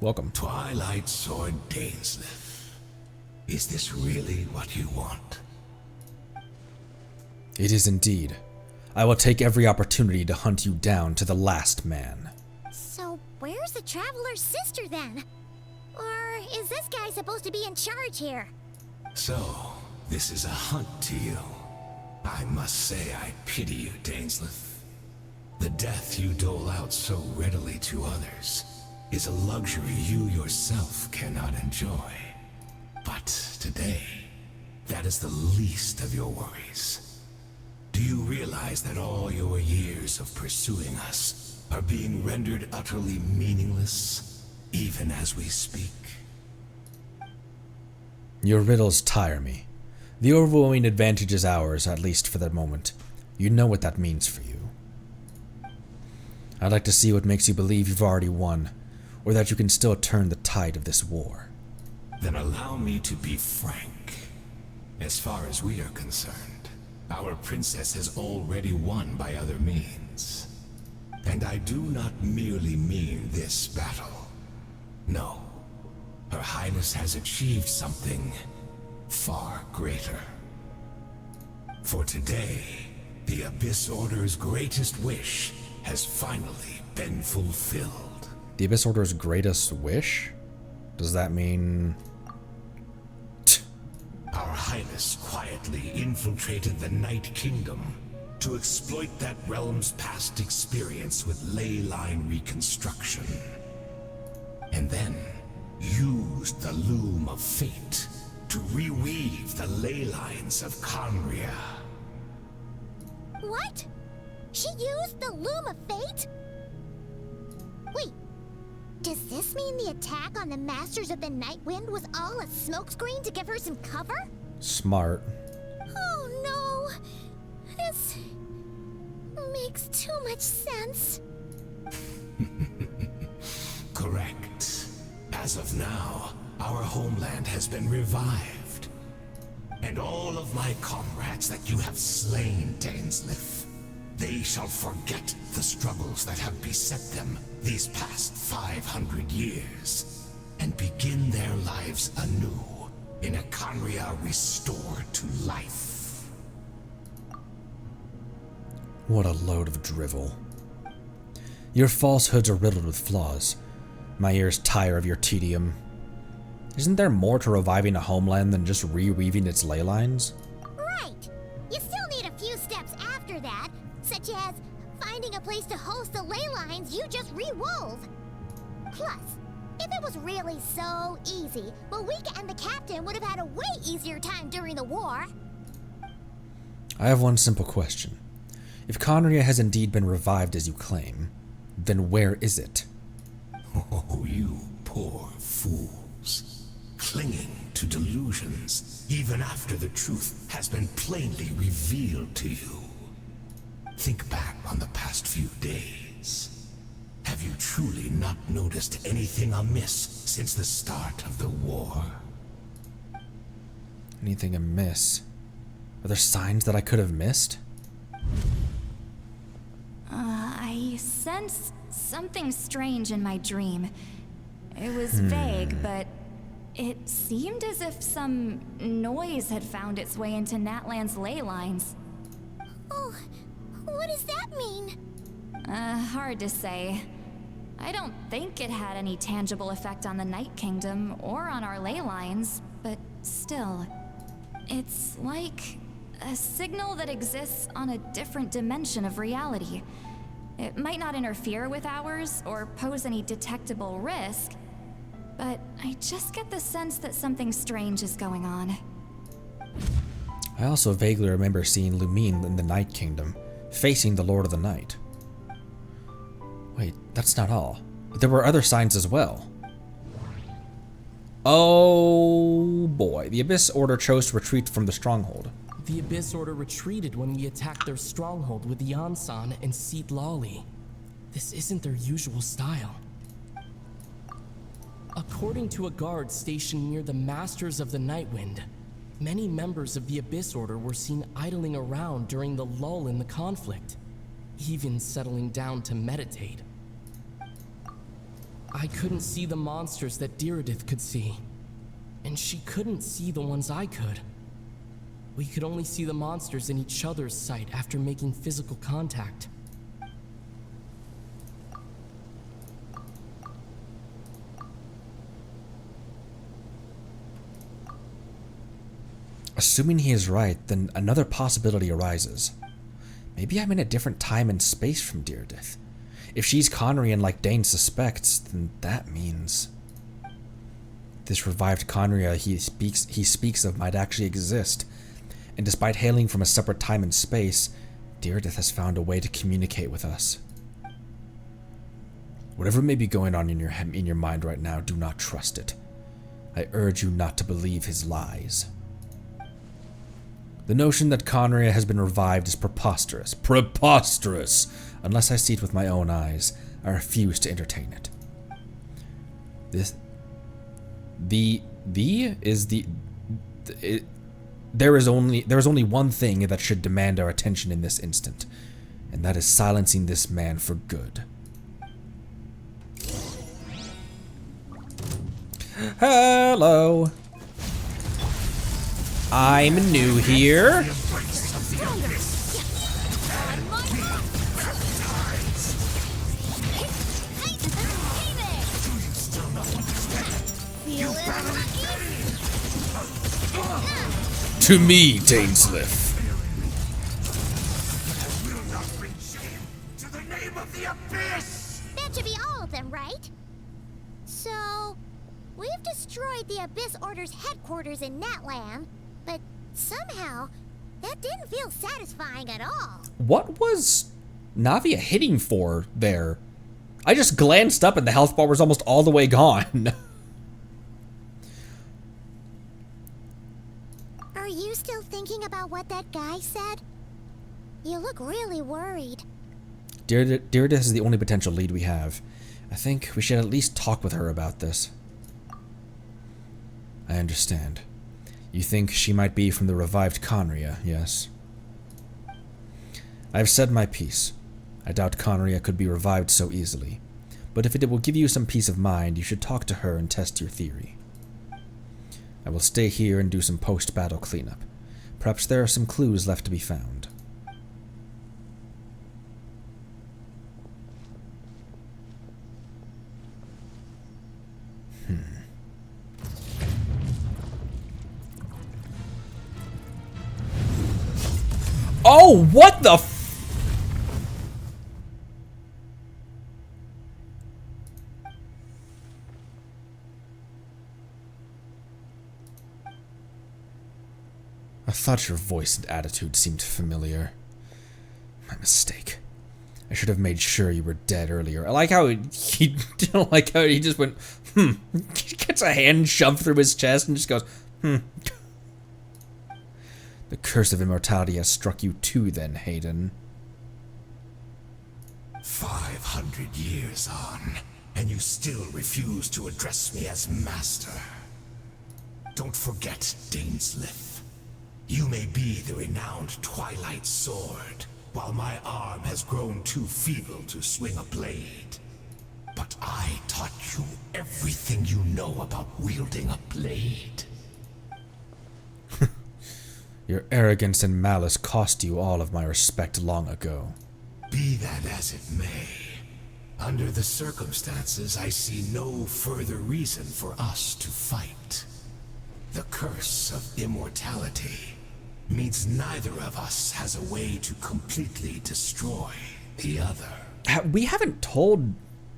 Welcome. Twilight Sword Dainsleif. Is this really what you want? It is indeed. I will take every opportunity to hunt you down to the last man. So, where's the Traveler's sister then? Or is this guy supposed to be in charge here? So, this is a hunt to you. I must say I pity you, Dainsleif. The death you dole out so readily to others is a luxury you yourself cannot enjoy. But today, that is the least of your worries. Do you realize that all your years of pursuing us are being rendered utterly meaningless, even as we speak? Your riddles tire me. The overwhelming advantage is ours, at least for the moment. You know what that means for you. I'd like to see what makes you believe you've already won, or that you can still turn the tide of this war. Then allow me to be frank. As far as we are concerned, our princess has already won by other means. And I do not merely mean this battle. No. Her Highness has achieved something far greater. For today, the Abyss Order's greatest wish has finally been fulfilled. The Abyss Order's greatest wish? Does that mean... Our Highness quietly infiltrated the Night Kingdom to exploit that realm's past experience with ley line reconstruction. And then used the Loom of Fate to reweave the ley lines of Conria. What? She used the Loom of Fate? Wait, does this mean the attack on the Masters of the Night Wind was all a smokescreen to give her some cover? Smart. Oh no! This makes too much sense. Correct. As of now, our homeland has been revived. And all of my comrades that you have slain, Dainsleif, they shall forget the struggles that have beset them these past 500 years, and begin their lives anew in a Conria restored to life. What a load of drivel. Your falsehoods are riddled with flaws. My ears tire of your tedium. Isn't there more to reviving a homeland than just reweaving its ley lines? Right! You still need a few steps after that, such as finding a place to host the ley lines you just rewove. Plus, if it was really so easy, Moika and the captain would have had a way easier time during the war. I have one simple question. If Conria has indeed been revived as you claim, then where is it? Oh, you poor fools. Clinging to delusions, even after the truth has been plainly revealed to you. Think back on the past few days. Have Have you truly not noticed anything amiss since the start of the war? Anything amiss? Are there signs that I could have missed? I sensed something strange in my dream. It was vague, but it seemed as if some noise had found its way into Natlan's ley lines. Oh, what does that mean? Hard to say. I don't think it had any tangible effect on the Night Kingdom or on our ley lines, but still, it's like a signal that exists on a different dimension of reality. It might not interfere with ours or pose any detectable risk, but I just get the sense that something strange is going on. I also vaguely remember seeing Lumine in the Night Kingdom, facing the Lord of the Night. Wait, that's not all. There were other signs as well. Oh boy, the Abyss Order chose to retreat from the stronghold. The Abyss Order retreated when we attacked their stronghold with Yansan and Seat Lawley. This isn't their usual style. According to a guard stationed near the Masters of the Nightwind, many members of the Abyss Order were seen idling around during the lull in the conflict, even settling down to meditate. I couldn't see the monsters that Diridith could see, and she couldn't see the ones I could. We could only see the monsters in each other's sight after making physical contact. Assuming he is right, then another possibility arises. Maybe I'm in a different time and space from Diridith. If she's Conrian like Dane suspects, then that means this revived Conria he speaks of might actually exist. And despite hailing from a separate time and space, Diridith has found a way to communicate with us. Whatever may be going on in your mind right now, do not trust it. I urge you not to believe his lies. The notion that Conria has been revived is preposterous. Preposterous! Unless I see it with my own eyes, I refuse to entertain it. There is only one thing that should demand our attention in this instant, and that is silencing this man for good. Hello. I'm new here. To me, Dainsleif. To the name of the Abyss! That should be all of them, right? So, we've destroyed the Abyss Order's headquarters in Natlan, but somehow, that didn't feel satisfying at all. What was Navia hitting for there? I just glanced up and the health bar was almost all the way gone. Are you still thinking about what that guy said? You look really worried. Diridith is the only potential lead we have. I think we should at least talk with her about this. I understand. You think she might be from the revived Conria, yes? I have said my piece. I doubt Conria could be revived so easily. But if it will give you some peace of mind, you should talk to her and test your theory. I will stay here and do some post-battle cleanup. Perhaps there are some clues left to be found. Oh, what the f— I thought your voice and attitude seemed familiar. My mistake. I should have made sure you were dead earlier. I like how he don't like how he just went, gets a hand shoved through his chest and just goes, The curse of immortality has struck you too then, Hayden. 500 years on, and you still refuse to address me as master. Don't forget, Daneslith. You may be the renowned Twilight Sword, while my arm has grown too feeble to swing a blade. But I taught you everything you know about wielding a blade. Your arrogance and malice cost you all of my respect long ago. Be that as it may, under the circumstances, I see no further reason for us to fight. The curse of immortality means neither of us has a way to completely destroy the other. We haven't told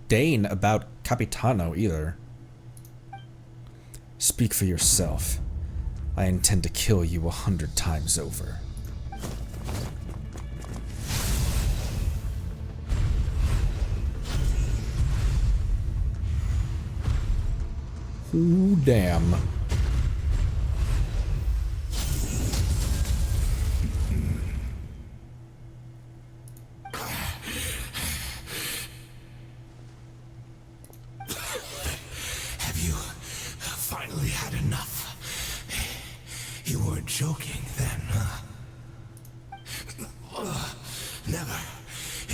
Dane about Capitano either. Speak for yourself. I intend to kill you 100 times over. Ooh, damn. Have you finally had enough? You weren't joking then, huh? Never,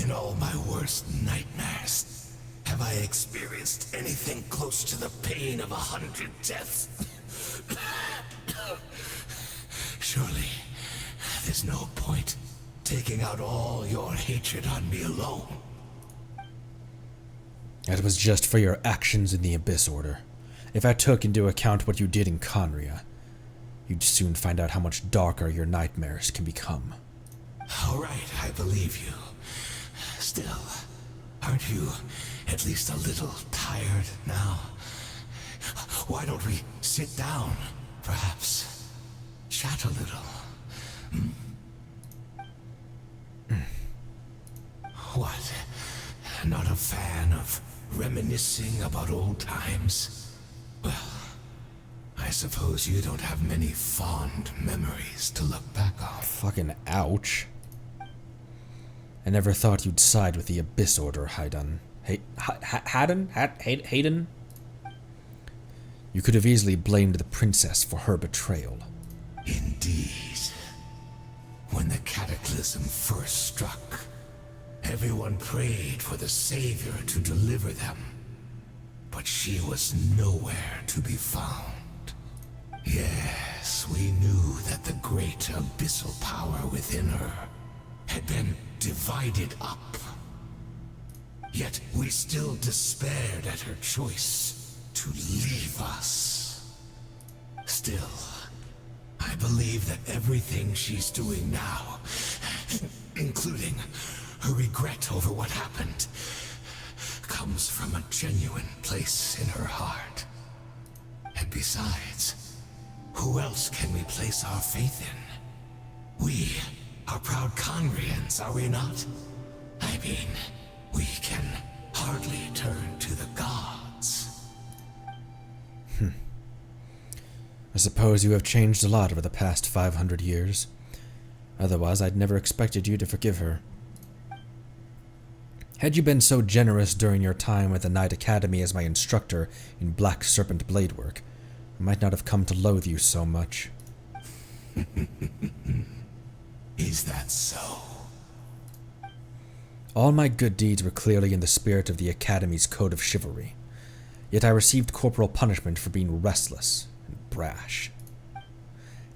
in all my worst nightmares, have I experienced anything close to the pain of 100 deaths. Surely, there's no point taking out all your hatred on me alone. It was just for your actions in the Abyss Order. If I took into account what you did in Conria, you'd soon find out how much darker your nightmares can become. All right, I believe you. Still, aren't you at least a little tired now? Why don't we sit down, perhaps? Chat a little. What? Not a fan of reminiscing about old times? Well, I suppose you don't have many fond memories to look back on. Fucking ouch. I never thought you'd side with the Abyss Order, Hayden. Hayden? You could have easily blamed the princess for her betrayal. Indeed. When the cataclysm first struck, everyone prayed for the Savior to deliver them. But she was nowhere to be found. Yes, we knew that the great abyssal power within her had been divided up. Yet we still despaired at her choice to leave us. Still, I believe that everything she's doing now, including her regret over what happened, comes from a genuine place in her heart. And besides, who else can we place our faith in? We are proud Conrians, are we not? I mean, we can hardly turn to the gods. I suppose you have changed a lot over the past 500 years. Otherwise, I'd never expected you to forgive her. Had you been so generous during your time at the Knight Academy as my instructor in Black Serpent blade work, I might not have come to loathe you so much. Is that so? All my good deeds were clearly in the spirit of the Academy's code of chivalry. Yet I received corporal punishment for being restless and brash.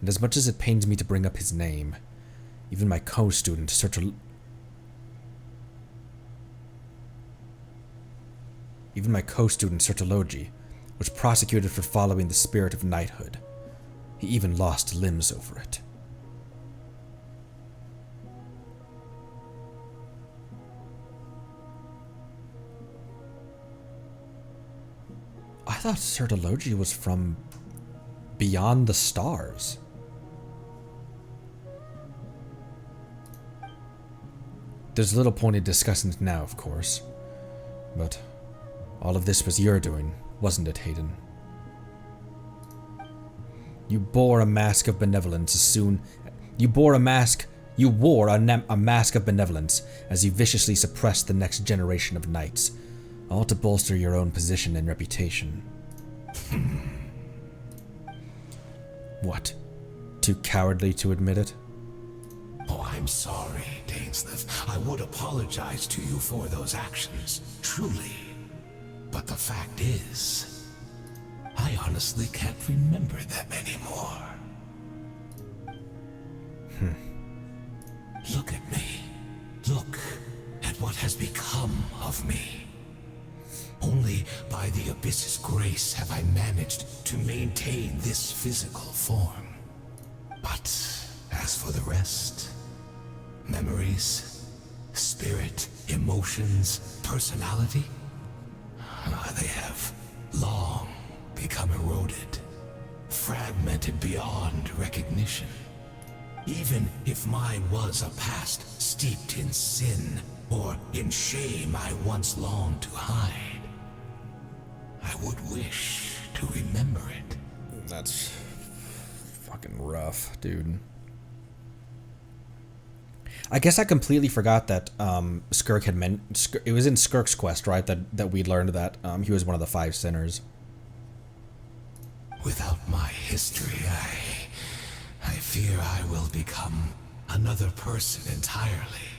And as much as it pains me to bring up his name, even my co-student, Sertologi, was prosecuted for following the spirit of knighthood. He even lost limbs over it. I thought Sertologi was from beyond the stars. There's little point in discussing it now, of course. But all of this was your doing, wasn't it, Hayden? You bore a mask of benevolence You wore a mask of benevolence as you viciously suppressed the next generation of knights, all to bolster your own position and reputation. What? Too cowardly to admit it? Oh, I'm sorry, Dainsleif. I would apologize to you for those actions, truly. But the fact is, I honestly can't remember them anymore. Look at me. Look at what has become of me. Only by the Abyss's grace have I managed to maintain this physical form. But as for the rest, memories, spirit, emotions, personality, they have long become eroded, fragmented beyond recognition. Even if mine was a past steeped in sin or in shame I once longed to hide, I would wish to remember it. That's fucking rough, dude. I guess I completely forgot that Skirk had meant. It was in Skirk's quest, right? That we learned that he was one of the 5 sinners. Without my history, I fear I will become another person entirely.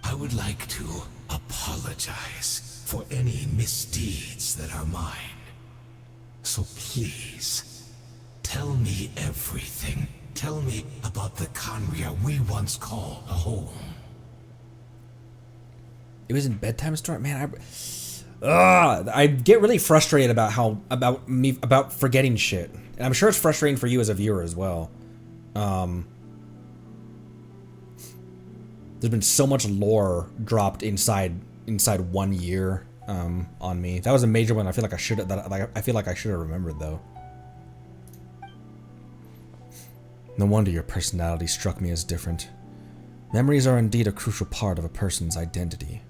I would like to apologize for any misdeeds that are mine. So please, tell me everything. Tell me about the Conria we once called a home. It was in bedtime story, man. I get really frustrated about forgetting shit, and I'm sure it's frustrating for you as a viewer as well. There's been so much lore dropped inside 1 year on me. That was a major one. I feel like I should have remembered though. No wonder your personality struck me as different. Memories are indeed a crucial part of a person's identity.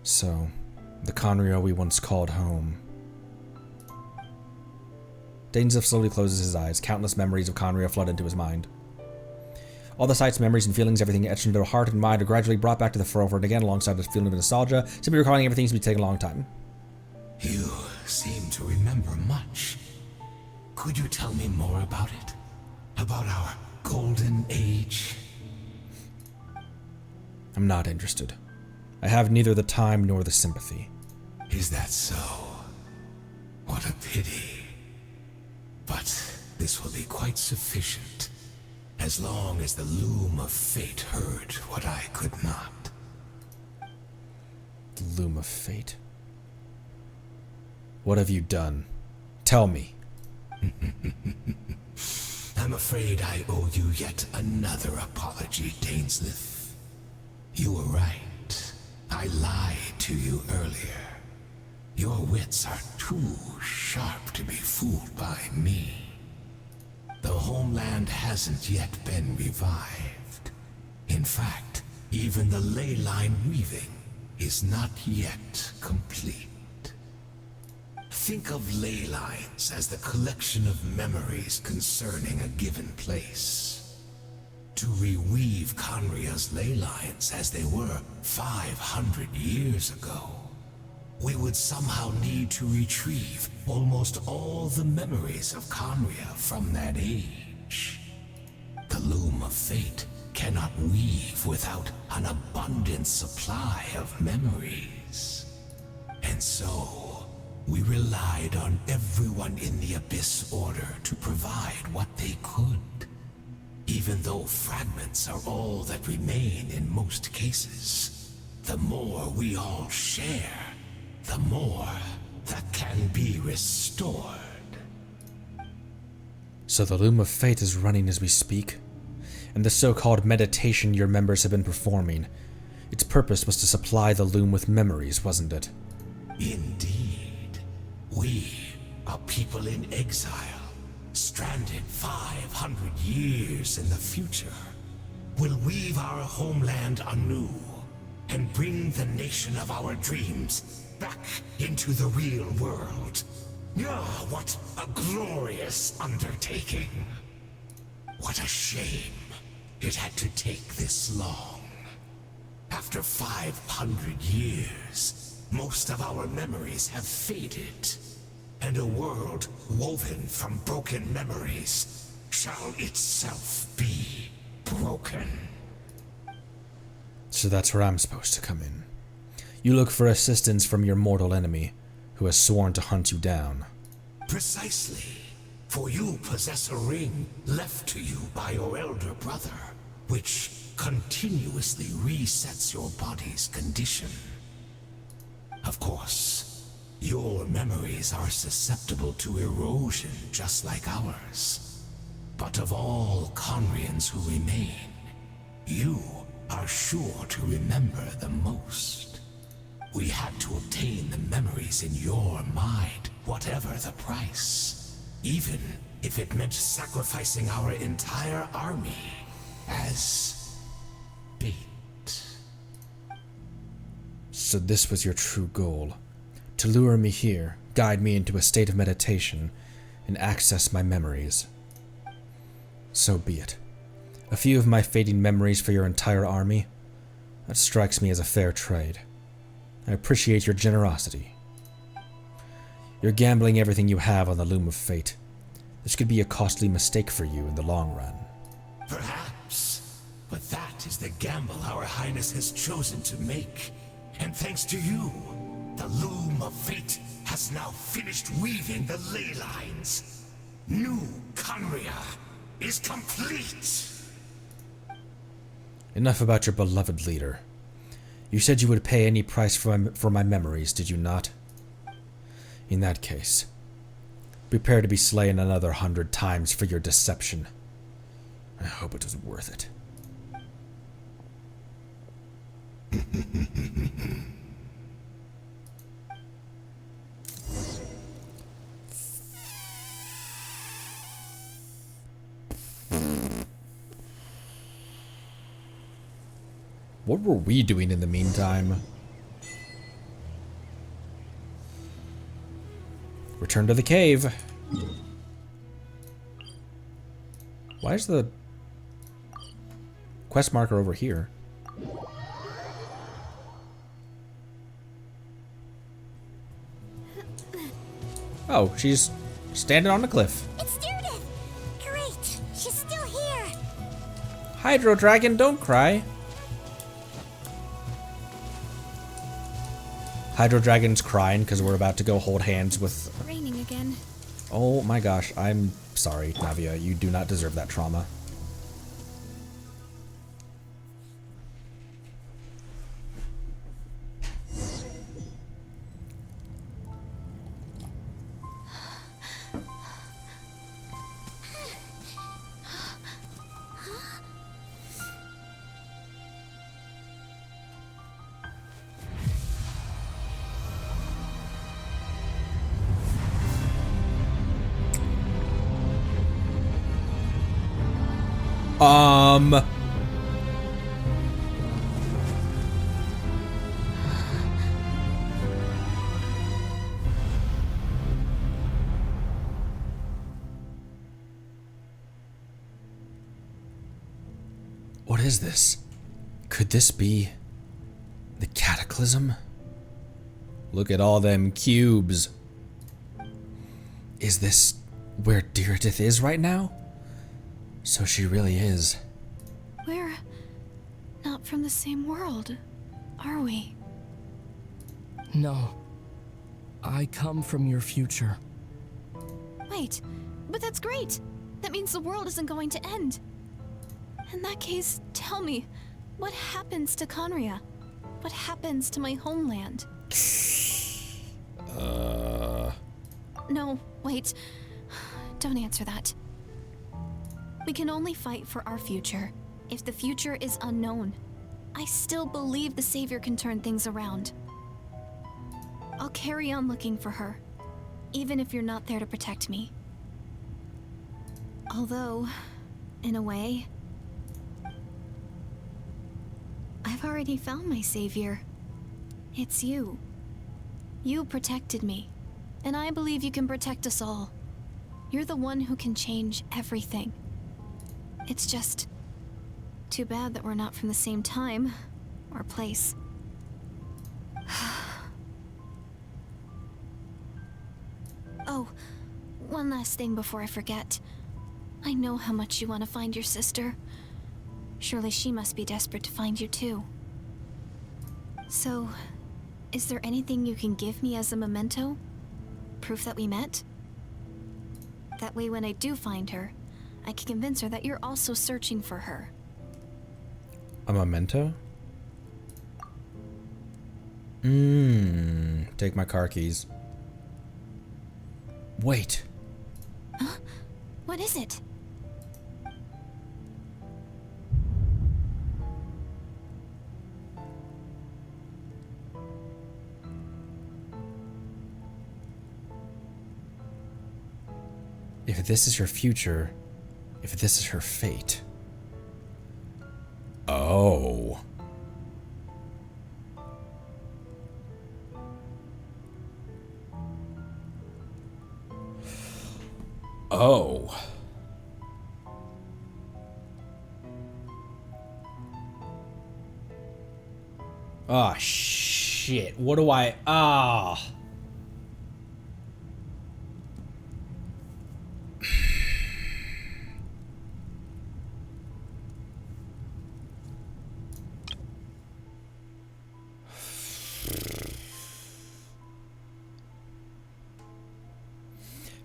So, the Conria we once called home. Dainsleif slowly closes his eyes. Countless memories of Conria flood into his mind. All the sights, memories, and feelings, everything etched into heart and mind are gradually brought back to the forefront again alongside this feeling of nostalgia. Simply recalling everything seems to be taking a long time. You seem to remember much. Could you tell me more about it? About our golden age? I'm not interested. I have neither the time nor the sympathy. Is that so? What a pity. But this will be quite sufficient, as long as the loom of fate heard what I could not. The loom of fate? What have you done? Tell me. I'm afraid I owe you yet another apology, Dainsleif. You were right. I lied to you earlier. Your wits are too sharp to be fooled by me. The homeland hasn't yet been revived. In fact, even the ley line weaving is not yet complete. Think of ley lines as the collection of memories concerning a given place. To reweave Conria's ley lines as they were 500 years ago, we would somehow need to retrieve almost all the memories of Conria from that age. The loom of fate cannot weave without an abundant supply of memories. And so, we relied on everyone in the Abyss Order to provide what they could. Even though fragments are all that remain in most cases, the more we all share, the more that can be restored. So the loom of fate is running as we speak, and the so-called meditation your members have been performing, its purpose was to supply the loom with memories, wasn't it? Indeed. We, a people in exile, stranded 500 years in the future, will weave our homeland anew and bring the nation of our dreams back into the real world. Ah, what a glorious undertaking. What a shame it had to take this long. After 500 years, most of our memories have faded, and a world woven from broken memories shall itself be broken. So that's where I'm supposed to come in. You look for assistance from your mortal enemy, who has sworn to hunt you down. Precisely. For you possess a ring left to you by your elder brother, which continuously resets your body's condition. Of course, your memories are susceptible to erosion just like ours. But of all Conrians who remain, you are sure to remember the most. We had to obtain the memories in your mind, whatever the price. Even if it meant sacrificing our entire army as bait. So this was your true goal. To lure me here, guide me into a state of meditation, and access my memories. So be it. A few of my fading memories for your entire army? That strikes me as a fair trade. I appreciate your generosity. You're gambling everything you have on the loom of fate. This could be a costly mistake for you in the long run. Perhaps. But that is the gamble our Highness has chosen to make. And thanks to you, the loom of fate has now finished weaving the ley lines. New Conria is complete. Enough about your beloved leader. You said you would pay any price for my memories, did you not? In that case, prepare to be slain another 100 times for your deception. I hope it was worth it. What were we doing in the meantime? Return to the cave. Why is the quest marker over here? Oh, she's standing on the cliff. It's Judith! Great! She's still here! Hydro Dragon, don't cry. Hydro Dragon's crying because we're about to go hold hands with... Raining again. Oh my gosh, I'm sorry, Navia. You do not deserve that trauma. What is this? Could this be the Cataclysm? Look at all them cubes. Is this where Diridith is right now? So she really is. We're not from the same world, are we? No. I come from your future. Wait, but that's great. That means the world isn't going to end. In that case, tell me, what happens to Conria? What happens to my homeland? No, wait. Don't answer that. We can only fight for our future. If the future is unknown, I still believe the Savior can turn things around. I'll carry on looking for her, even if you're not there to protect me. Although, in a way, I've already found my Savior. It's you. You protected me, and I believe you can protect us all. You're the one who can change everything. It's just, Too bad that we're not from the same time or place. Oh, one last thing before I forget. I know how much you want to find your sister. Surely she must be desperate to find you too. So, is there anything you can give me as a memento? Proof that we met? That way when I do find her, I can convince her that you're also searching for her. A memento? Take my car keys. Wait. Huh? What is it? If this is her future, if this is her fate. Oh. Oh. Oh, shit. What do I... Ah.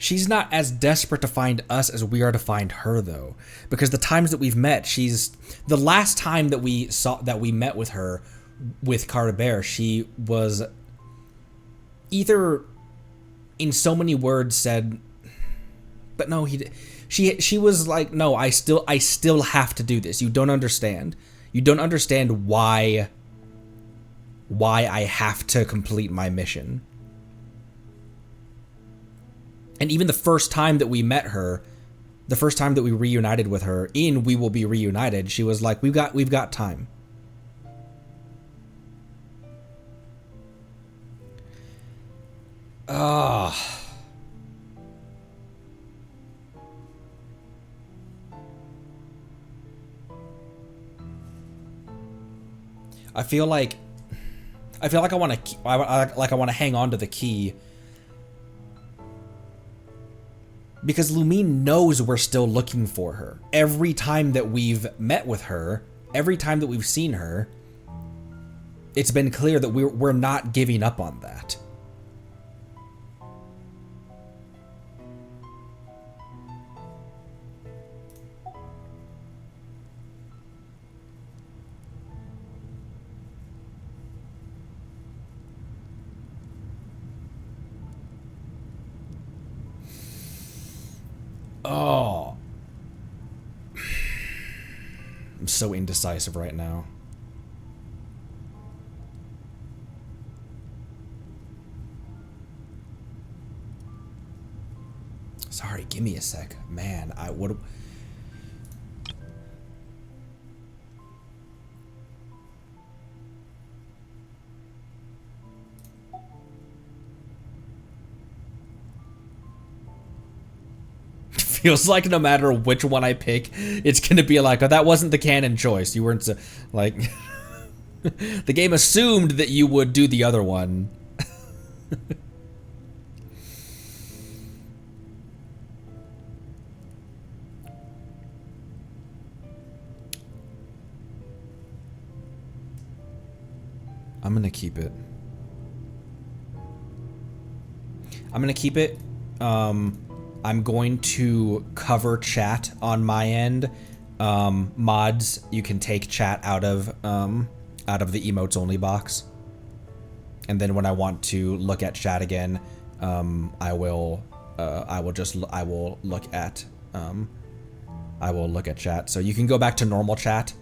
She's not as desperate to find us as we are to find her, though, because the times that we've met, the last time that we met with her, with Carter Bear, she was either in so many words said, but no, she was like, no, I still have to do this. You don't understand. You don't understand why I have to complete my mission. And even the first time that we met her, the first time that we reunited with her in We Will Be Reunited, she was like, we've got time. Ah. I feel like I want to hang on to the key. Because Lumine knows we're still looking for her. Every time that we've met with her, every time that we've seen her, it's been clear that we're not giving up on that. Oh. I'm so indecisive right now. Sorry, give me a sec. Man, I would... Feels like no matter which one I pick, it's gonna be like, oh, that wasn't the canon choice. You weren't so, like... The game assumed that you would do the other one. I'm gonna keep it. I'm gonna keep it. I'm going to cover chat on my end. Mods, you can take chat out of the emotes only box. And then when I want to look at chat again, I will look at chat. So you can go back to normal chat.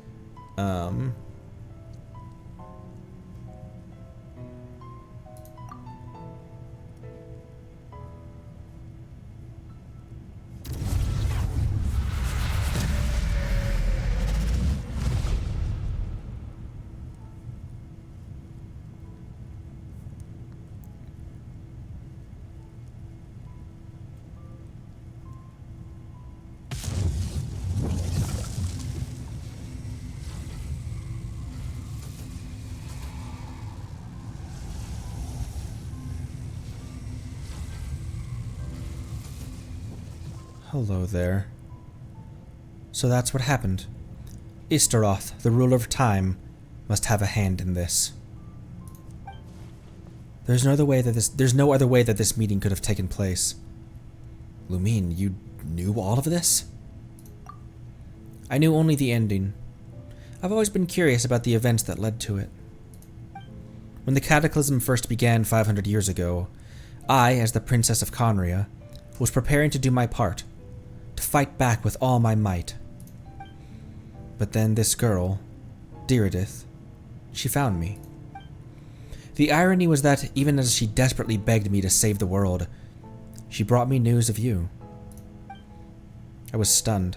Hello there. So that's what happened. Istaroth, the ruler of time, must have a hand in this. There's no other way that this meeting could have taken place. Lumine, you knew all of this? I knew only the ending. I've always been curious about the events that led to it. When the cataclysm first began 500 years ago, I, as the Princess of Conria, was preparing to do my part, to fight back with all my might. But then this girl, Diridith, she found me. The irony was that even as she desperately begged me to save the world, she brought me news of you. I was stunned,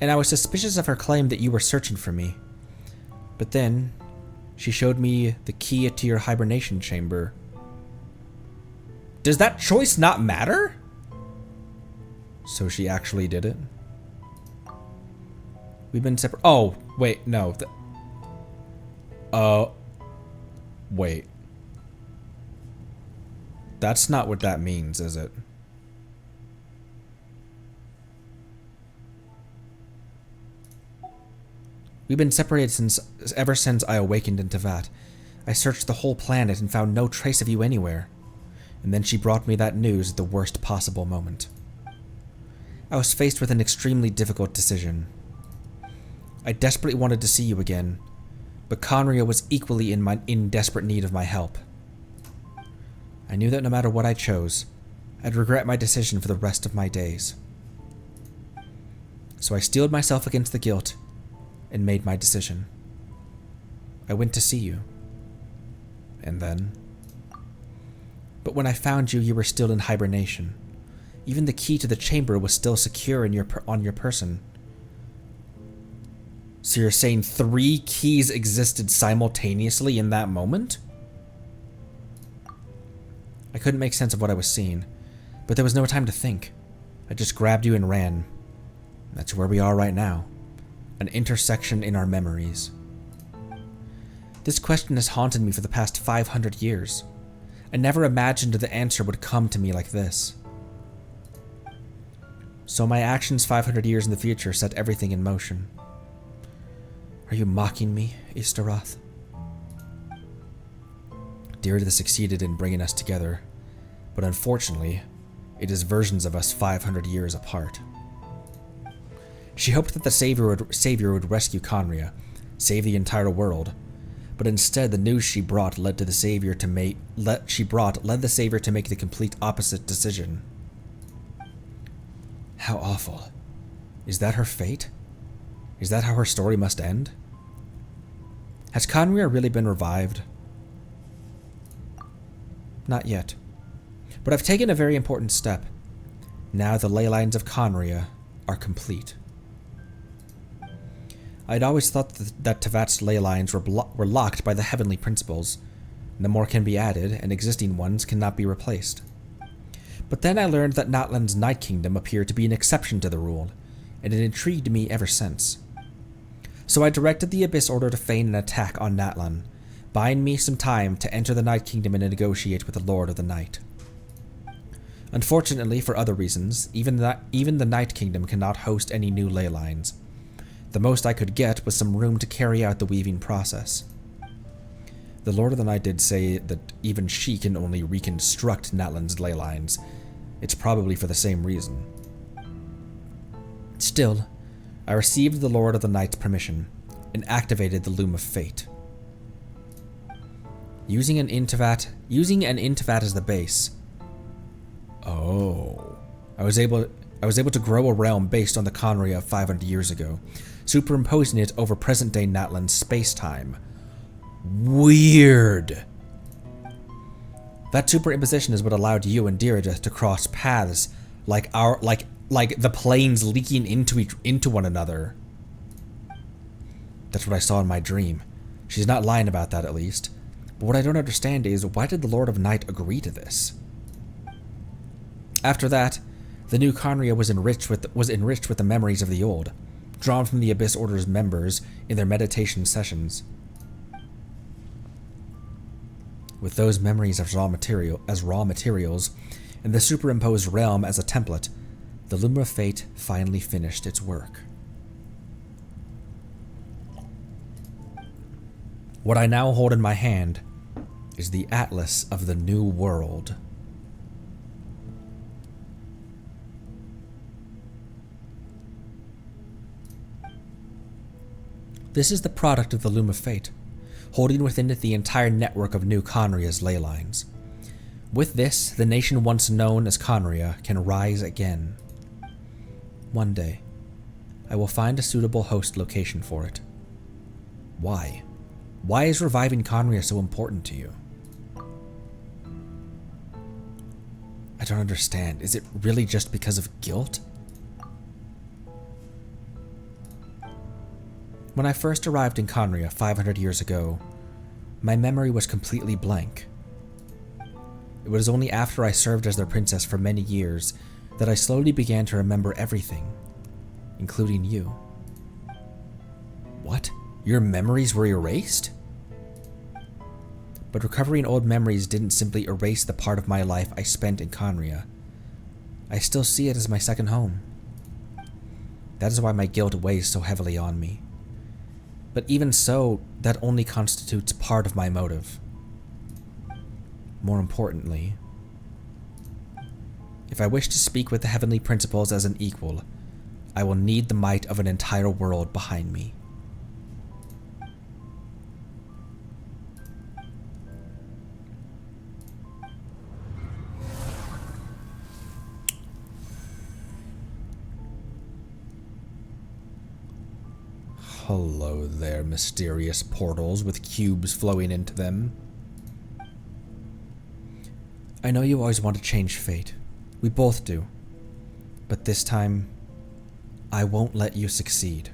and I was suspicious of her claim that you were searching for me. But then, she showed me the key to your hibernation chamber. Does that choice not matter? So she actually did it? We've been separate. Oh, wait, no. Wait. That's not what that means, is it? We've been separated ever since I awakened in Tevat. I searched the whole planet and found no trace of you anywhere. And then she brought me that news at the worst possible moment. I was faced with an extremely difficult decision. I desperately wanted to see you again, but Conria was equally in desperate need of my help. I knew that no matter what I chose, I'd regret my decision for the rest of my days. So I steeled myself against the guilt and made my decision. I went to see you. And then... But when I found you, you were still in hibernation. Even the key to the chamber was still secure on your person. So you're saying 3 keys existed simultaneously in that moment? I couldn't make sense of what I was seeing, but there was no time to think. I just grabbed you and ran. That's where we are right now. An intersection in our memories. This question has haunted me for the past 500 years. I never imagined the answer would come to me like this. So my actions 500 years in the future set everything in motion. Are you mocking me, Istaroth? Diridith succeeded in bringing us together, but unfortunately, it is versions of us 500 years apart. She hoped that the Savior would rescue Conria, save the entire world, but instead the news she brought led the Savior to make the complete opposite decision. How awful. Is that her fate? Is that how her story must end? Has Conria really been revived? Not yet. But I've taken a very important step. Now the ley lines of Conria are complete. I'd always thought that Tevat's ley lines were locked by the heavenly principles. No more can be added, and existing ones cannot be replaced. But then I learned that Natlan's Night Kingdom appeared to be an exception to the rule, and it intrigued me ever since. So I directed the Abyss Order to feign an attack on Natlan, buying me some time to enter the Night Kingdom and negotiate with the Lord of the Night. Unfortunately, for other reasons, even the Night Kingdom cannot host any new ley lines. The most I could get was some room to carry out the weaving process. The Lord of the Night did say that even she can only reconstruct Natlan's ley lines. It's probably for the same reason. Still, I received the Lord of the Night's permission and activated the Loom of Fate. Using an Intivat as the base. Oh. I was able to grow a realm based on the Conria of 500 years ago, superimposing it over present-day Natlan's space-time. Weird. That superimposition is what allowed you and Diridith to cross paths like the planes leaking into one another. That's what I saw in my dream. She's not lying about that, at least. But what I don't understand is, why did the Lord of Night agree to this? After that, the new Conria was enriched with the memories of the old, drawn from the Abyss Order's members in their meditation sessions. With those memories as raw materials, and the superimposed realm as a template, the Loom of Fate finally finished its work. What I now hold in my hand is the Atlas of the New World. This is the product of the Loom of Fate, holding within it the entire network of New Conria's ley lines. With this, the nation once known as Conria can rise again. One day, I will find a suitable host location for it. Why? Why is reviving Conria so important to you? I don't understand. Is it really just because of guilt? When I first arrived in Conria 500 years ago, my memory was completely blank. It was only after I served as their princess for many years that I slowly began to remember everything, including you. What? Your memories were erased? But recovering old memories didn't simply erase the part of my life I spent in Conria. I still see it as my second home. That is why my guilt weighs so heavily on me. But even so, that only constitutes part of my motive. More importantly, if I wish to speak with the heavenly principles as an equal, I will need the might of an entire world behind me. Hello there, mysterious portals with cubes flowing into them. I know you always want to change fate. We both do. But this time, I won't let you succeed.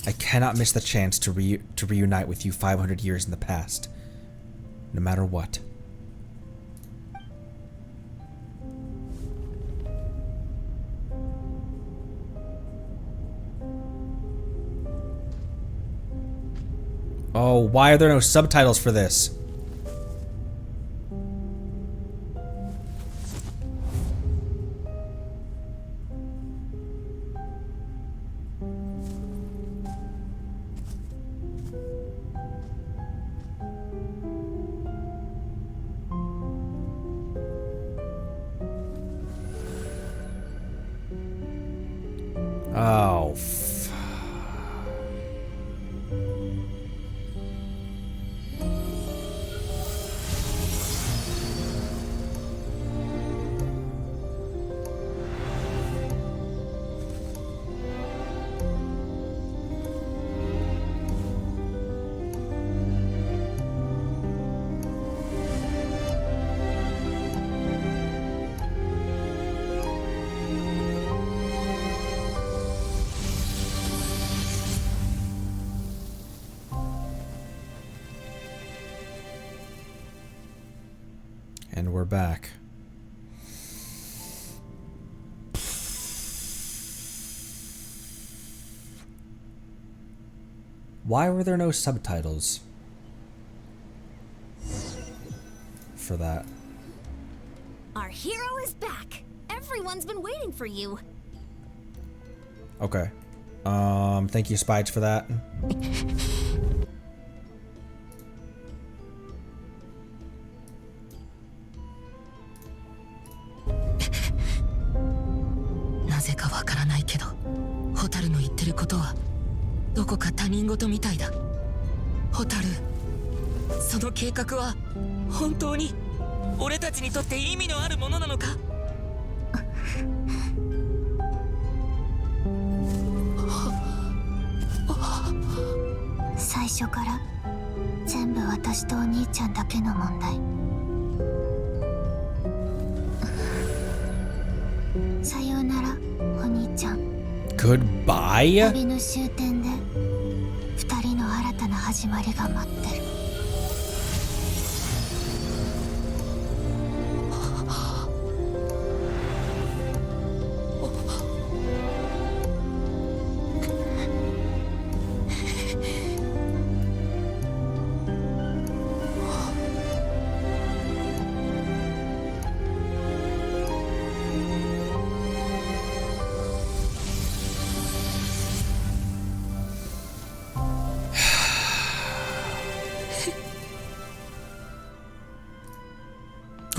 I cannot miss the chance to reunite with you 500 years in the past, no matter what. Oh, why are there no subtitles for this? Oh, and we're back. Why were there no subtitles for that? Our hero is back. Everyone's been waiting for you. Okay. Thank you, Spides, for that. Goodbye? 旅の終点で二人の新たな始まりが待ってる。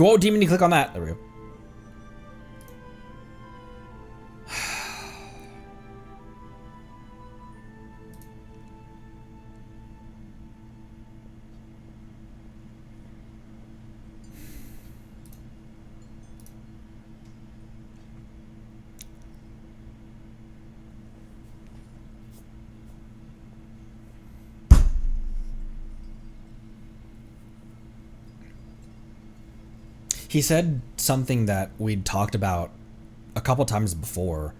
Whoa, demon, you click on that. There we go. He said something that we'd talked about a couple times before,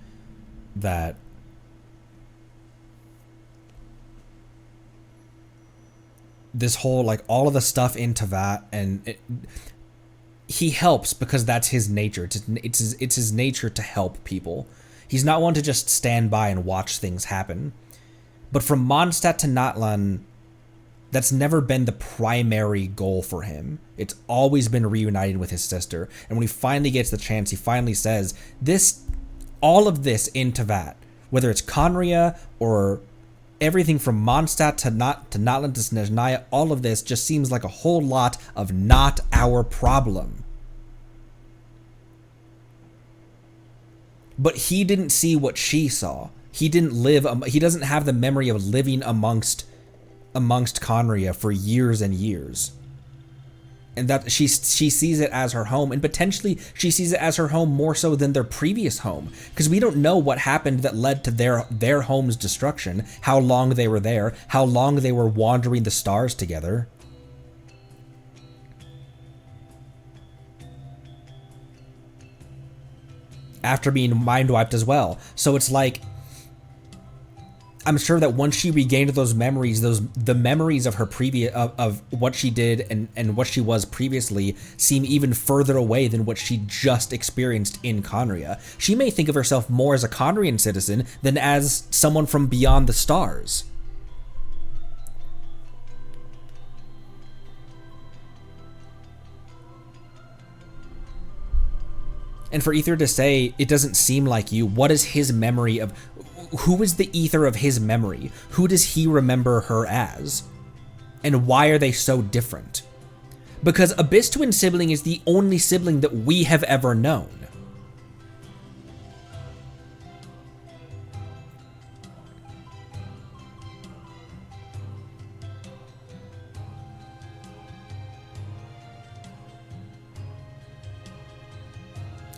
that this whole, like, all of the stuff in Teyvat, and he helps because that's his nature. It's his nature to help people. He's not one to just stand by and watch things happen. But from Mondstadt to Natlan, that's never been the primary goal for him. It's always been reuniting with his sister. And when he finally gets the chance, he finally says, all of this in Teyvat, whether it's Conria or everything from Mondstadt to Natlan to Snezhnaya, all of this just seems like a whole lot of not our problem. But he didn't see what she saw. He doesn't have the memory of living amongst Conria for years and years, and that she sees it as her home, and potentially she sees it as her home more so than their previous home, because we don't know what happened that led to their home's destruction, how long they were there, how long they were wandering the stars together. After being mind wiped as well. So it's like, I'm sure that once she regained those memories, the memories of her previous of what she did and what she was previously seem even further away than what she just experienced in Conria. She may think of herself more as a Conrian citizen than as someone from beyond the stars. And for Ether to say, it doesn't seem like you, what is his memory of... Who is the Ether of his memory? Who does he remember her as? And why are they so different? Because Abyss Twin sibling is the only sibling that we have ever known.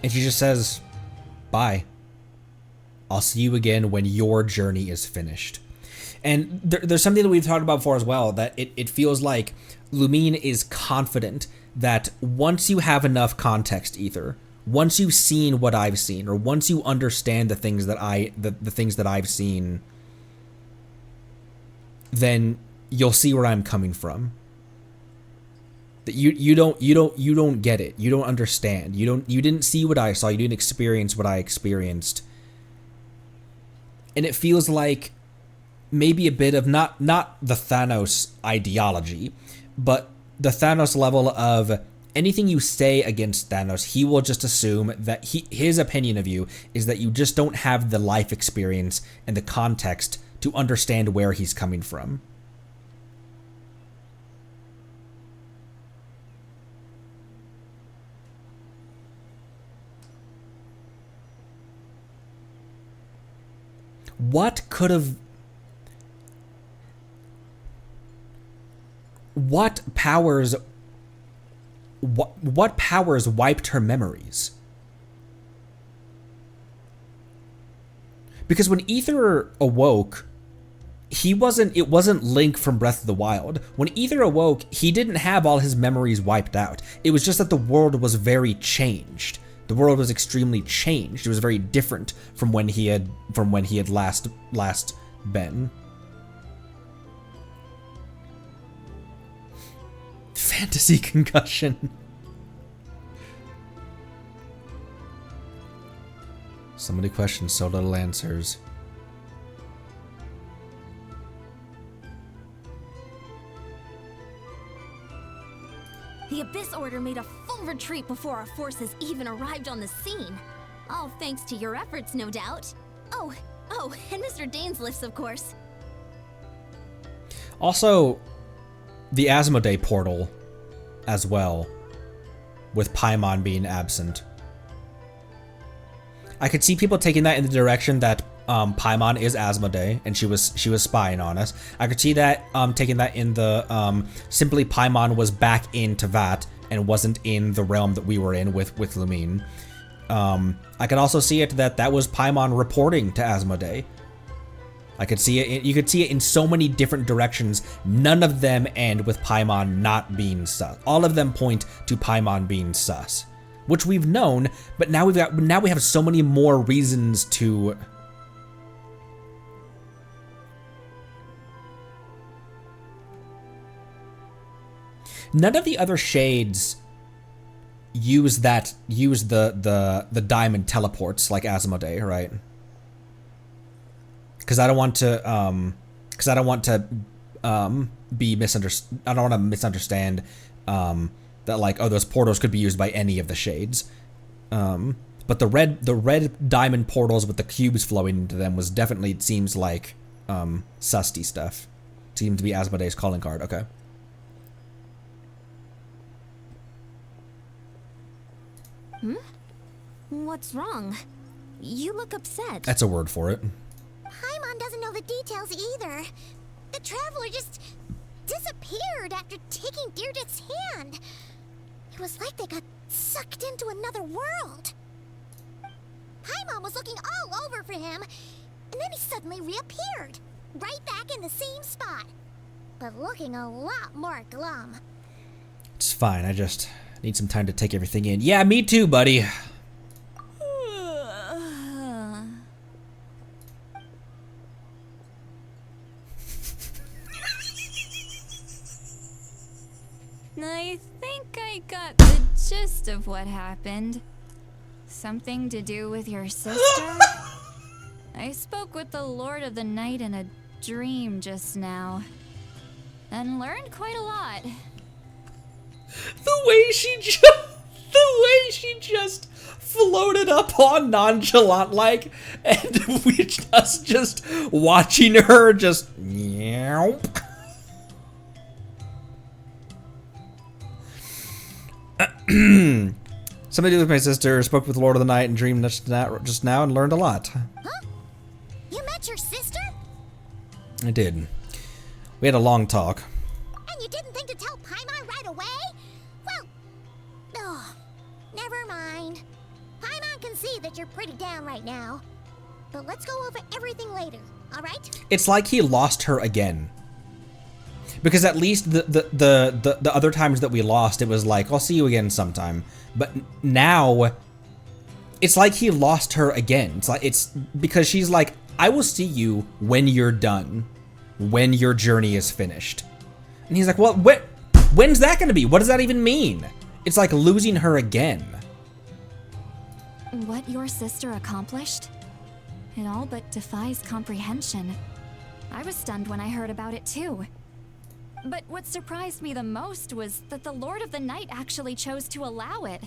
And she just says, bye. I'll see you again when your journey is finished. And there's something that we've talked about before as well, that it feels like Lumine is confident that once you have enough context, Ether, once you've seen what I've seen, or once you understand the things that the things that I've seen, then you'll see where I'm coming from. That you don't get it. You don't understand. You didn't see what I saw. You didn't experience what I experienced. And it feels like maybe a bit of not the Thanos ideology, but the Thanos level of anything you say against Thanos, he will just assume that his opinion of you is that you just don't have the life experience and the context to understand where he's coming from. What powers wiped her memories? Because when Ether awoke, it wasn't Link from Breath of the Wild. When Ether awoke, he didn't have all his memories wiped out. It was just that the world was very changed. The world was extremely changed. It was very different from when he had last been. Fantasy concussion. So many questions, so little answers. The Abyss Order made a full retreat before our forces even arrived on the scene. All thanks to your efforts, no doubt. Oh, and Mr. Dainsliff's, of course. Also, the Asmodee portal as well. with Paimon being absent. I could see people taking that in the direction that Paimon is Asmodee and she was spying on us. I could see that taking that in the simply Paimon was back in Teyvat and wasn't in the realm that we were in with Lumine. I could also see it that was Paimon reporting to Asmodee. I could see it. You could see it in so many different directions. None of them end with Paimon not being sus. All of them point to Paimon being sus, which we've known, but now we have so many more reasons to. None of the other shades use the diamond teleports like Asmodee, right? Because I don't want to be misunderstood. I don't want to misunderstand that like, oh, those portals could be used by any of the shades. But the red diamond portals with the cubes flowing into them was definitely, it seems like susty stuff. Seemed to be Asmodee's calling card. Okay. What's wrong? You look upset. That's a word for it. Paimon doesn't know the details either. The traveler just disappeared after taking Deirdre's hand. It was like they got sucked into another world. Paimon was looking all over for him, and then he suddenly reappeared, right back in the same spot, but looking a lot more glum. It's fine, I just need some time to take everything in. Yeah, me too, buddy. I think I got the gist of what happened. Something to do with your sister? I spoke with the Lord of the Night in a dream just now, and learned quite a lot. The way she just floated up on nonchalant like, and we just watching her just meow. Something to do with my sister. Spoke with the Lord of the Night and dreamed just now and learned a lot. Huh? You met your sister? I did. We had a long talk. And you didn't think to tell Paimon right away? Well, oh, never mind. Paimon can see that you're pretty down right now. But let's go over everything later, alright? It's like he lost her again. Because at least the other times that we lost, it was like, I'll see you again sometime. But now, it's like he lost her again. It's because she's like, I will see you when you're done, when your journey is finished. And he's like, well, when's that gonna be? What does that even mean? It's like losing her again. What your sister accomplished? It all but defies comprehension. I was stunned when I heard about it too. But what surprised me the most was that the Lord of the Night actually chose to allow it.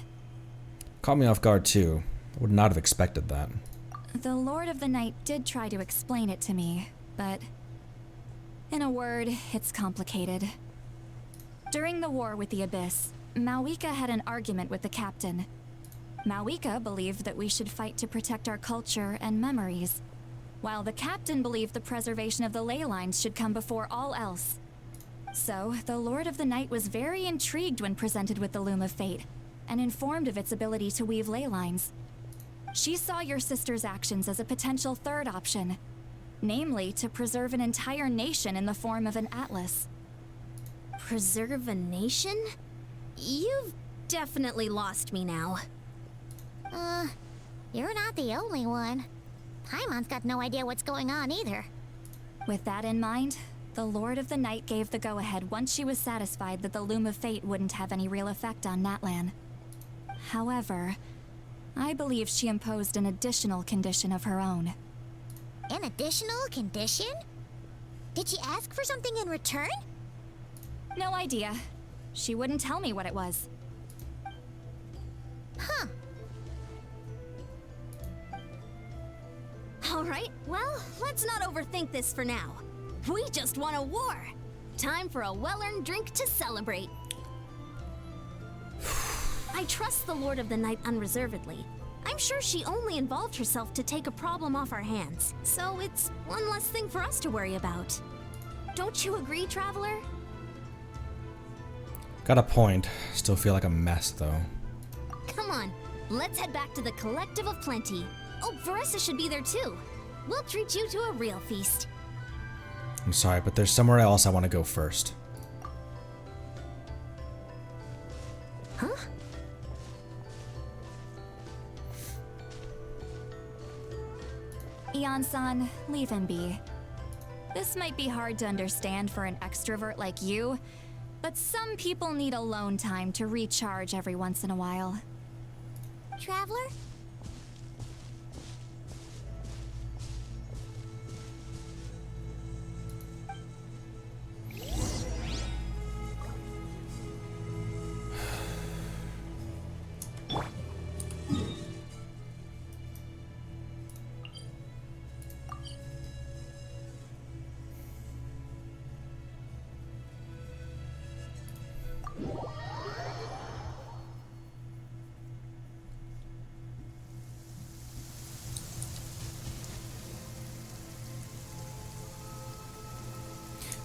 Caught me off guard too. I would not have expected that. The Lord of the Night did try to explain it to me, but in a word, it's complicated. During the war with the Abyss, Malwika had an argument with the captain. Malwika believed that we should fight to protect our culture and memories, while the captain believed the preservation of the ley lines should come before all else. So, the Lord of the Night was very intrigued when presented with the Loom of Fate, and informed of its ability to weave ley lines. She saw your sister's actions as a potential third option, namely to preserve an entire nation in the form of an atlas. Preserve a nation? You've definitely lost me now. You're not the only one. Paimon's got no idea what's going on either. With that in mind, the Lord of the Night gave the go-ahead once she was satisfied that the Loom of Fate wouldn't have any real effect on Natlan. However, I believe she imposed an additional condition of her own. An additional condition? Did she ask for something in return? No idea. She wouldn't tell me what it was. Huh. Alright, well, let's not overthink this for now. We just won a war. Time for a well-earned drink to celebrate. I trust the Lord of the Night unreservedly. I'm sure she only involved herself to take a problem off our hands, so it's one less thing for us to worry about. Don't you agree, Traveler? Got a point. Still feel like a mess, though. Come on, let's head back to the Collective of Plenty. Oh, Veressa should be there too. We'll treat you to a real feast. I'm sorry, but there's somewhere else I want to go first. Huh? Ian-san, leave him be. This might be hard to understand for an extrovert like you, but some people need alone time to recharge every once in a while. Traveler?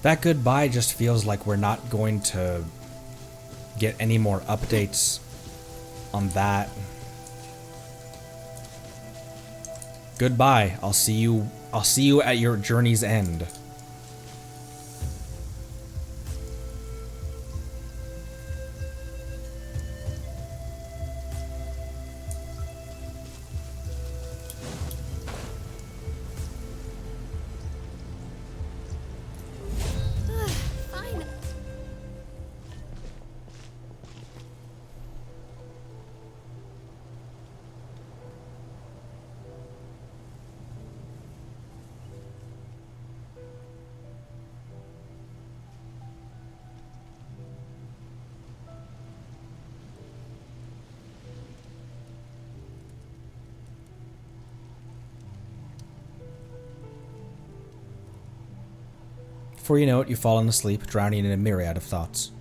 That goodbye just feels like we're not going to get any more updates on that. Goodbye. I'll see you at your journey's end. Fine. Before you know it, you've fallen asleep, drowning in a myriad of thoughts.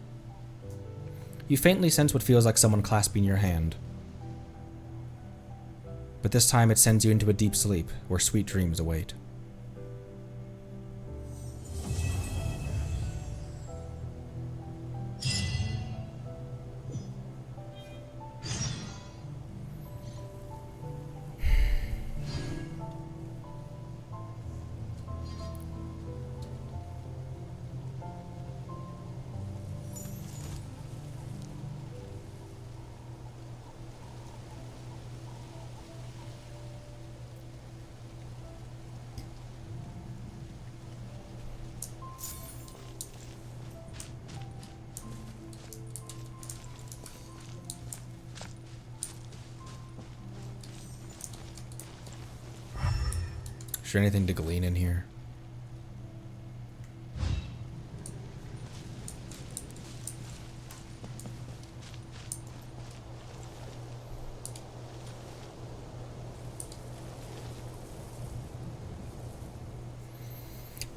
You faintly sense what feels like someone clasping your hand. But this time it sends you into a deep sleep, where sweet dreams await. Is there anything to glean in here?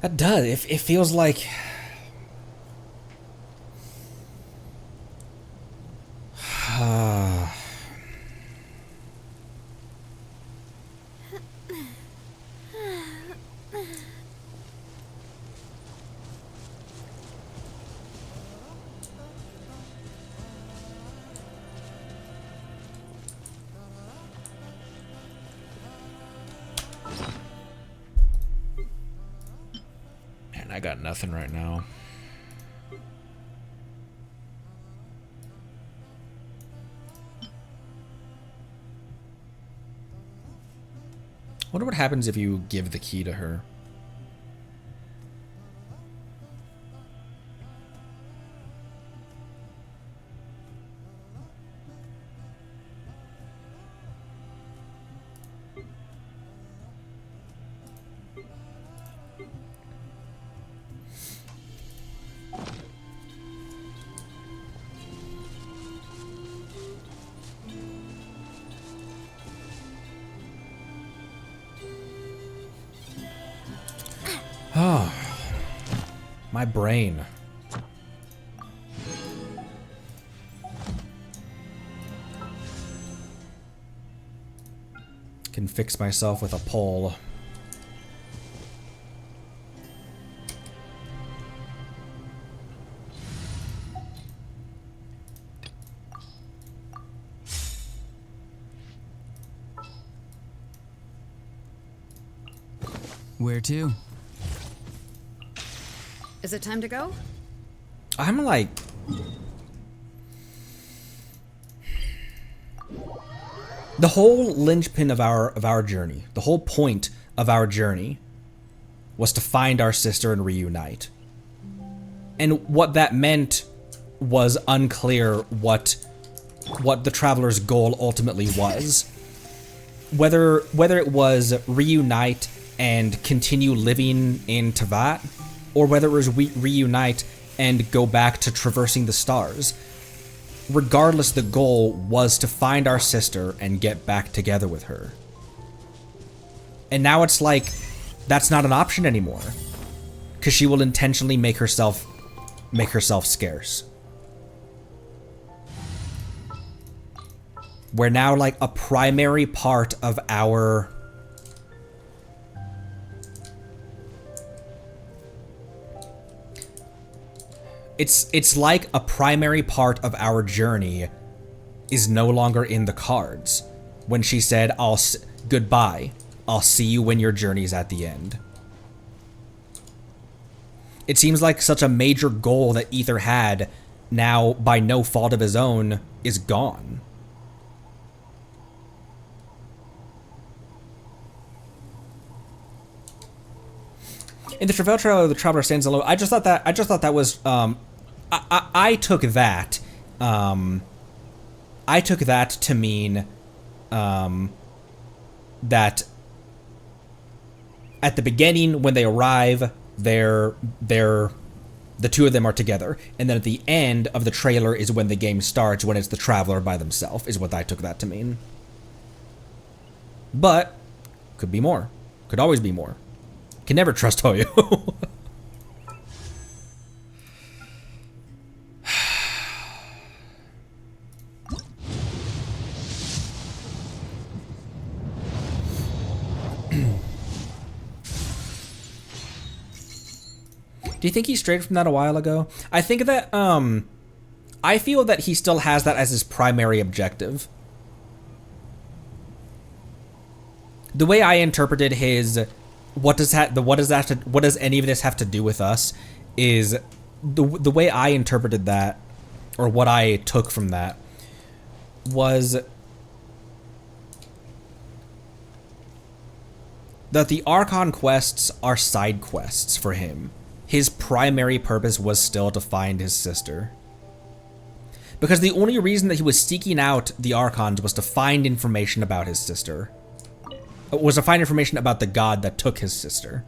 That does. It feels like... Man, I got nothing right now. Wonder what happens if you give the key to her. Oh, my brain. Can fix myself with a pole. Where to? Is it time to go? I'm like... The whole linchpin of our journey, the whole point of our journey was to find our sister and reunite. And what that meant was unclear what the traveler's goal ultimately was. Whether it was reunite and continue living in Teyvat, or whether it was reunite and go back to traversing the stars. Regardless, the goal was to find our sister and get back together with her. And now it's like, that's not an option anymore. Because she will intentionally make herself scarce. We're now like a primary part of our... It's like a primary part of our journey is no longer in the cards. When she said, goodbye, I'll see you when your journey's at the end. It seems like such a major goal that Ether had, now by no fault of his own, is gone. In the Travail Trail, the Traveler stands alone. I just thought that was I took that to mean that at the beginning when they arrive, the two of them are together, and then at the end of the trailer is when the game starts, when it's the Traveler by themselves, is what I took that to mean. But could be more. Could always be more. Can never trust Hoyo. Do you think he strayed from that a while ago? I think that, I feel that he still has that as his primary objective. The way I interpreted his... What does any of this have to do with us? Is the way I interpreted that, or what I took from that, was that the Archon quests are side quests for him. His primary purpose was still to find his sister. Because the only reason that he was seeking out the Archons was to find information about his sister. Was to find information about the god that took his sister.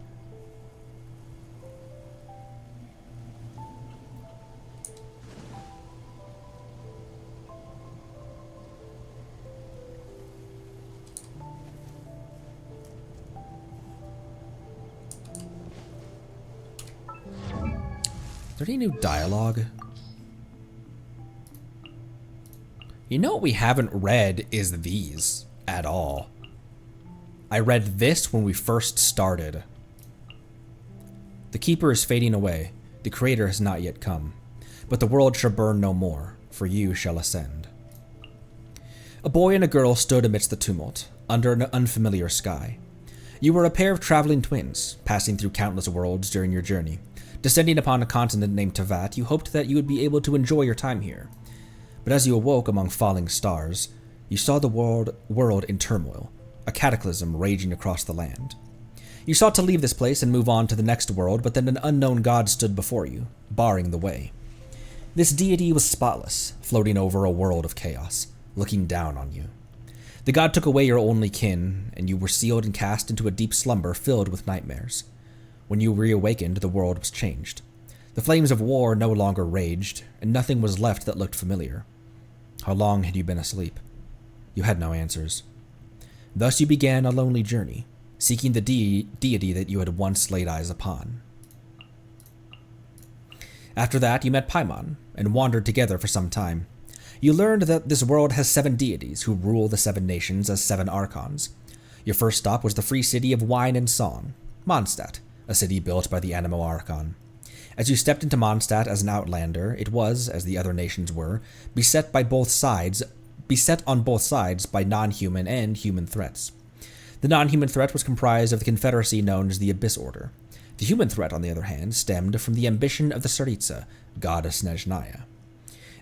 Is there any new dialogue? You know what we haven't read is these at all. I read this when we first started. The Keeper is fading away. The Creator has not yet come. But the world shall burn no more, for you shall ascend. A boy and a girl stood amidst the tumult, under an unfamiliar sky. You were a pair of traveling twins, passing through countless worlds during your journey. Descending upon a continent named Teyvat, you hoped that you would be able to enjoy your time here. But as you awoke among falling stars, you saw the world in turmoil, a cataclysm raging across the land. You sought to leave this place and move on to the next world, but then an unknown god stood before you, barring the way. This deity was spotless, floating over a world of chaos, looking down on you. The god took away your only kin, and you were sealed and cast into a deep slumber filled with nightmares. When you reawakened, the world was changed. The flames of war no longer raged, and nothing was left that looked familiar. How long had you been asleep? You had no answers. Thus you began a lonely journey, seeking the deity that you had once laid eyes upon. After that, you met Paimon, and wandered together for some time. You learned that this world has 7 deities who rule the 7 nations as 7 archons. Your first stop was the free city of wine and song, Mondstadt, a city built by the Anemo Archon. As you stepped into Mondstadt as an outlander, it was, as the other nations were, beset on both sides by non-human and human threats. The non-human threat was comprised of the confederacy known as the Abyss Order. The human threat, on the other hand, stemmed from the ambition of the Tsaritsa, god of Snezhnaya.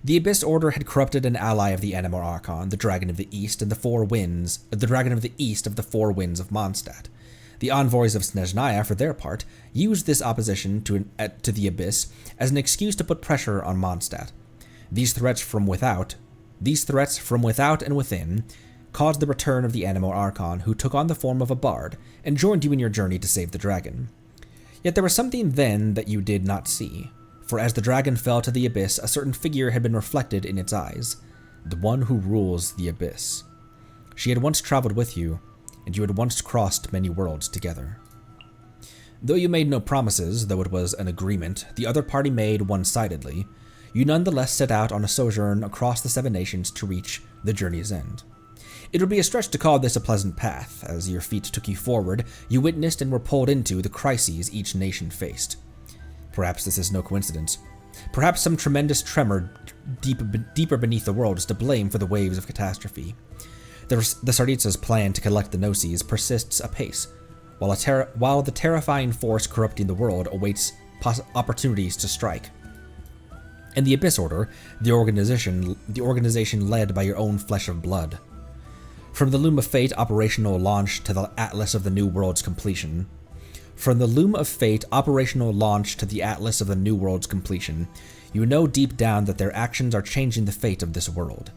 The Abyss Order had corrupted an ally of the Anemo Archon, the Dragon of the East, and the Dragon of the East of the Four Winds of Mondstadt. The envoys of Snezhnaya, for their part, used this opposition to the Abyss as an excuse to put pressure on Mondstadt. These threats from without and within caused the return of the Anemo Archon, who took on the form of a bard and joined you in your journey to save the dragon. Yet there was something then that you did not see, for as the dragon fell to the abyss, a certain figure had been reflected in its eyes, the one who rules the abyss. She had once traveled with you, and you had once crossed many worlds together. Though you made no promises, though it was an agreement the other party made one-sidedly, you nonetheless set out on a sojourn across the Seven Nations to reach the journey's end. It would be a stretch to call this a pleasant path. As your feet took you forward, you witnessed and were pulled into the crises each nation faced. Perhaps this is no coincidence. Perhaps some tremendous tremor deeper beneath the world is to blame for the waves of catastrophe. The Tsaritsa's plan to collect the Gnosis persists apace, while the terrifying force corrupting the world awaits opportunities to strike. And the Abyss Order, the organization led by your own flesh of blood. From the Loom of Fate operational launch to the Atlas of the New World's completion. From the Loom of Fate operational launch to the Atlas of the New World's completion, you know deep down that their actions are changing the fate of this world.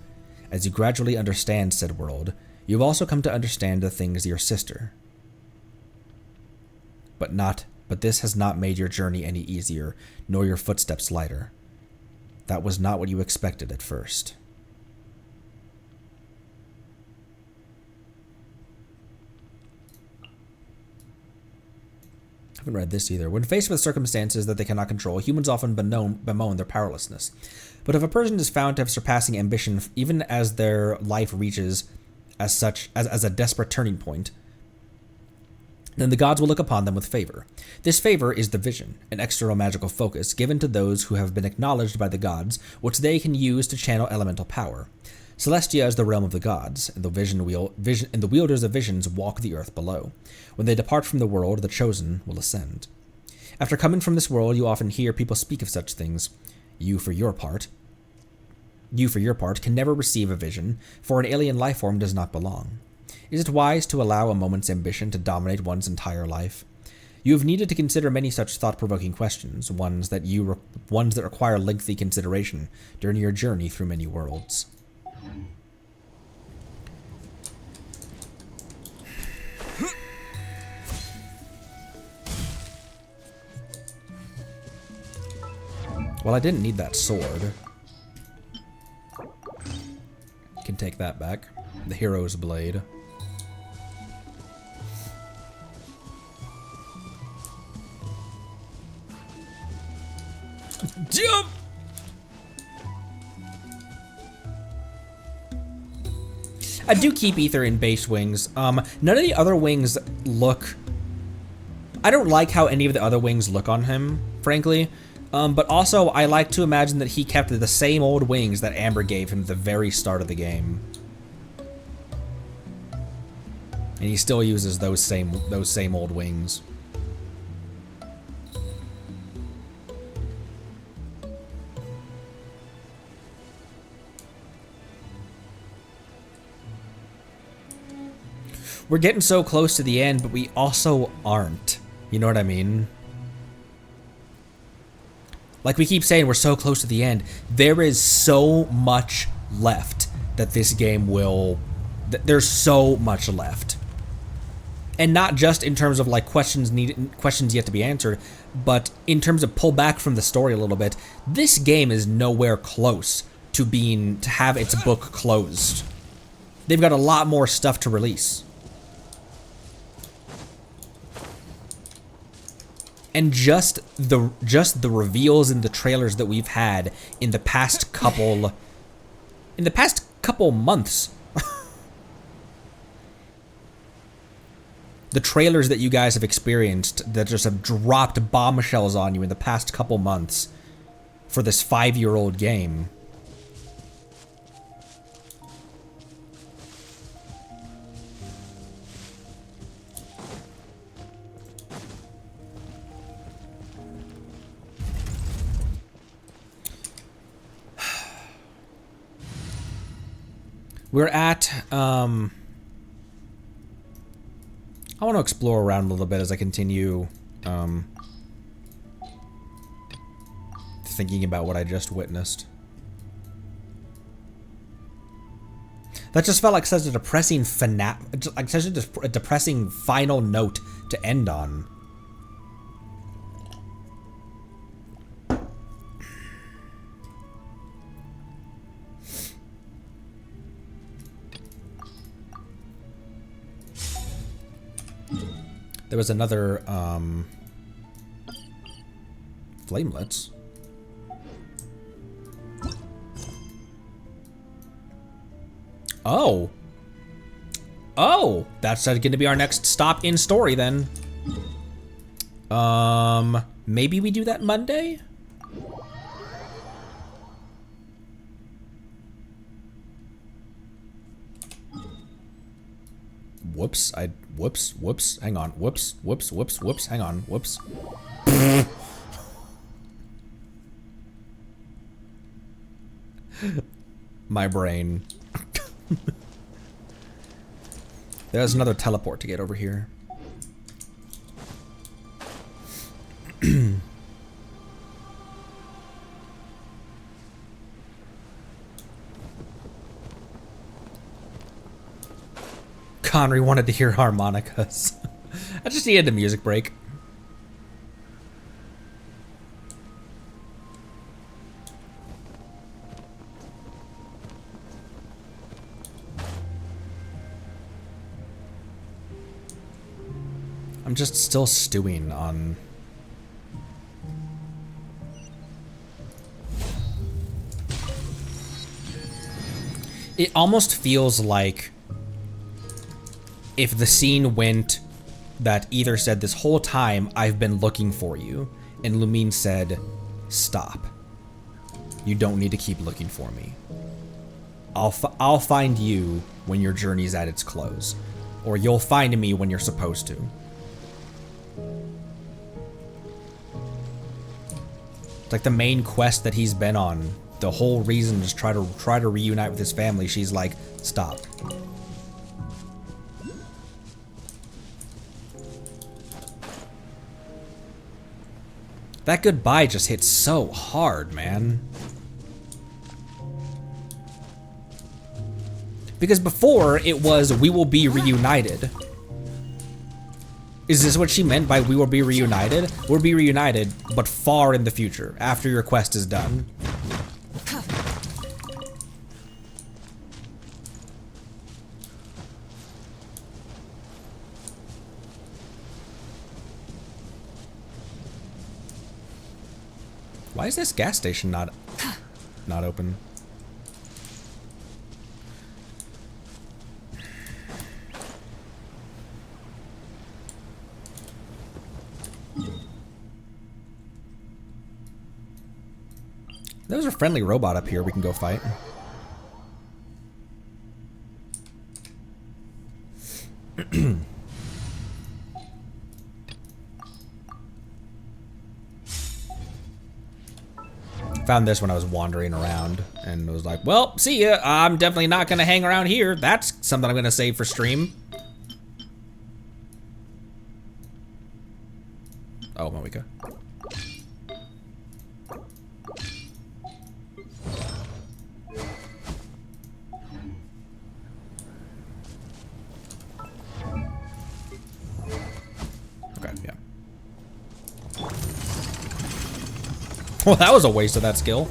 As you gradually understand said world, you've also come to understand the things your sister. But this has not made your journey any easier, nor your footsteps lighter. That was not what you expected at first. I haven't read this either. When faced with circumstances that they cannot control, humans often bemoan their powerlessness. But if a person is found to have surpassing ambition, even as their life reaches as a desperate turning point, then the gods will look upon them with favor. This favor is the vision, an external magical focus given to those who have been acknowledged by the gods, which they can use to channel elemental power. Celestia is the realm of the gods, and the wielders of visions walk the earth below. When they depart from the world, the chosen will ascend. After coming from this world, you often hear people speak of such things. You, for your part, can never receive a vision, for an alien life form does not belong. Is it wise to allow a moment's ambition to dominate one's entire life? You have needed to consider many such thought-provoking questions, ones that require lengthy consideration during your journey through many worlds. Well, I didn't need that sword. You can take that back. The hero's blade. Jump! I do keep Ether in base wings. None of the other wings look... I don't like how any of the other wings look on him, frankly. But also, I like to imagine that he kept the same old wings that Amber gave him at the very start of the game. And he still uses those same old wings. We're getting so close to the end, but we also aren't. You know what I mean? Like we keep saying, we're so close to the end. There is so much left that this game will... There's so much left. And not just in terms of like questions yet to be answered, but in terms of pull back from the story a little bit. This game is nowhere close to have its book closed. They've got a lot more stuff to release. And just the reveals and the trailers that we've had in the past couple months the trailers that you guys have experienced that just have dropped bombshells on you in the past couple months for this 5-year-old game. We're at, I want to explore around a little bit as I continue, thinking about what I just witnessed. That just felt like such a depressing like such a depressing final note to end on. There was another, flamelets. Oh. Oh, that's going to be our next stop in story then. Maybe we do that Monday? Whoops, whoops, hang on, whoops, hang on, whoops. My brain. There's another teleport to get over here. Connery wanted to hear harmonicas. I just needed a music break. I'm just still stewing on... It almost feels like if the scene went that either said, this whole time I've been looking for you, and Lumine said, stop. You don't need to keep looking for me. I'll find you when your journey's at its close. Or you'll find me when you're supposed to. It's like the main quest that he's been on. The whole reason is try to reunite with his family. She's like, stop. That goodbye just hits so hard, man. Because before, it was, we will be reunited. Is this what she meant by we will be reunited? We'll be reunited, but far in the future, after your quest is done. Why is this gas station not open? There's a friendly robot up here we can go fight. Found this when I was wandering around and was like, well, see ya. I'm definitely not gonna hang around here. That's something I'm gonna save for stream. Oh, Moika. Okay, yeah. Well, that was a waste of that skill.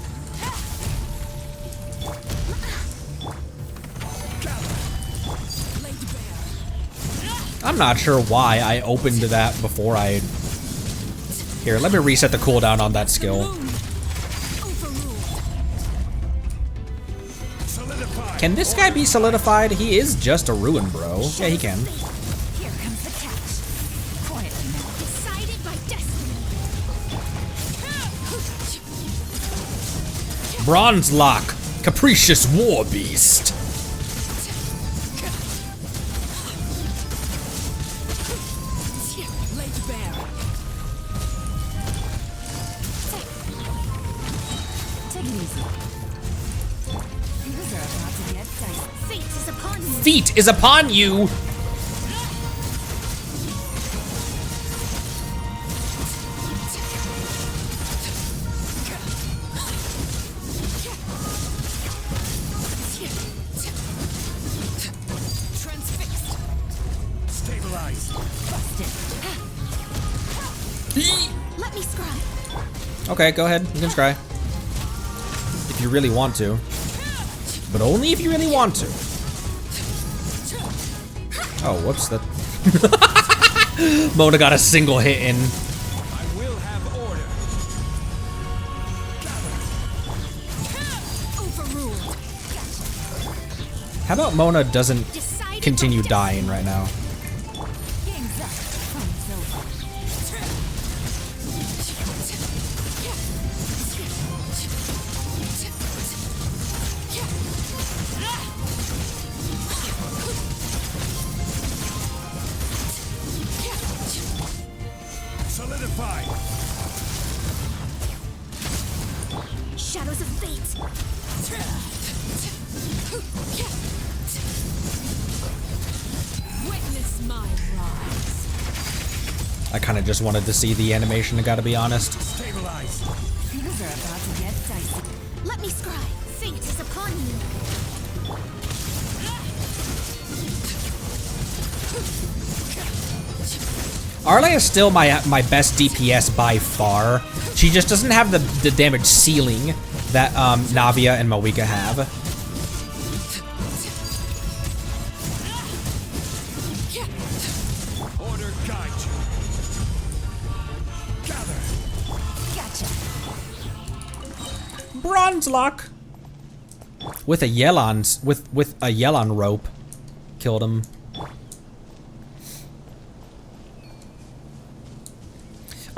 I'm not sure why I opened that before I... Here, let me reset the cooldown on that skill. Can this guy be solidified? He is just a ruin, bro. Yeah, he can. Here comes the catch. Bronze Lock, capricious war beast. Feet is upon you. Let me scry. Okay, go ahead. You can try. If you really want to. But only if you really want to. Oh, whoops. That Mona got a single hit in. I will have order. Overruled. How about Mona doesn't continue dying right now? Game's up. Fun's over. Solidify. Shadows of fate. Witness my rise. I kind of just wanted to see the animation, I gotta be honest. Stabilize. Things are about to get dicey. Let me scry. Fate is upon you. Arle is still my best DPS by far. She just doesn't have the damage ceiling that Navia and Moika have. Order guide you. Gather. Gotcha. Bronze Lock with a Yellon with a Yellon rope killed him.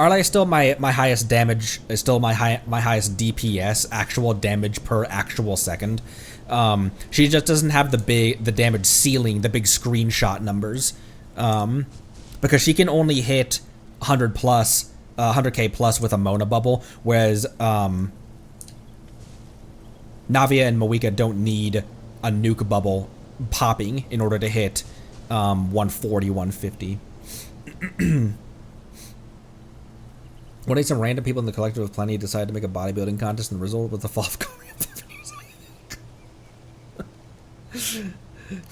Arle is still my highest damage, is still my highest DPS, actual damage per actual second. She just doesn't have the damage ceiling, the big screenshot numbers, because she can only hit 100 plus, 100k plus with a Mona bubble, whereas Navia and Moika don't need a nuke bubble popping in order to hit 140, 150. One day, some random people in the collective of plenty decided to make a bodybuilding contest, and the result was the fall of Korea.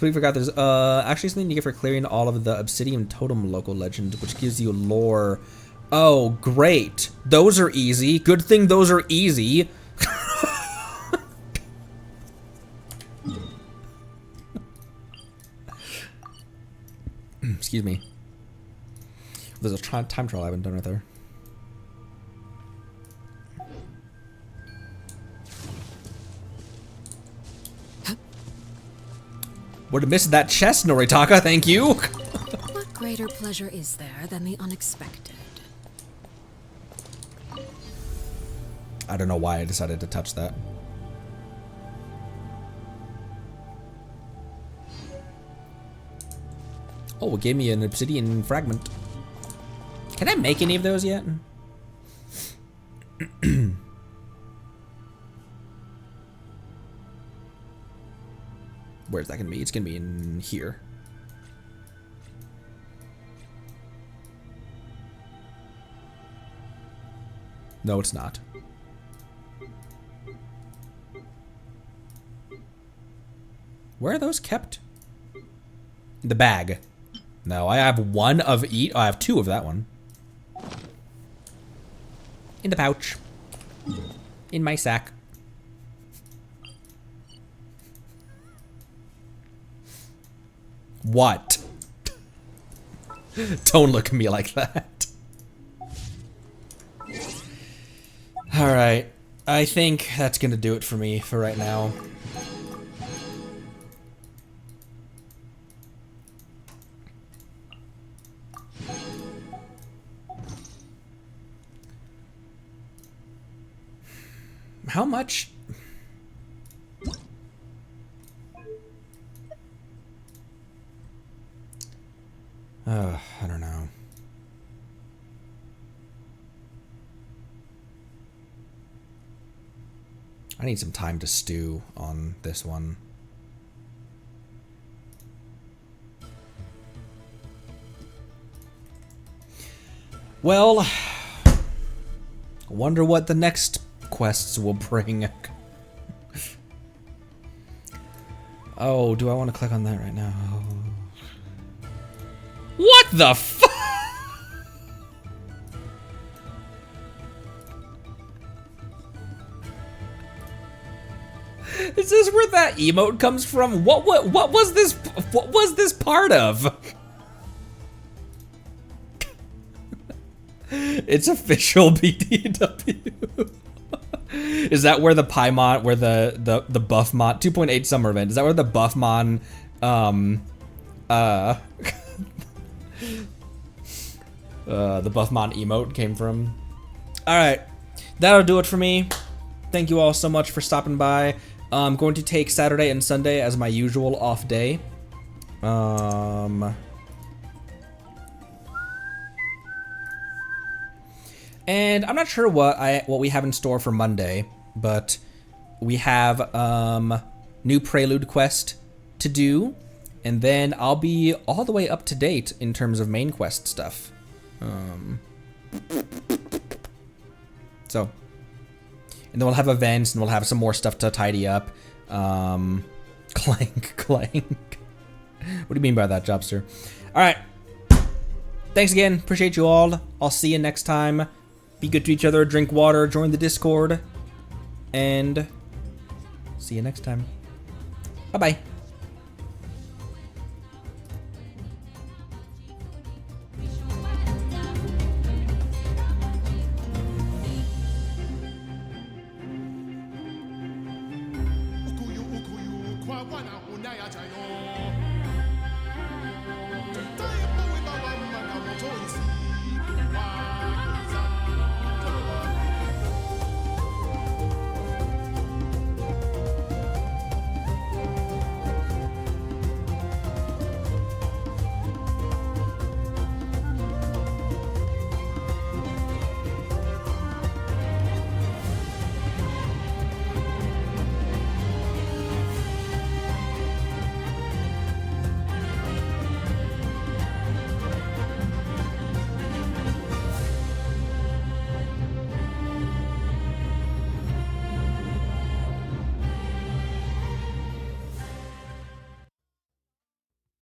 We forgot there's actually something you get for clearing all of the Obsidian Totem local legend, which gives you lore. Oh, great. Those are easy. Good thing those are easy. Excuse me. There's a time trial I haven't done with her. Would have missed that chest, Noritaka, thank you. What greater pleasure is there than the unexpected? I don't know why I decided to touch that. Oh, it gave me an obsidian fragment. Can I make any of those yet? Where's that gonna be? It's gonna be in here. No, it's not. Where are those kept? In the bag. No, I have one of each. I have two of that one. In the pouch. In my sack. What? Don't look at me like that. Alright. I think that's gonna do it for me for right now. How much? I don't know. I need some time to stew on this one. Well, wonder what the next quests will bring. Oh, do I want to click on that right now? What the fuck? Is this where that emote comes from? What was this? What was this part of? It's official, BDW. Is that where the Paimon, where the Buffmon 2.8 summer event? Is that where the Buffmon the Buffmon emote came from? All right, that'll do it for me. Thank you all so much for stopping by. I'm going to take Saturday and Sunday as my usual off day. And I'm not sure what we have in store for Monday, but we have new Prelude quest to do, and then I'll be all the way up to date in terms of main quest stuff. So, and then we'll have events, and we'll have some more stuff to tidy up. Clank, clank. What do you mean by that, Jobster? All right. Thanks again. Appreciate you all. I'll see you next time. Be good to each other. Drink water. Join the Discord. And see you next time. Bye-bye.